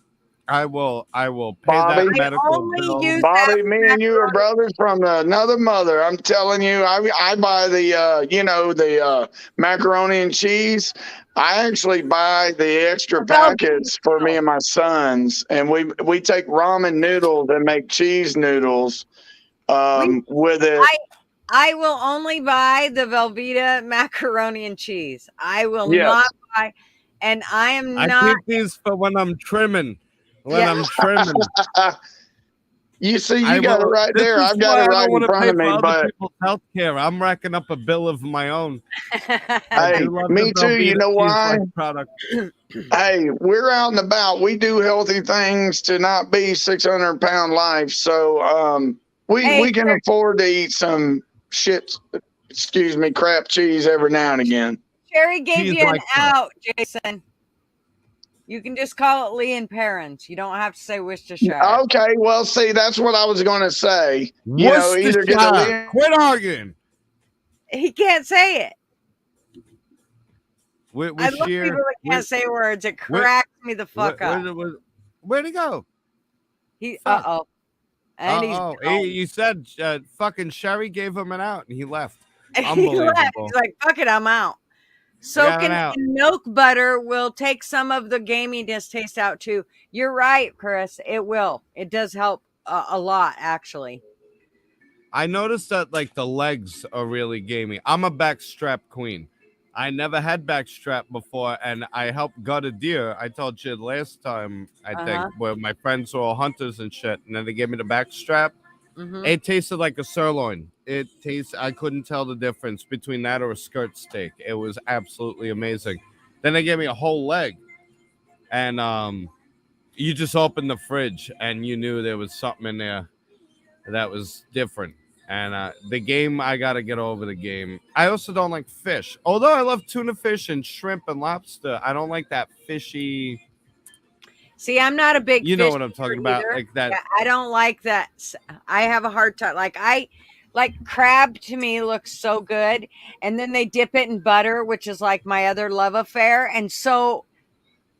I will pay Bobby? that medical only bill. use Bobby, me and you are brothers from another mother. I'm telling you, I buy the macaroni and cheese. I actually buy the extra packets for me and my sons, and we take ramen noodles and make cheese noodles with it. I will only buy the Velveeta macaroni and cheese. I will Yes. not buy, and I am I not. keep these for when I'm trimming. Yeah. I'm trimming. You see, you I got it will- right this there. is I've got why it I right don't in wanna front pay of me. for other But people's healthcare. I'm racking up a bill of my own. I hey, do love me the too. You Velveeta know why? cheese-like product. Hey, we're out and about. We do healthy things to not be 600-pound life. So we can afford to eat some crap cheese every now and again. Sherry gave Cheese you an like crap. out, Jason. You can just call it Lee and Perrins. You don't have to say Worcestershire. Okay, well, see, that's what I was going to say. Either get a Worcestershire. Quit arguing. Lee. He can't say it. With I love sheer, people that can't say words. It cracks me the fuck up. Where'd he go? He fuck. uh-oh. And he's Oh, gone. you said fucking Sherry gave him an out and he left. He left. Unbelievable. He's like, fuck it, I'm out. Soaking out. in milk butter will take some of the gaminess taste out too. You're right, Chris. It will. It does help a lot, actually. I noticed that like the legs are really gamey. I'm a backstrap queen. I never had backstrap before, and I helped gut a deer. I told you last time, I think, where my friends were all hunters and shit, and then they gave me the backstrap. Mhm. It tasted like a sirloin. I couldn't tell the difference between that or a skirt steak. It was absolutely amazing. Then they gave me a whole leg, and you just opened the fridge and you knew there was something in there that was different. And the game, I gotta get over the game. I also don't like fish. Although I love tuna fish and shrimp and lobster, I don't like that fishy. See, I'm not a big You know fish what I'm talking eater about, either. like that. Yeah, I don't like that. I have a hard time. Like crab to me looks so good, and then they dip it in butter, which is like my other love affair. And so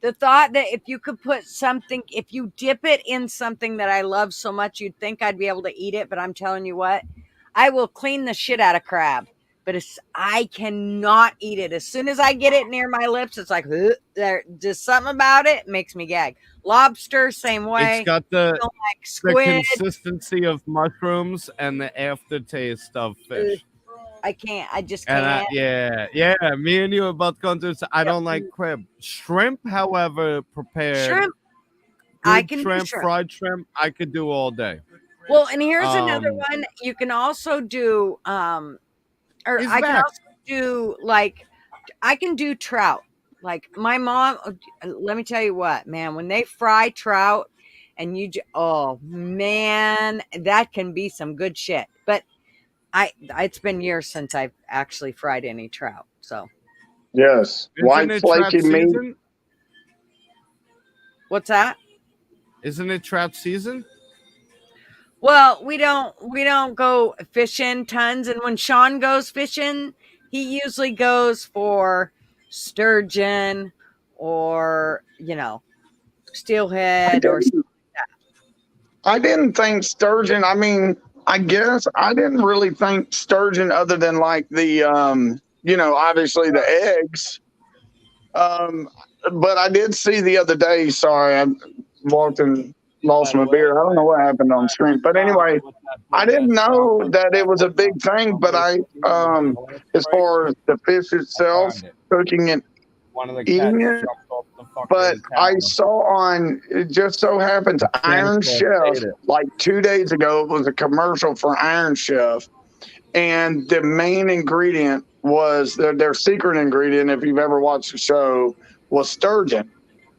the thought that if you could put something, if you dip it in something that I love so much, you'd think I'd be able to eat it. But I'm telling you what, I will clean the shit out of crab. But I cannot eat it. As soon as I get it near my lips, it's like there. Just something about it makes me gag. Lobster, same It's way. got I don't like the squid. consistency of mushrooms and the aftertaste of Ugh, fish. I can't. I just And can't. yeah, me and you are both going to. I Yep. don't like crab. Shrimp, however, prepared, Shrimp. I good can do shrimp, shrimp. fried shrimp, I could do all day. Well, and here's another Um, one. You can also do or he's I can back. also do like I can do trout. Like my mom, let me tell you what, man, when they fry trout and oh man, that can be some good shit. But it's been years since I've actually fried any trout. So, Yes, Isn't white it flaky trout meat. season? what's that? Isn't it trout season? Well, we don't go fishing tons, and when Sean goes fishing, he usually goes for sturgeon or I steelhead or didn't. I didn't think sturgeon. I mean, I guess I didn't really think sturgeon other than like the obviously the eggs. Um, but I did see the other day. Sorry, I walked and By lost the my way, beer. I don't know what happened on screen, but anyway, I didn't know that it was a big thing. But as far as the fish itself, cooking it, one of the cats eating it. jumped off the But fucking I tower. saw on, it just so happens, Santa Iron Claus Chef, ate it. like 2 days ago, it was a commercial for Iron Chef. And the main ingredient was their secret ingredient, if you've ever watched the show, was sturgeon.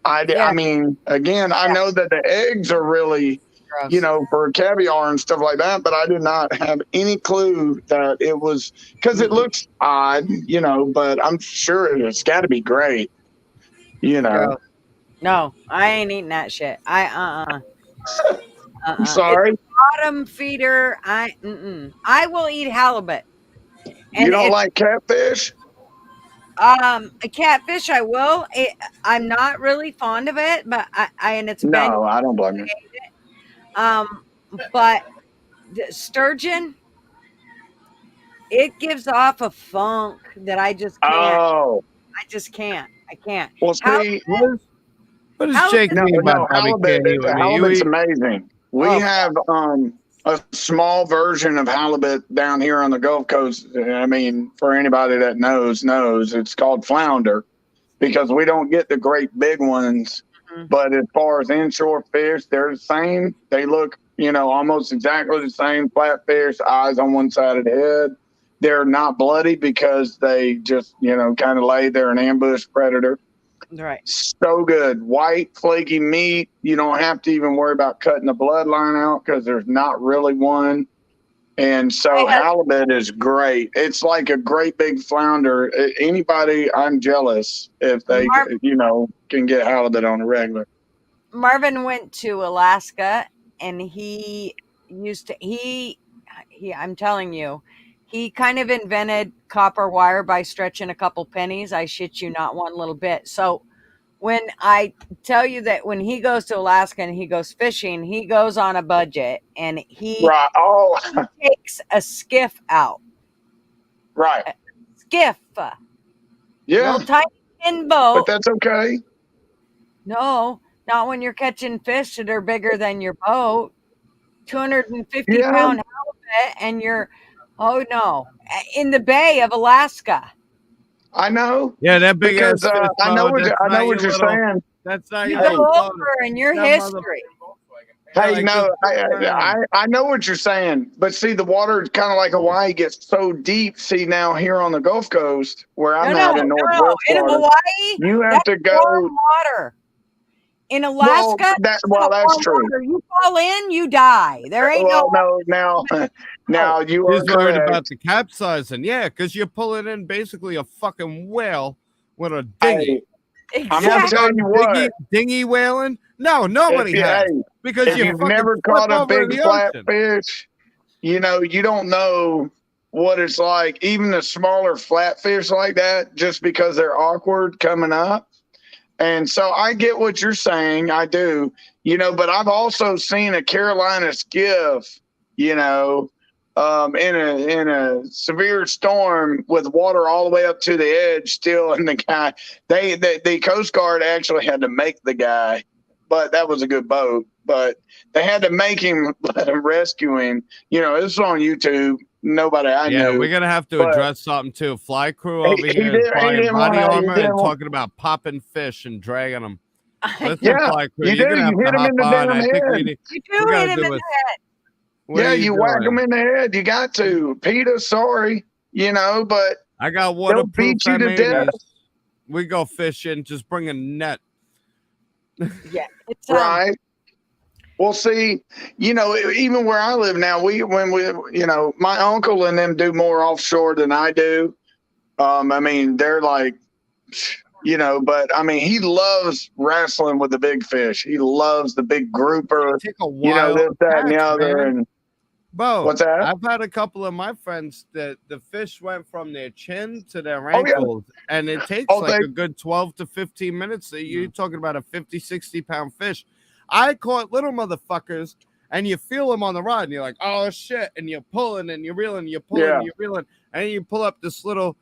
I yeah, mean, again, I yeah, know that the eggs are really, gross. for caviar and stuff like that, but I did not have any clue that it was because it Mm-mm, looks odd, but I'm sure it's got to be great, you know. gross. No, I ain't eating that shit. I'm It's sorry. a bottom feeder. I will eat halibut, You and don't it's like catfish? a catfish. I'm not really fond of it, but and it's been No, I don't blame you. um, but the sturgeon, it gives off a funk that I just can't. Oh, I just can't. I can't. well, How see, What does Jake halibut? no, mean by no, Bobby halibut. can't eat with me? You Halibut's eat amazing. We Oh, have a small version of halibut down here on the Gulf Coast. I mean, for anybody that knows it's called flounder because we don't get the great big ones. mhm. But as far as inshore fish, they're the same. They look, almost exactly the same. Flat fish, eyes on one side of the head. They're not bloody because they just, kind of lay there an ambush predator. Right. So good. White, flaky meat. You don't have to even worry about cutting the bloodline out because there's not really one. And so I have halibut is great. It's like a great big flounder. Anybody, I'm jealous if they, Mar- can get halibut on a regular. Marvin went to Alaska, and he used to he. I'm telling you, he kind of invented copper wire by stretching a couple pennies. I shit you not one little bit. So when I tell you that when he goes to Alaska and he goes fishing, he goes on a budget, and he Right. Oh, takes a skiff out. right. Skiff, Yeah, little tiny tin but boat. that's okay. No, not when you're catching fish that are bigger than your boat. 250 Yeah, pound halibut, and you're, oh no, in the Bay of Alaska. I know Yeah, that big because ass fish, I know bro. what That's I know not what your you're little. saying. That's not You your go Hey, little boat. over and your That mother. history. Yeah, hey, like this no, big around. I know what you're saying, but see, the water kind of like Hawaii gets so deep. See, now here on the Gulf Coast, where No, I'm no, at in no. Northwest In Florida, Hawaii, you have that's to warm go. water. In Alaska, that's warm true. water. You fall in, you die. There ain't Well, no. now you are He's worried correct. about the capsizing. Yeah, because you're pulling in basically a fucking whale with a Hey, dinghy. I'm gonna Exactly. tell you what. Dinghy whaling? No, nobody has. Hey, Because if you you've fucking never flip caught a over in big the ocean. flatfish, you don't know what it's like. Even the smaller flatfish like that, just because they're awkward coming up. And so I get what you're saying. I do, but I've also seen a Carolina skiff, in a severe storm with water all the way up to the edge still. And the guy, the Coast Guard actually had to make the guy, but that was a good boat. But they had to make him, let him rescue him. This was on YouTube. Nobody I Yeah, knew. we're gonna have to But address something too. Fly crew over he here is buying didn't want body to. armor and talking about popping fish and dragging them. Listen, Yeah, fly crew, you you're do. gonna You have to hit him hop in the on. damn I think head. You we do gotta hit him do in a. the head. What Yeah, are you you whack doing? them in the head. You got to. PETA, sorry, but I got they'll waterproof beat you to death. M80s. We go fishing. Just bring a net. Yeah, it's Right. Well, see, even where I live now, my uncle and them do more offshore than I do. I mean, they're like, but I mean, he loves wrestling with the big fish. He loves the big grouper, Take a while this, to that, and the catch, other. man. And Bo, what's that? I've had a couple of my friends that the fish went from their chin to their Oh, yeah. ankles, and it takes Oh, like a good 12 to 15 minutes. You're talking about a 50, 60-pound fish. I caught little motherfuckers, and you feel them on the rod, and you're like, oh shit, and you're pulling, and you're reeling, you're pulling, Yeah. you're reeling, and then you pull up this little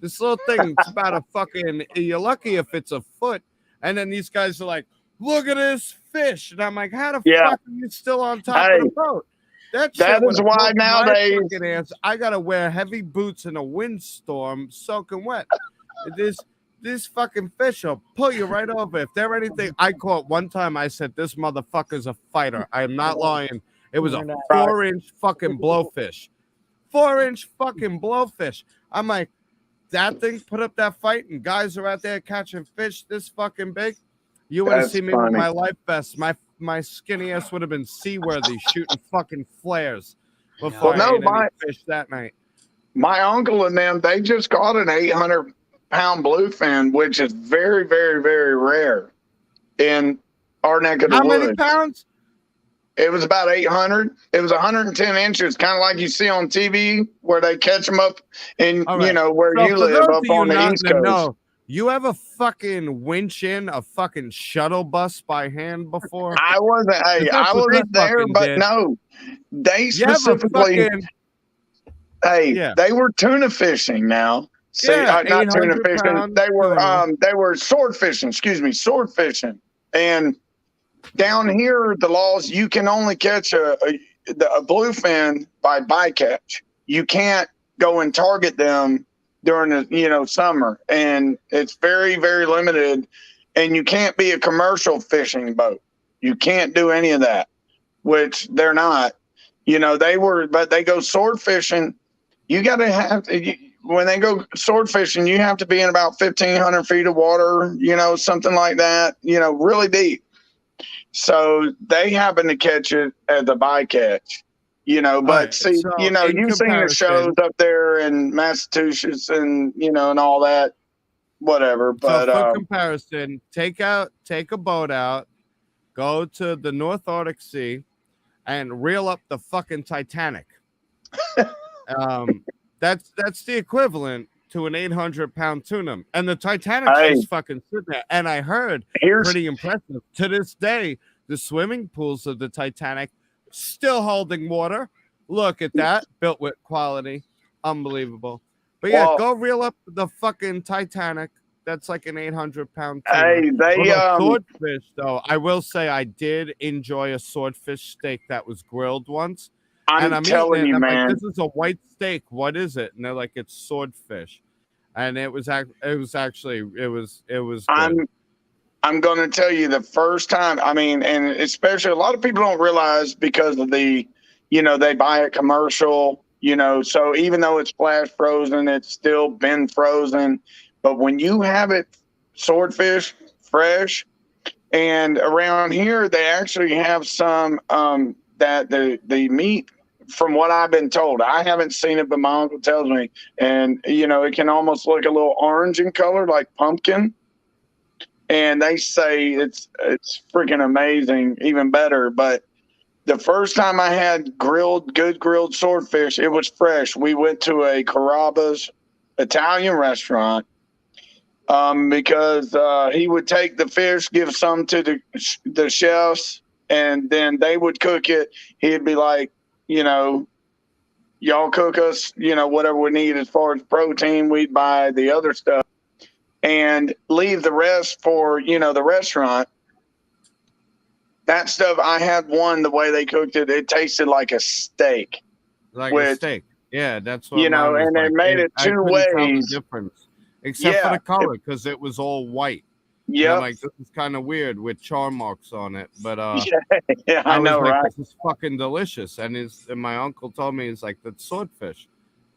thing. It's about a fucking. You're lucky if it's a foot, and then these guys are like, look at this fish, and I'm like, how the Yeah. fuck are you still on top of the boat? That shit is why nowadays. I gotta wear heavy boots in a windstorm, soaking wet. This fucking fish will pull you right over. If they're anything, I caught one time. I said, "This motherfucker's a fighter." I am not lying. It was a 4-inch fucking blowfish. 4-inch fucking blowfish. I'm like, that thing put up that fight, and guys are out there catching fish this fucking big. You would have seen me with my life vest. My skinny ass would have been seaworthy shooting fucking flares before I ate any fish that night. My uncle and them, they just caught an 800-pound bluefin, which is very, very, very rare in our neck of the woods. How many pounds? It was about 800. It was 110 inches, kind of like you see on TV where they catch them up in, where you live up on the East Coast. No. You ever fucking winch in a fucking shuttle bus by hand before? I wasn't there, but no, they specifically. They were tuna fishing now. See, not tuna fishing. They were sword fishing. Excuse me, sword fishing. And down here, the laws, you can only catch a bluefin by bycatch. You can't go and target them during the summer, and it's very, very limited. And you can't be a commercial fishing boat. You can't do any of that, which they're not. They were, but they go sword fishing. You got to have when they go sword fishing, you have to be in about 1,500 feet of water. Something like that. Really deep. So they happen to catch it at the bycatch. But see, you've seen the shows up there in Massachusetts and, and all that, whatever. But so for comparison, take a boat out, go to the North Arctic Sea and reel up the fucking Titanic. That's the equivalent to an 800-pound tuna. And the Titanic's just fucking sitting there. And I heard pretty impressive. To this day, the swimming pools of the Titanic still holding water. Look at that. Built with quality. Unbelievable. But yeah, go reel up the fucking Titanic. That's like an 800-pound tuna. Swordfish, though, I will say I did enjoy a swordfish steak that was grilled once. I'm telling you, man. Like, this is a white steak. What is it? And they're like, it's swordfish. And it was actually good. I'm going to tell you the first time, and especially a lot of people don't realize because of the, they buy it commercial, so even though it's flash frozen, it's still been frozen. But when you have it swordfish fresh, And around here, they actually have some that the meat, from what I've been told, I haven't seen it, but my uncle tells me, and it can almost look a little orange in color, like pumpkin. And they say it's freaking amazing, even better. But the first time I had good grilled swordfish, it was fresh. We went to a Carrabba's Italian restaurant, because he would take the fish, give some to the chefs, and then they would cook it. He'd be like, y'all cook us, whatever we need as far as protein. We'd buy the other stuff and leave the rest for the restaurant. That stuff, I had one, the way they cooked it, it tasted like a steak. Like a steak. Yeah, that's what mine was and like. they made it I two couldn't tell the ways. difference, except for the color, because it was all white. Yeah, I'm like, this is kind of weird with char marks on it, but yeah, I know, like, right? this is fucking delicious. And my uncle told me, he's like, that's swordfish.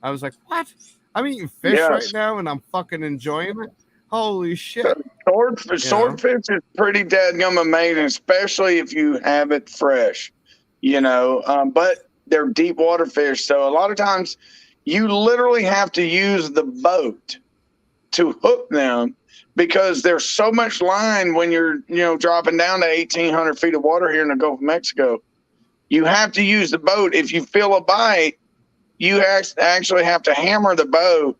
I was like, what? I'm eating fish right now, and I'm fucking enjoying it. Holy shit! Swordfish is pretty dadgum amazing, especially if you have it fresh. But they're deep water fish, so a lot of times you literally have to use the boat to hook them, because there's so much line when you're dropping down to 1,800 feet of water here in the Gulf of Mexico. You have to use the boat. If you feel a bite, you actually have to hammer the boat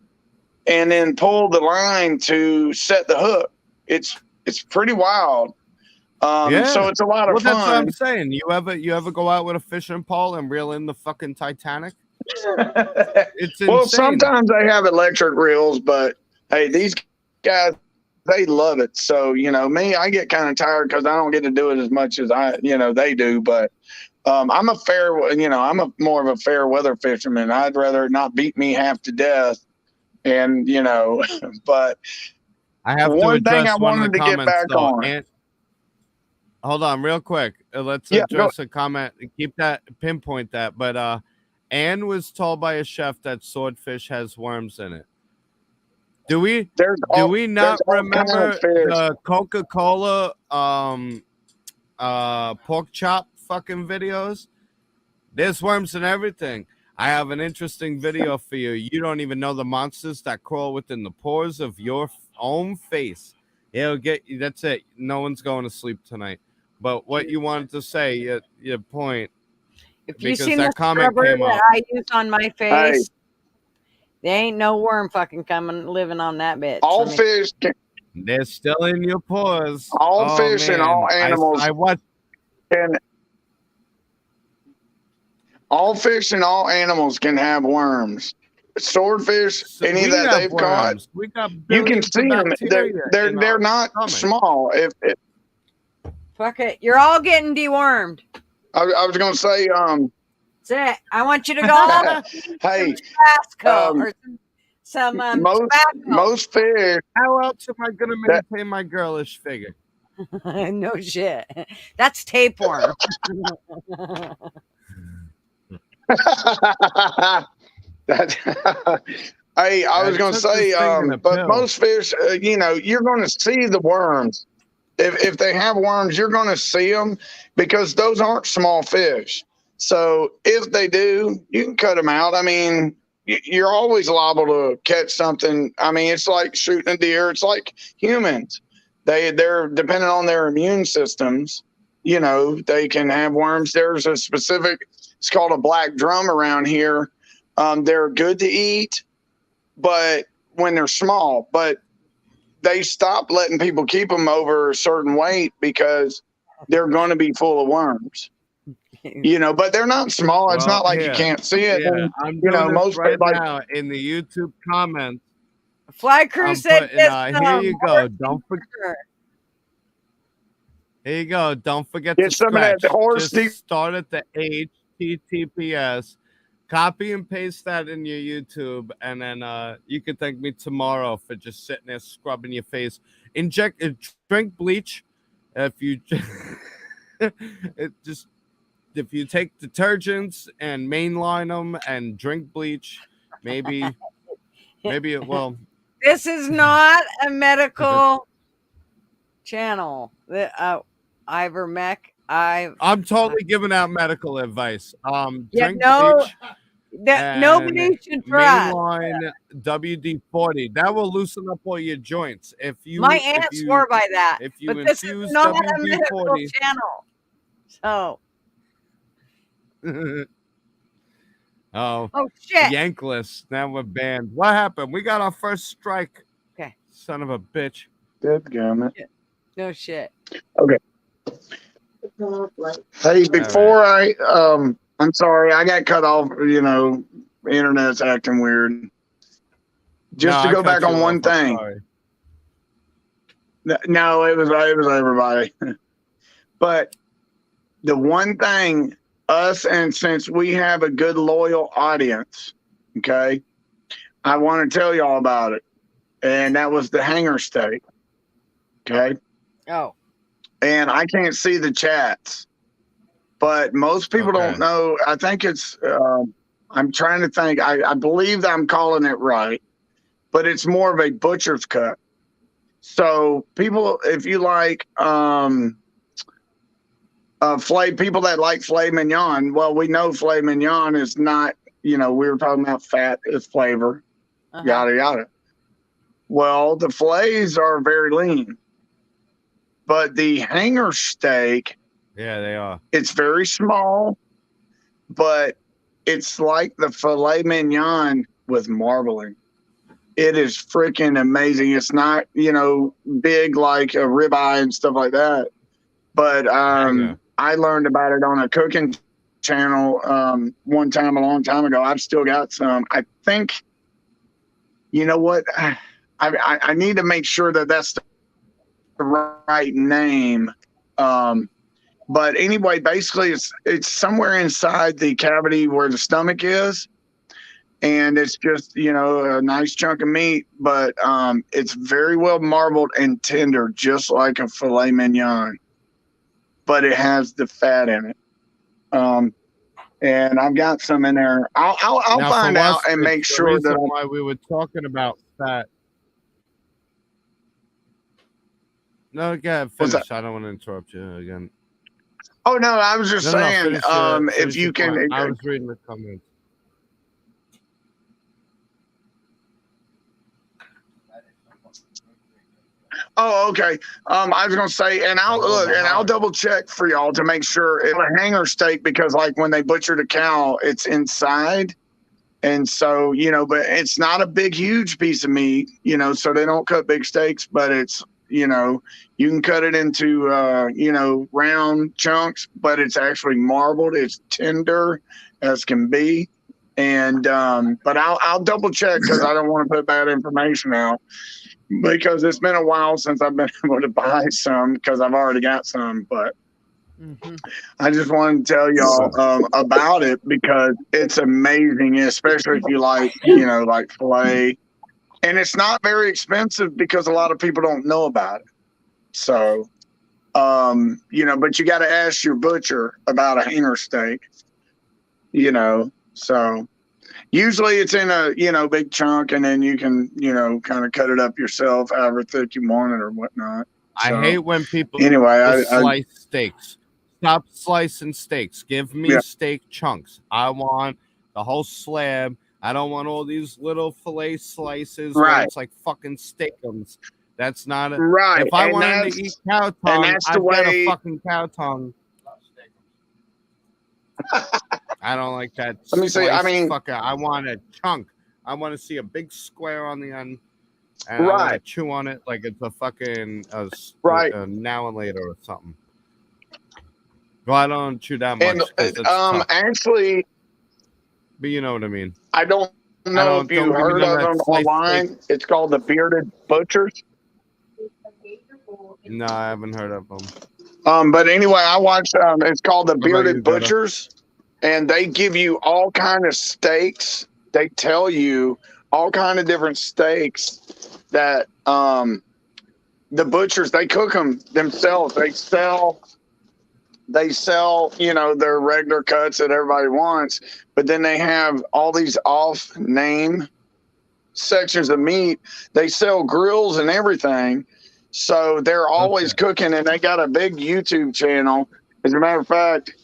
and then pull the line to set the hook. It's pretty wild. So it's a lot of fun. That's what I'm saying. You ever go out with a fishing pole and reel in the fucking Titanic? It's insane. Well, sometimes they have electric reels, but hey, these guys, they love it. So me, I get kind of tired because I don't get to do it as much as they do. But I'm I'm more of a fair weather fisherman. I'd rather it not beat me half to death. And but I have one to address thing I wanted to get back on. Hold on, real quick. Let's address a comment. Pinpoint that. But Anne was told by a chef that swordfish has worms in it. Do we not remember the Coca-Cola pork chop fucking videos? There's worms and everything. I have an interesting video for you. You don't even know the monsters that crawl within the pores of your own face. It'll get you. That's it. No one's going to sleep tonight. But what you wanted to say, your point. If you seen the scrubber that I use on my face, there ain't no worm fucking living on that bitch. All fish, they're still in your pores. All fish and all animals. All fish and all animals can have worms. Swordfish, any that they've caught, you can see them. They're not small. Fuck it, you're all getting dewormed. I was gonna say, that's it. I want you to go. Hey, or some most fish. How else am I gonna maintain my girlish figure? No shit. That's tapeworm. I was going to say, but most fish, you're going to see the worms. If they have worms, you're going to see them, because those aren't small fish. So if they do, you can cut them out. I mean, you're always liable to catch something. I mean, it's like shooting a deer. It's like humans. They're dependent on their immune systems. They can have worms. There's a specific, it's called a black drum around here. They're good to eat, but when they're small, but they stop letting people keep them over a certain weight because they're going to be full of worms. But they're not small. It's not like you can't see it. Yeah, I'm doing most right now in the YouTube comments. Fly Crew said, "Here you go. Don't forget." Here you go. Don't forget to scratch. Just start at the HTTPS. Copy and paste that in your YouTube, and then you can thank me tomorrow for just sitting there scrubbing your face. Drink bleach. If you if you take detergents and mainline them and drink bleach, maybe it will. This is not a medical channel. Ivermec. I I'm totally giving out medical advice. yeah, Drink no, bleach that and nobody should trust. mainline WD-40. That will loosen up all your joints. My aunt swore by that, if you but this is infuse not a medical WD-40. channel. So, Oh, oh shit. Yank-Less. Now we're banned. What happened? We got our first strike. Okay. Son of a bitch. Dadgummit. No shit. Okay. Hey, before I'm sorry, I got cut off. You know, internet's acting weird. Just to I go cut back you on one off. I'm thing. sorry. No, it was everybody. But the one thing, and since we have a good loyal audience, okay, I want to tell y'all about it, and that was the hanger steak. Okay, Oh. and I can't see the chats, but most people don't know. I think it's. I'm trying to think. I believe that I'm calling it right, but it's more of a butcher's cut. So people, if you like people that like filet mignon, well, we know filet mignon is not, we were talking about fat is flavor, yada yada. Well, the fillets are very lean, but the hanger steak, yeah, they are. It's very small, but it's like the filet mignon with marbling. It is freaking amazing. It's not, big like a ribeye and stuff like that. But I learned about it on a cooking channel one time a long time ago. I've still got some. I think, you know what? I need to make sure that that's the right name. But anyway, basically, it's somewhere inside the cavity where the stomach is. And it's just, a nice chunk of meat, but it's very well marbled and tender, just like a filet mignon. But it has the fat in it. And I've got some in there. I'll find out and make sure that. Why we were talking about fat. No, go finish. I don't want to interrupt you again. Oh no, I was just saying. If you can, I was reading the comments. Oh, okay. I was gonna say, and I'll double check for y'all to make sure it's a hanger steak, because like when they butchered a cow, it's inside, and so but it's not a big, huge piece of meat, so they don't cut big steaks, but it's you can cut it into round chunks, but it's actually marbled. It's tender as can be, and but I'll double check because I don't want to put bad information out. Because it's been a while since I've been able to buy some, because I've already got some, but I just wanted to tell y'all about it because it's amazing, especially if you like, like filet. And it's not very expensive because a lot of people don't know about it. So, but you got to ask your butcher about a hanger steak, so. Usually it's in a, big chunk, and then you can, kind of cut it up yourself, however thick you want it or whatnot. So, I hate when people slice steaks. Stop slicing steaks. Give me steak chunks. I want the whole slab. I don't want all these little fillet slices where it's like fucking steakums. That's not it. Right. If I wanted to eat cow tongue, I'd get a fucking cow tongue. I don't like that. Let me say, fucker. I want a chunk. I want to see a big square on the end, and I want to chew on it like it's a fucking now and later or something. Well, I don't chew that much. And actually, but you know what I mean. I don't know if you heard of them online. Steak. It's called the Bearded Butchers. No, I haven't heard of them. But anyway, I watched. It's called the Bearded Butchers. And they give you all kind of steaks. They tell you all kind of different steaks that the butchers, they cook them themselves. They sell, their regular cuts that everybody wants, but then they have all these off-name sections of meat. They sell grills and everything. So they're always Okay. cooking, and they got a big YouTube channel. As a matter of fact,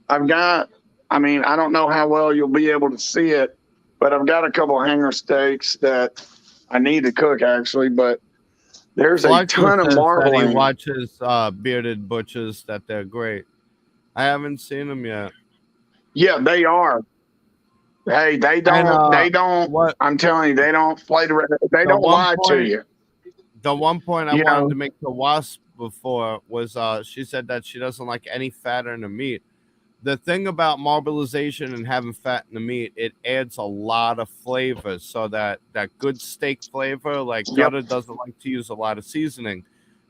I've got, I mean, I don't know how well you'll be able to see it, but I've got a couple of hanger steaks that I need to cook actually, but there's a Fly Crew ton of says that he marbling. watches Bearded Butchers, that they're great. I haven't seen them yet. Yeah, they are. Hey, And they don't, what I'm telling you, they don't play they the don't one lie to point you. the one point I You wanted know, to make to Wasp before was she said that she doesn't like any fat in the meat. The thing about marbleization and having fat in the meat, it adds a lot of flavor. So that good steak flavor, like yep. Gutter doesn't like to use a lot of seasoning.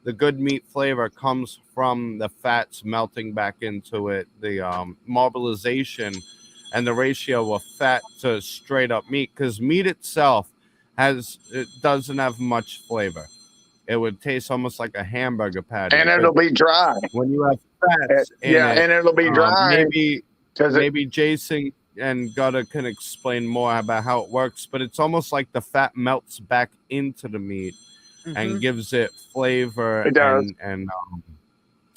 The good meat flavor comes from the fats melting back into it. The marbleization and the ratio of fat to straight up meat, because meat itself it doesn't have much flavor. It would taste almost like a hamburger patty, And but it'll be dry. when you have fats in Yeah, it, and it'll be dry maybe because Jason and Gutter can explain more about how it works, but it's almost like the fat melts back into the meat and gives it flavor it does. and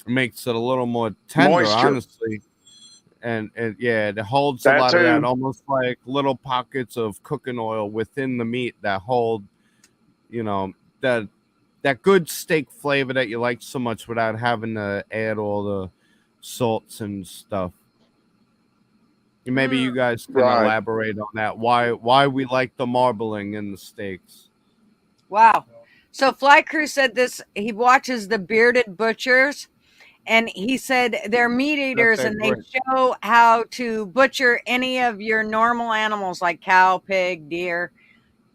makes it a little more tender, Moisture, honestly. And yeah, it holds a that lot of that, too. almost like little pockets of cooking oil within the meat that hold, you know, that good steak flavor that you like so much without having to add all the salts and stuff. Maybe you guys can Right. elaborate on that. Why we like the marbling in the steaks. Wow. So Fly Crew said this. He watches the Bearded Butchers, and he said they're meat eaters, they're and they great. show how to butcher any of your normal animals like cow, pig, deer.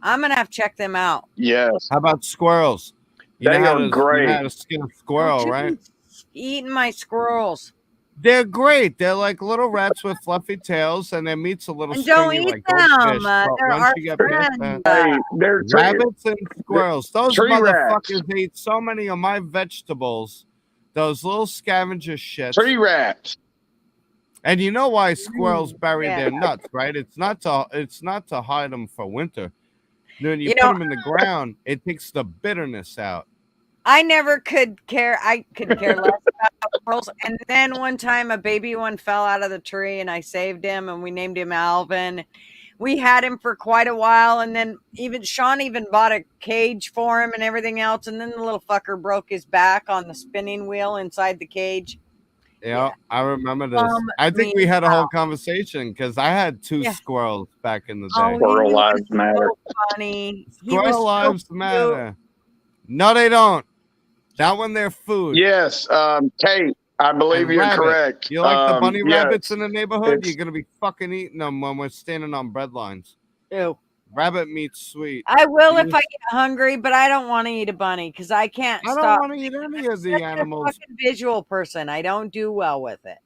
I'm gonna have to check them out. Yes, How about squirrels? they are You know how great. to skin a Don't squirrel, you right? be eating my squirrels. They're great. They're like little rats with fluffy tails, and their meat's a little And don't stringy eat like them. goldfish. But They're once our you get bit, friend. Hey, they're rabbits and they're squirrels. Those tree rats. motherfuckers ate so many of my vegetables. Those little scavenger shits. Tree rats. And you know why squirrels bury Yeah. their nuts, right? It's not to hide them for winter. When you You put know, them in the ground, it takes the bitterness out. I never could care. I could care less about squirrels. And then one time, a baby one fell out of the tree, and I saved him, and we named him Alvin. We had him for quite a while, and then even Sean even bought a cage for him and everything else. And then the little fucker broke his back on the spinning wheel inside the cage. Yeah, Yeah, I remember this. I think me we had a whole out. conversation because I had two Yeah. squirrels back in the Oh, day. Squirrel he was lives matter. so funny. He was Squirrel so lives cute. matter. No, they don't. Not when they're food. Yes, Kate, I believe And you're rabbit. correct. You like the bunny rabbits Yes, in the neighborhood? You're it's gonna be fucking eating them when we're standing on bread lines. Ew. Rabbit meat's sweet. I will You if I get hungry, but I don't want to eat a bunny because I can't I don't stop. want to eat any I'm of the such a animals. fucking visual person. I don't do well with it.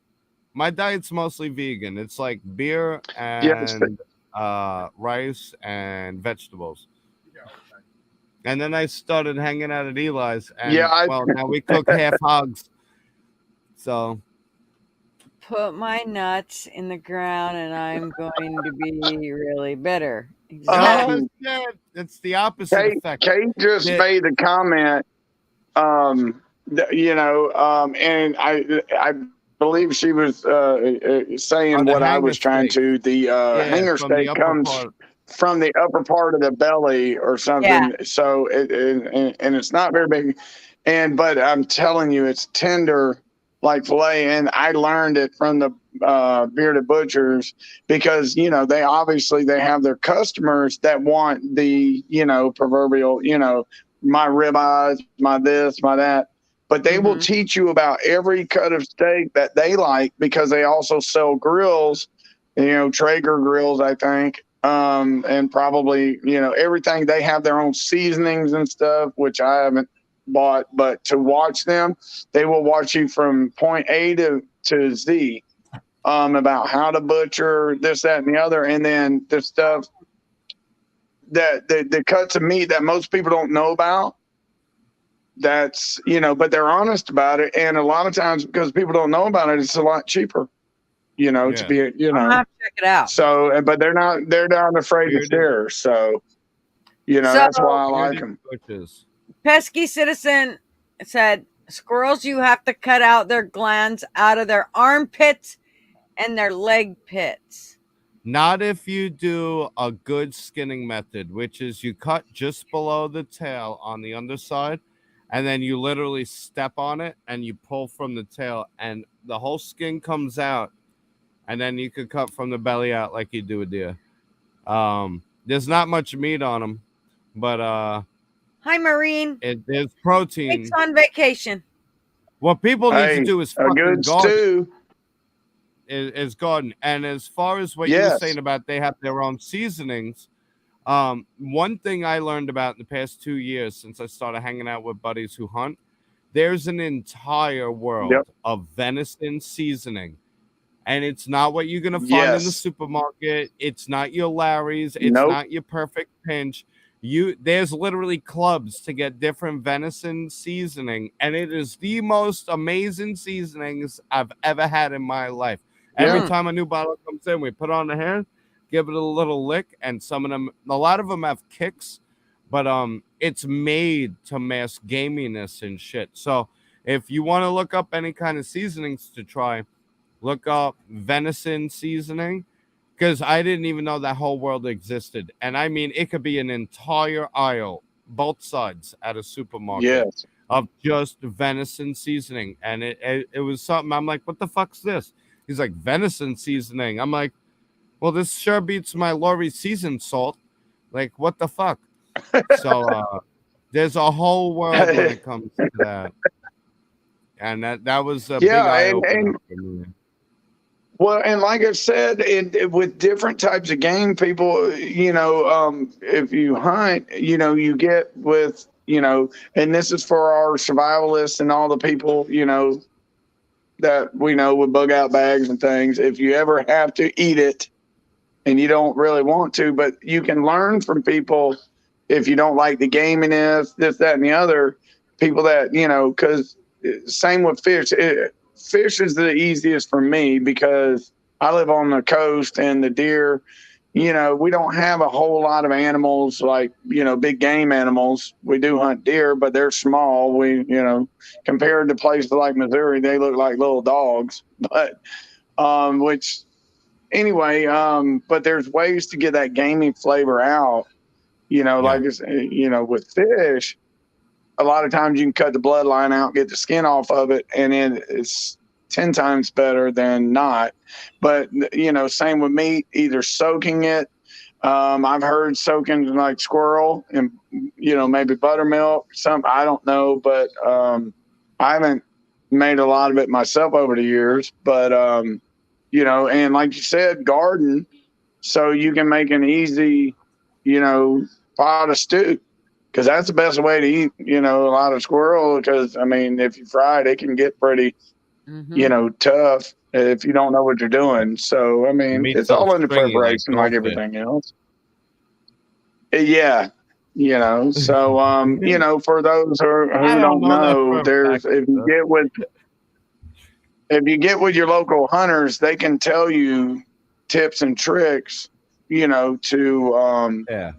My diet's mostly vegan. It's like beer yes, and rice and vegetables. And then I started hanging out at Eli's, and yeah. well, now we cook half hogs. So Put my nuts in the ground and I'm going to be really bitter. Exactly. Um, shit, it's the opposite effect. Kate just Yeah, made a comment. And I believe she was saying on the what I hanger was trying steak. to. The Yeah, hanger from the steak upper comes part. from the upper part of the belly or Yeah. something. So and it's not very big, but I'm telling you, it's tender like filet. And I learned it from the bearded butchers because they obviously they have their customers that want the proverbial my ribeyes, my this, my that. But they will teach you about every cut of steak that they like because they also sell grills, Traeger grills, I think, and probably everything. They have their own seasonings and stuff, which I haven't bought. But to watch them, they will watch you from point A to Z, about how to butcher this, that, and the other, and then the stuff that the cuts of meat that most people don't know about. That's but they're honest about it, and a lot of times because people don't know about it, it's a lot cheaper. To Yeah. be I'm gonna have to check it out. So, but they're not afraid to Bearded, share. So, So that's why I like bearded them. butchers. Pesky Citizen said, squirrels, you have to cut out their glands out of their armpits and their leg pits. Not if you do a good skinning method, which is you cut just below the tail on the underside, and then you literally step on it and you pull from the tail, and the whole skin comes out, and then you could cut from the belly out like you do a deer. There's not much meat on them, but Hi, Marine. there's It's protein. on vacation. What people need to Hey, do is a fucking good garden. stew. Is garden. And as far as what you were Yes. saying about they have their own seasonings, one thing I learned about in the past 2 years since I started hanging out with buddies who hunt, there's an entire world Yep. of venison seasoning. And it's not what you're going to find in the Yes. supermarket. It's not your Larry's. It's Nope. not your perfect pinch. There's literally clubs to get different venison seasoning, and it is the most amazing seasonings I've ever had in my life. Every Yeah. time a new bottle comes in, we put on the hand, give it a little lick, and some of them, a lot of them have kicks, but it's made to mask gaminess and shit. So if you want to look up any kind of seasonings to try, look up venison seasoning, because I didn't even know that whole world existed. And I mean, it could be an entire aisle, both sides at a supermarket Yes. of just venison seasoning. And it was something, I'm like, what the fuck's this? He's like, venison seasoning. I'm like, well, this sure beats my Lori seasoned salt. Like, what the fuck? So there's a whole world when it comes to that. And that was a big eye opener for me. Well, and like I said, with different types of game, people, if you hunt, you get with, and this is for our survivalists and all the people, that we know with bug out bags and things. If you ever have to eat it and you don't really want to, but you can learn from people if you don't like the gaminess, this, that, and the other, people that, because same with fish. Fish is the easiest for me because I live on the coast and the deer, we don't have a whole lot of animals like, big game animals. We do hunt deer, but they're small. Compared to places like Missouri, they look like little dogs, but, which anyway, but there's ways to get that gamey flavor out, like, with fish. A lot of times you can cut the bloodline out, get the skin off of it, and it's 10 times better than not. But, same with meat, either soaking it. I've heard soaking like squirrel and, maybe buttermilk, something, I don't know, but I haven't made a lot of it myself over the years. But, and like you said, garden, so you can make an easy, pot of stew. Because that's the best way to eat, a lot of squirrel. Because, I mean, if you fry it, it can get pretty, tough if you don't know what you're doing. So, I mean, Meat's it's all so in the stringy, preparation like goldfish. everything else. Yeah. So, for those who I don't don't know that know, for a there's, fact. if you get with your local hunters, they can tell you tips and tricks, to, Yeah.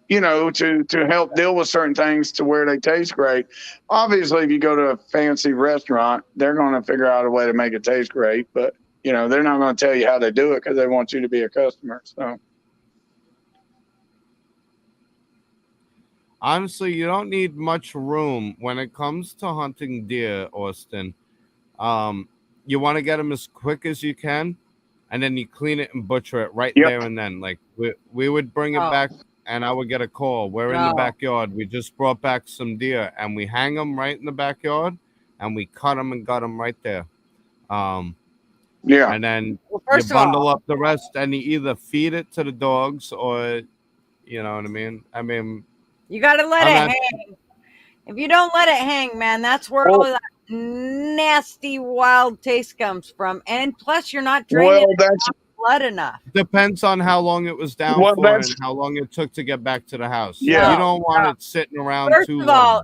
to help deal with certain things to where they taste great. Obviously, if you go to a fancy restaurant, they're going to figure out a way to make it taste great, but they're not going to tell you how to do it because they want you to be a customer. So, Honestly, you don't need much room when it comes to hunting deer, Austin. You want to get them as quick as you can, and then you clean it and butcher it right Yep. there and then. Like we would bring it back, and I would get a call. We're in the backyard. We just brought back some deer, and we hang them right in the backyard, and we cut them and gut them right there. yeah. And then Well, you first of bundle all, up the rest, and you either feed it to the dogs or, you know what I mean. I mean, you got to let I'm it not- hang. If you don't let it hang, man, that's where all of that nasty wild taste comes from. And plus, you're not draining Well, that's blood enough. Depends on how long it was down Well, for that's- and how long it took to get back to the house. Yeah. You don't want it sitting around First too of long. all,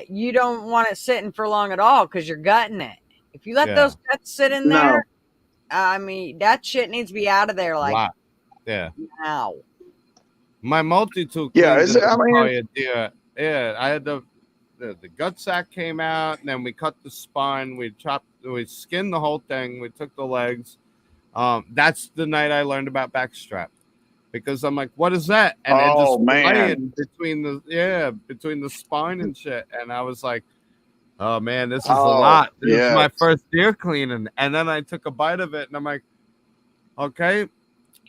you don't want it sitting for long at all because you're gutting it. If you let those guts sit in No. there, I mean, that shit needs to be out of there like Lot. Yeah. now. My multi-tool Yeah, cleans it's- an I mean- entire deer I had the gut sack came out, and then we cut the spine. We skinned the whole thing. We took the legs. That's the night I learned about backstrap because I'm like, what is that? And they're just Oh man. laying between the spine and shit. And I was like, oh man, this is a Oh lot. This is yeah. my first deer cleaning. And then I took a bite of it, and I'm like, okay,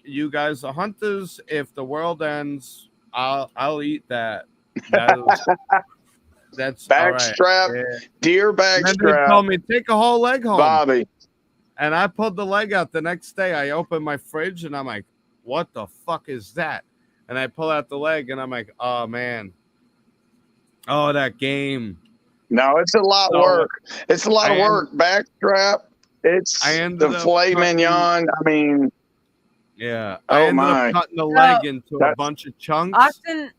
you guys are hunters. If the world ends, I'll eat that. That's all right. Backstrap, Yeah. deer And then they backstrap, told me take a whole leg home. Bobby. And I pulled the leg out the next day. I opened my fridge and I'm like, what the fuck is that? And I pull out the leg and I'm like, oh man. Oh, that game. No, it's a lot of work. It's a lot of work. Backstrap. It's the filet mignon. I mean, yeah. I ended up cutting the leg into a bunch of chunks. Austin,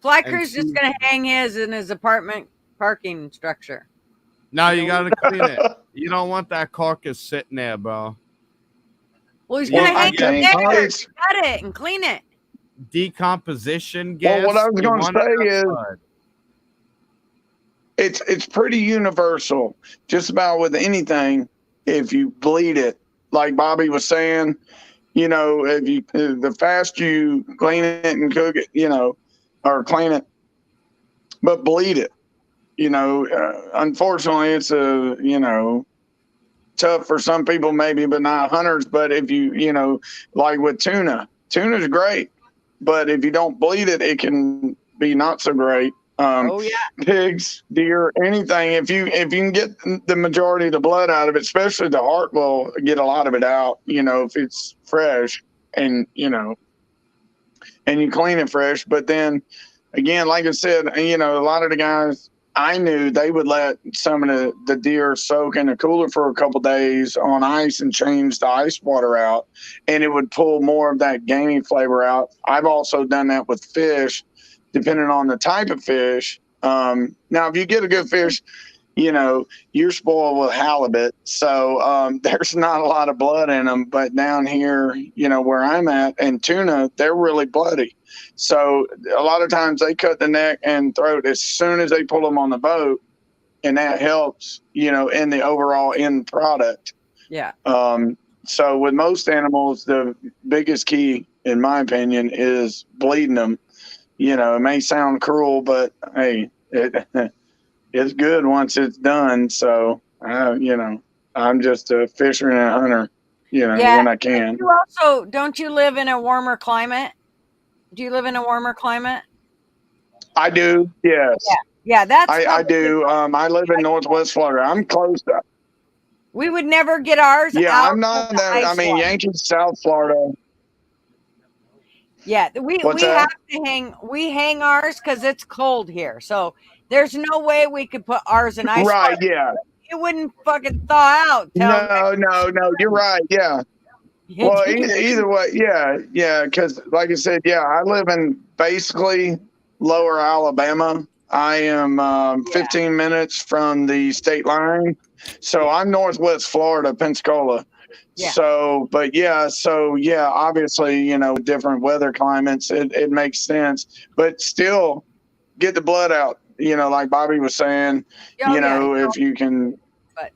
Fly Crew's just going to hang his in his apartment parking structure. No, you got to clean it. You don't want that carcass sitting there, bro. Well, he's going to hang it there. Cut it and clean it. Decomposition gas. Well, what I was going to say is it's pretty universal. Just about with anything, if you bleed it, like Bobby was saying, you know, the faster you clean it and cook it, you know, or clean it, but bleed it. You know, unfortunately, it's tough for some people maybe, but not hunters. But if you know, like with tuna's great, but if you don't bleed it, it can be not so great. Pigs, deer, anything. If you can get the majority of the blood out of it, especially the heart will get a lot of it out. You know, if it's fresh and you know, and you clean it fresh. But then again, like I said, you know, a lot of the guys I knew they would let some of the deer soak in a cooler for a couple days on ice and change the ice water out, and it would pull more of that gamey flavor out. I've also done that with fish, depending on the type of fish. Now, if you get a good fish, you know, you're spoiled with halibut. So there's not a lot of blood in them. But down here, you know, where I'm at, and tuna, they're really bloody. So a lot of times they cut the neck and throat as soon as they pull them on the boat. And that helps, you know, in the overall end product. Yeah. So with most animals, the biggest key, in my opinion, is bleeding them. You know, it may sound cruel, but hey, it's good once it's done. So, you know, I'm just a fisherman and a hunter, you know, when I can. You also, don't you live in a warmer climate? Do you live in a warmer climate? I do, yes. Yeah, that's I do. I live in Northwest Florida. I'm close to. We would never get ours. Yeah, I'm not that. I mean, Yankees, South Florida. Yeah, we have to hang ours because it's cold here. So there's no way we could put ours in ice. Right, yeah. It wouldn't fucking thaw out. No, you're right, yeah. Well, either way, yeah, because like I said, I live in basically lower Alabama. I am 15 minutes from the state line. So I'm Northwest Florida, Pensacola. Yeah. So obviously, you know, different weather climates, it makes sense, but still get the blood out, you know, like Bobby was saying, if you can,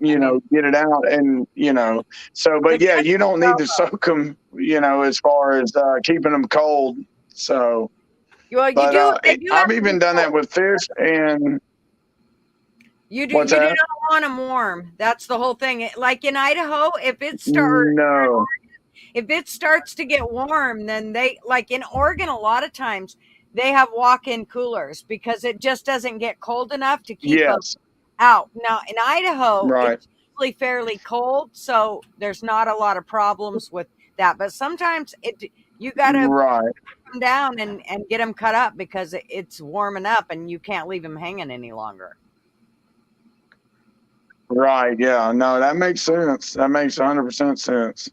get it out and, you know, so, but you don't need to soak them, you know, as far as keeping them cold. So, I've even done that with fish and. You do not want them warm. That's the whole thing. Like in Idaho, if it starts to get warm, then like in Oregon, a lot of times they have walk-in coolers because it just doesn't get cold enough to keep them out. Now in Idaho, it's usually fairly cold, so there's not a lot of problems with that. But sometimes you got to put them down and get them cut up because it's warming up and you can't leave them hanging any longer. Right. Yeah. No, that makes sense. That makes 100% sense.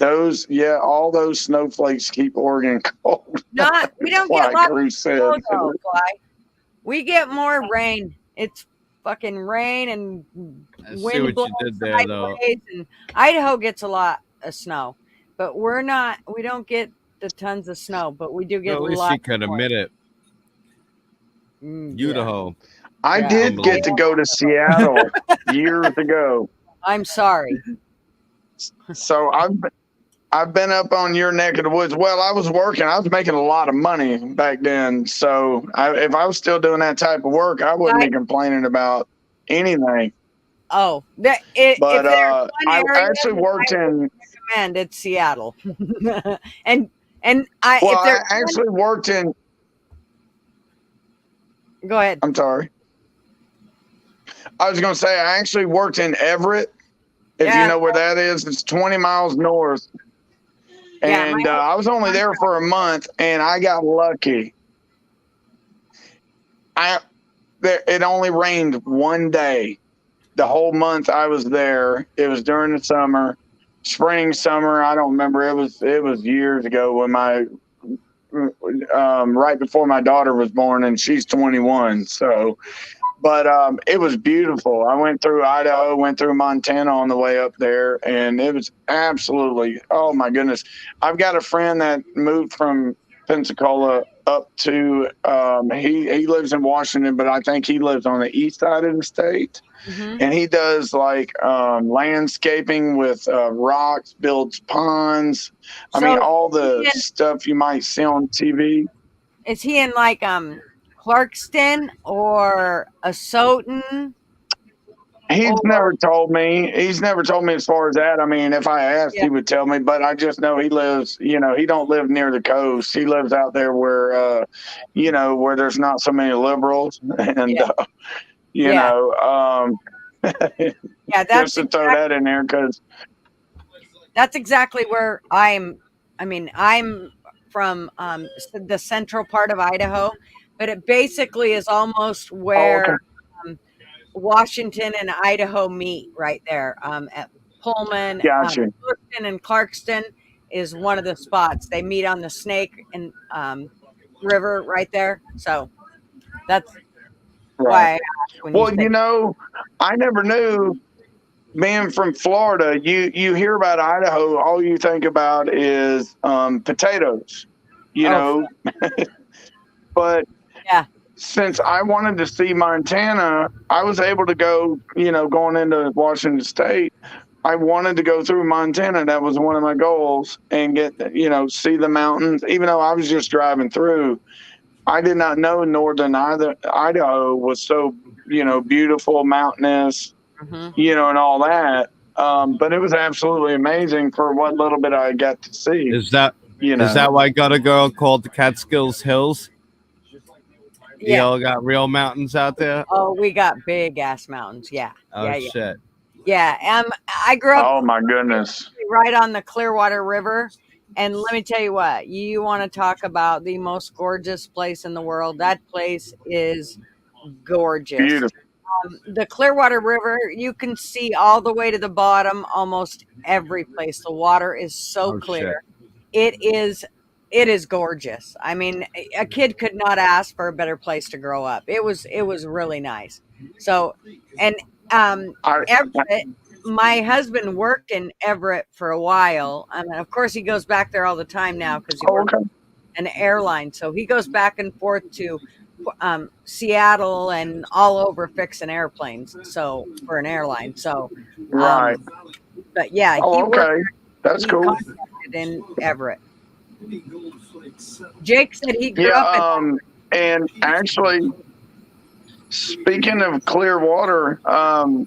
All those snowflakes keep Oregon cold. We don't get lots of snow, Fly. We get more rain. It's fucking rain and wind blows sideways. And Idaho gets a lot of snow, but we don't get the tons of snow, but we do get at least you can admit it. Yeah. Idaho. I Yeah. did get to go to Seattle years ago. I'm sorry. So I've been up on your neck of the woods. Well, I was working. I was making a lot of money back then. So if I was still doing that type of work, I wouldn't be complaining about anything. Oh, if But there's one I area actually that worked I would in. recommend, it's Seattle. and I Well, if there's I actually worked in. go ahead. I'm sorry. I was going to say I actually worked in Everett. If you Yeah, know where that is, it's 20 miles north. yeah. And I was only there for a month, and I got lucky. It only rained one day. The whole month I was there. It was during the summer, spring, summer. I don't remember. It was years ago when my right before my daughter was born, and she's 21. So, but it was beautiful. I went through Idaho, went through Montana on the way up there, and it was absolutely, oh my goodness. I've got a friend that moved from Pensacola up to he lives in Washington, but I think he lives on the east side of the state. Mm-hmm. And he does like landscaping with rocks, builds ponds. I mean, So all the stuff you might see on TV. is he in like Clarkston or Asotin? He's Or never told me. He's never told me as far as that. I mean, if I asked, yeah, he would tell me. But I just know he lives. You know, he don't live near the coast. He lives out there where, where there's not so many liberals, and yeah, you yeah, know, yeah. just to throw that in there because. That's exactly where I'm. I mean, I'm from the central part of Idaho, but it basically is almost Oh, okay, where um, Washington and Idaho meet right there. At Pullman, gotcha. Clifton and Clarkston is one of the spots they meet on the Snake and River right there. So that's Right. why I asked when you Well, said, I never knew. Being from Florida, you hear about Idaho, all you think about is potatoes, you "Oh, know. But yeah, since I wanted to see Montana, I was able to go, going into Washington State. I wanted to go through Montana. That was one of my goals and get, see the mountains. Even though I was just driving through, I did not know northern Idaho was so, beautiful, mountainous, hmm and all that. But it was absolutely amazing for what little bit I got to see, Is that you is know. that why I got a girl called the Catskills Hills? yeah." Y'all got real mountains out there? Oh, we got big ass mountains. Yeah, Oh yeah, yeah, shit. yeah. I grew up Oh my goodness. right on the Clearwater River. And let me tell you what, you want to talk about the most gorgeous place in the world. That place is gorgeous. Beautiful. The Clearwater River, you can see all the way to the bottom, almost every place. The water is so Oh clear. shit. It is it is gorgeous. I mean, a kid could not ask for a better place to grow up. It was really nice. So, and I Everett, my husband worked in Everett for a while. I mean, of course, he goes back there all the time now because he oh, works okay. an airline. So he goes back and forth to Seattle and all over fixing airplanes. So for an airline. So, um, Right. but yeah, he Oh, worked. okay. That's He cool. contracted in Everett. Jake said he grew Yeah, up in. and actually, speaking of clear water,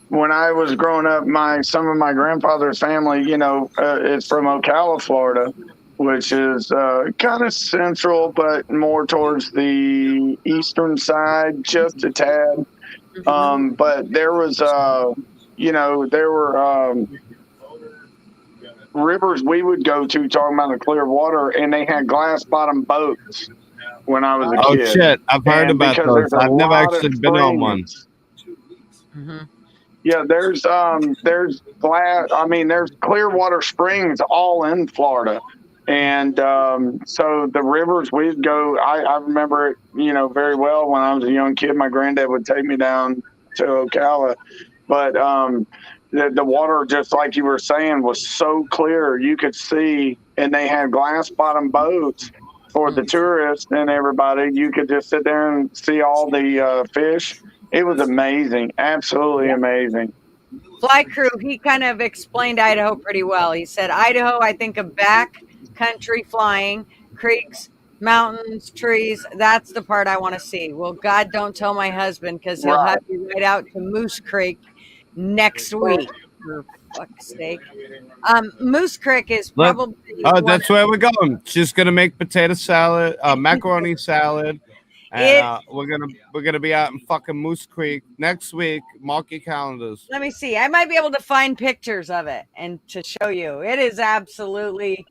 when I was growing up, some of my grandfather's family, is from Ocala, Florida, which is kind of central, but more towards the eastern side, just a tad. Mhm. But there was, there were rivers we would go to talking about the clear water, and they had glass bottom boats when I was a Oh kid. shit. I've heard And about because those. there's a I've never lot of actually been on one. springs. Mhm. Yeah, there's there's Clearwater Springs all in Florida. And so the rivers we'd go, I remember it, very well when I was a young kid. My granddad would take me down to Ocala. But the water, just like you were saying, was so clear you could see, and they had glass bottom boats for the tourists and everybody. You could just sit there and see all the fish. It was amazing, absolutely amazing. Fly crew, he kind of explained Idaho pretty well. He said, Idaho, I think of back country flying, creeks, mountains, trees. That's the part I want to see. Well, God, don't tell my husband because he'll Right. have you right out to Moose Creek next week. For fuck's sake. Moose Creek is Look, probably oh, one that's where we're going. She's gonna make potato salad, macaroni salad, and it. we're gonna be out in fucking Moose Creek next week. Mark your calendars. Let me see. I might be able to find pictures of it and to show you. It is absolutely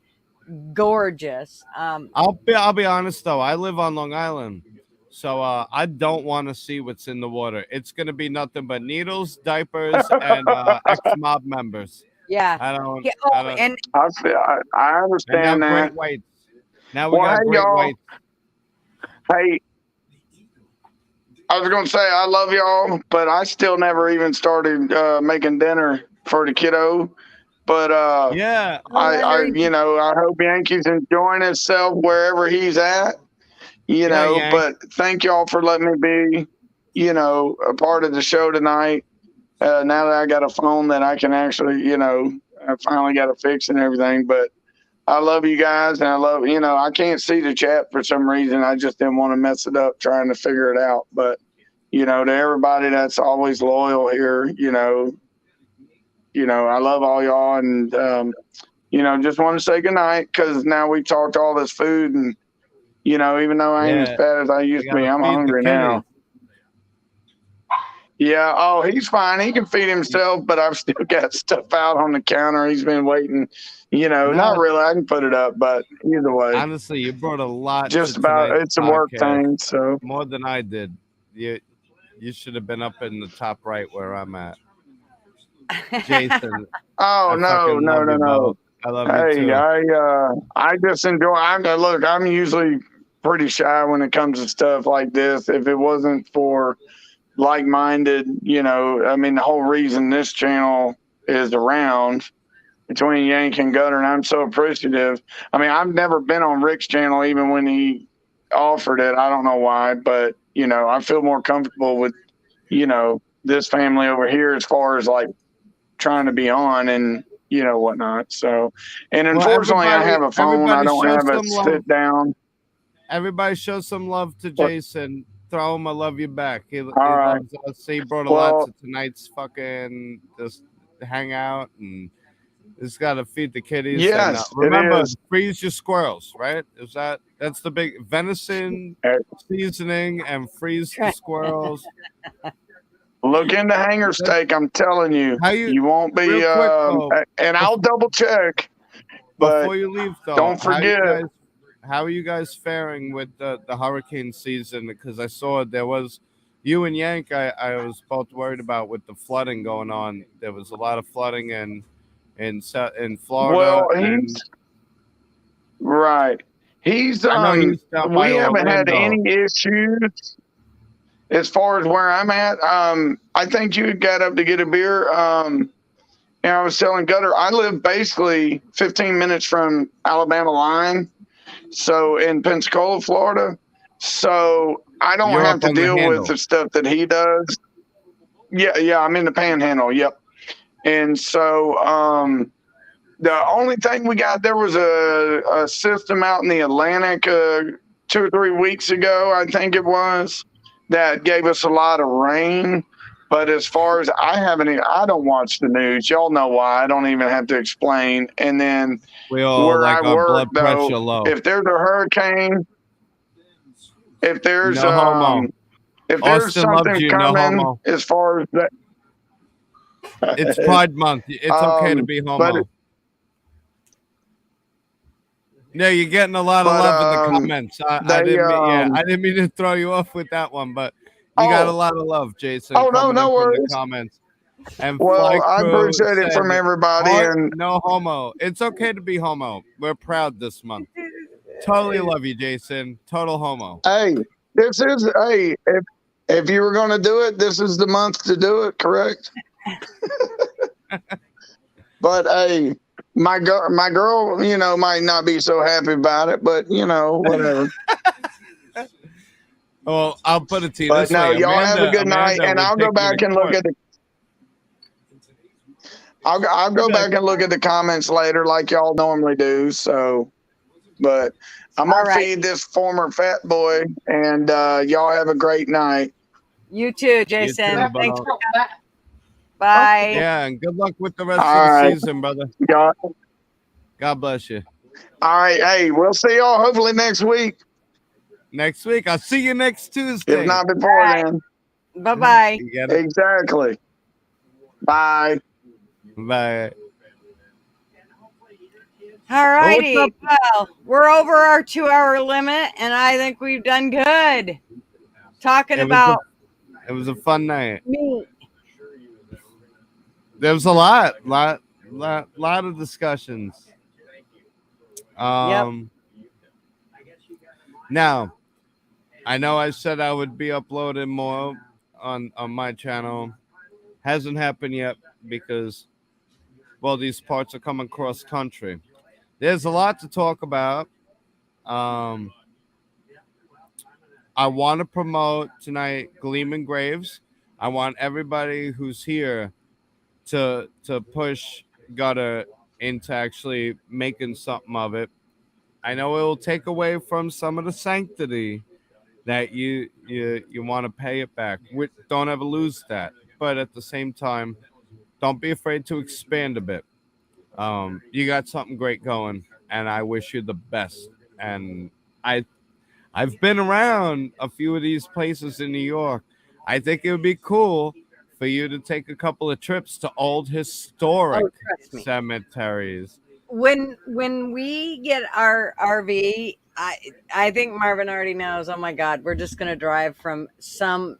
gorgeous. I'll be honest though. I live on Long Island, so I don't want to see what's in the water. It's gonna be nothing but needles, diapers, and ex-mob members. Yeah. I don't. Yeah, I oh, don't. and I And now understand great that. whites. Now we Well, got hey, great y'all. whites. Hey, I was going to say I love y'all, but I still never even started making dinner for the kiddo. But Yeah. I hope Yankee's enjoying himself wherever he's at. Yeah, Yank. But thank y'all for letting me be, a part of the show tonight. Now that I got a phone that I can actually, I finally got it fixed and everything. But I love you guys, and I love, I can't see the chat for some reason. I just didn't want to mess it up trying to figure it out. But, to everybody that's always loyal here, I love all y'all, and just want to say goodnight because now we talked all this food, and even though I ain't as fat as I We used to be, gotta I'm feed the hungry now. kitties. Yeah. Oh, he's fine. He can feed himself, but I've still got stuff out on the counter. He's been waiting. Not No, really. I can put it up, but either way, honestly, you brought a lot just to about. tonight's It's a work podcast, thing. So more than I did. You should have been up in the top right where I'm at. Jason, oh I no, fucking no, love no, you, no. bro. I love you Hey, too. I just enjoy. I'm usually pretty shy when it comes to stuff like this. If it wasn't for like-minded, I mean, the whole reason this channel is around between Yank and Gutter, and I'm so appreciative. I mean, I've never been on Rick's channel, even when he offered it. I don't know why, but I feel more comfortable with this family over here as far as like trying to be on and whatnot. So, and Well, unfortunately, I have a phone. I everybody don't show have a some love. sit down. Everybody show some love to But, Jason. Throw him a love you back. He all right. loves us. He brought a lot Well, to tonight's fucking just hangout, and just gotta feed the kitties. And yes, it remember, is. freeze your squirrels. Right? That's the big venison seasoning and freeze the squirrels. Look into hanger steak. I'm telling you, How you you won't be. real quick though? And I'll double check. But Before you leave, though, don't forget. how are you guys faring with the hurricane season? Because I saw there was you and Yank. I was both worried about with the flooding going on. There was a lot of flooding in Florida, Well, he's and right. He's I know he's down by We haven't had Orlando. any issues as far as where I'm at. I think you got up to get a beer. And I was telling Gutter, I live basically 15 minutes from Alabama line, so in Pensacola, Florida. So I don't You're have up to on the deal with handle. the stuff that he does. Yeah, I'm in the Panhandle. Yep. And so the only thing we got there was a system out in the Atlantic 2 or 3 weeks ago, I think it was, that gave us a lot of rain. But as far as I don't watch the news. Y'all know why. I don't even have to explain. And then We all where I like our work, blood pressure though, low. if there's a hurricane, if there's No homo. if there's Austin loves something you. No coming homo. as far as that, It's Pride Month. It's okay to be but homo. Yeah, you're getting a lot of but love in the comments. I they didn't mean, I didn't mean to throw you off with that one, but you got a oh lot of love, Jason, no, coming in no from the worries. comments. And Fly Well, I Crew appreciate it said, from everybody, and no homo. It's okay to be homo. We're proud this month. Totally love you, Jason. Total homo. hey, if you were going to do it, this is the month to do it, correct? But hey, My girl, you know, might not be so happy about it, but you know, whatever. Well, I'll put it to you But this no, way: y'all have a Amanda, good night, Amanda and would I'll go take you to back and look court. at the. I'll go Good back night. and look at the comments later, like y'all normally do. So, but I'm All gonna right. feed this former fat boy, and y'all have a great night. You too, You Jason. too, Thanks brother. for bye. Yeah, and good luck with the rest of All the right, season, brother. y'all. God bless you. All right, hey, we'll see y'all hopefully next week, Next week, I'll see you next if Tuesday. not before All then. right. Bye bye. You get it? Exactly. Bye. Bye. All Oh, what's up? righty. Well, we're over our 2 hour limit, and I think we've done good talking It was a about it was a fun night. me. There was a lot of discussions. Yep. Um, now I know I said I would be uploading more on my channel. Hasn't happened yet because well, these parts are coming cross country. There's a lot to talk about. Um, I want to promote tonight Gleeman Graves. I want everybody who's here to push Gutter into actually making something of it. I know it will take away from some of the sanctity that you want to pay it back. Don't ever lose that. But at the same time, don't be afraid to expand a bit. You got something great going, and I wish you the best. And I I've been around a few of these places in New York. I think it would be cool for you to take a couple of trips to old historic Oh, trust me. cemeteries. When we get our RV, I think Marvin already knows. Oh my God, we're just gonna drive from some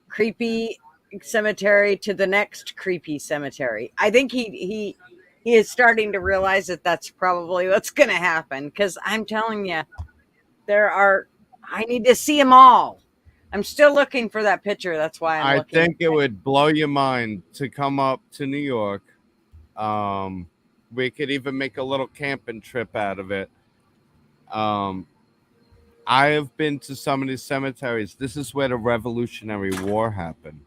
creepy cemetery to the next creepy cemetery. I think he is starting to realize that that's probably what's gonna happen. Because I'm telling you, there are. I need to see them all. I'm still looking for that picture. That's why I'm I looking. think it would blow your mind to come up to New York. We could even make a little camping trip out of it. Um, I have been to some of these cemeteries. This is where the Revolutionary War happened.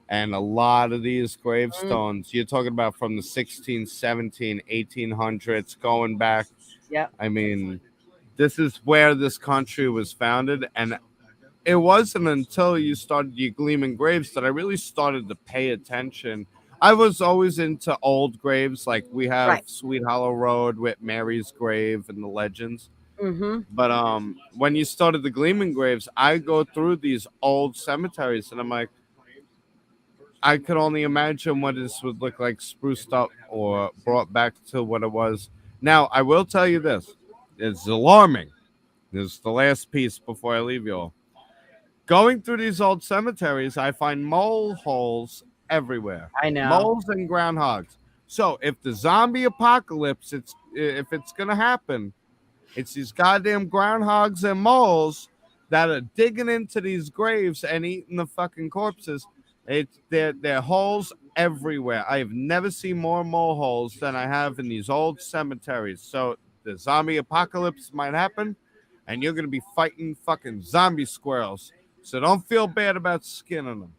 And a lot of these Mm, gravestones, you're talking about from the 16, 17, 1800s, going back. yep. I mean, this is where this country was founded. And it wasn't until you started your Gleaming Graves that I really started to pay attention. I was always into old graves, like we have Right. Sweet Hollow Road with Mary's grave and the legends. Mm-hmm. But when you started the Gleaming Graves, I go through these old cemeteries, and I'm like, I could only imagine what this would look like spruced up or brought back to what it was. Now, I will tell you this: it's alarming. This is the last piece before I leave you all. Going through these old cemeteries, I find mole holes everywhere. I know. Moles and groundhogs. So if the zombie apocalypse, if it's gonna happen, it's these goddamn groundhogs and moles that are digging into these graves and eating the fucking corpses. They're holes everywhere. I have never seen more mole holes than I have in these old cemeteries. So the zombie apocalypse might happen, and you're gonna be fighting fucking zombie squirrels. So don't feel bad about skinning them.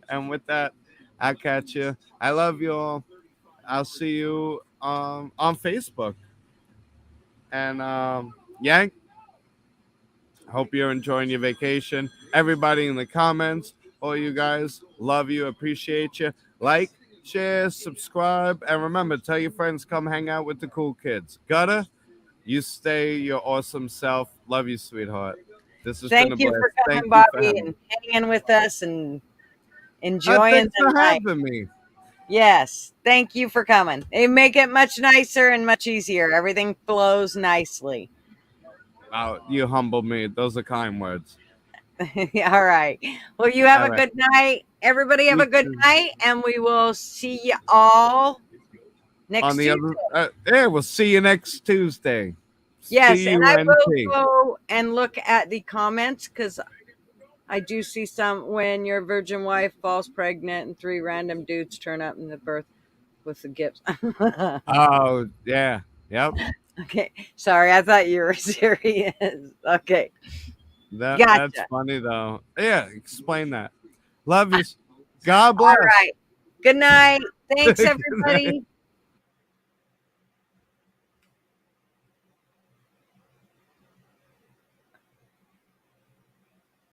And with that, I'll catch you. I love you all. I'll see you on Facebook. And Yank, hope you're enjoying your vacation. Everybody in the comments, all you guys, love you, appreciate you. Like, share, subscribe, and remember, tell your friends come hang out with the cool kids. Gutter, you stay your awesome self. Love you, sweetheart. This has been Thank a you blast. for Thank coming, you for Bobby, having me. and hanging with us and enjoying Thanks the for night. having me. Yes, thank you for coming. They make it much nicer and much easier. Everything flows nicely. Oh, you humble me. Those are kind words. All right. Well, you have All a right. good night. Everybody have You a good too. night, and we will see you all On next the Tuesday. other, yeah, we'll see you next Tuesday. Yes, and I will CUNT. go and look at the comments because I do see some when your virgin wife falls pregnant and three random dudes turn up in the birth. with the gifts. Oh, yeah. Yep. Okay. Sorry, I thought you were serious. Okay. That's Gotcha. funny though. Yeah, explain that. Love you. God All bless. right. Good night. Thanks, Good night. everybody.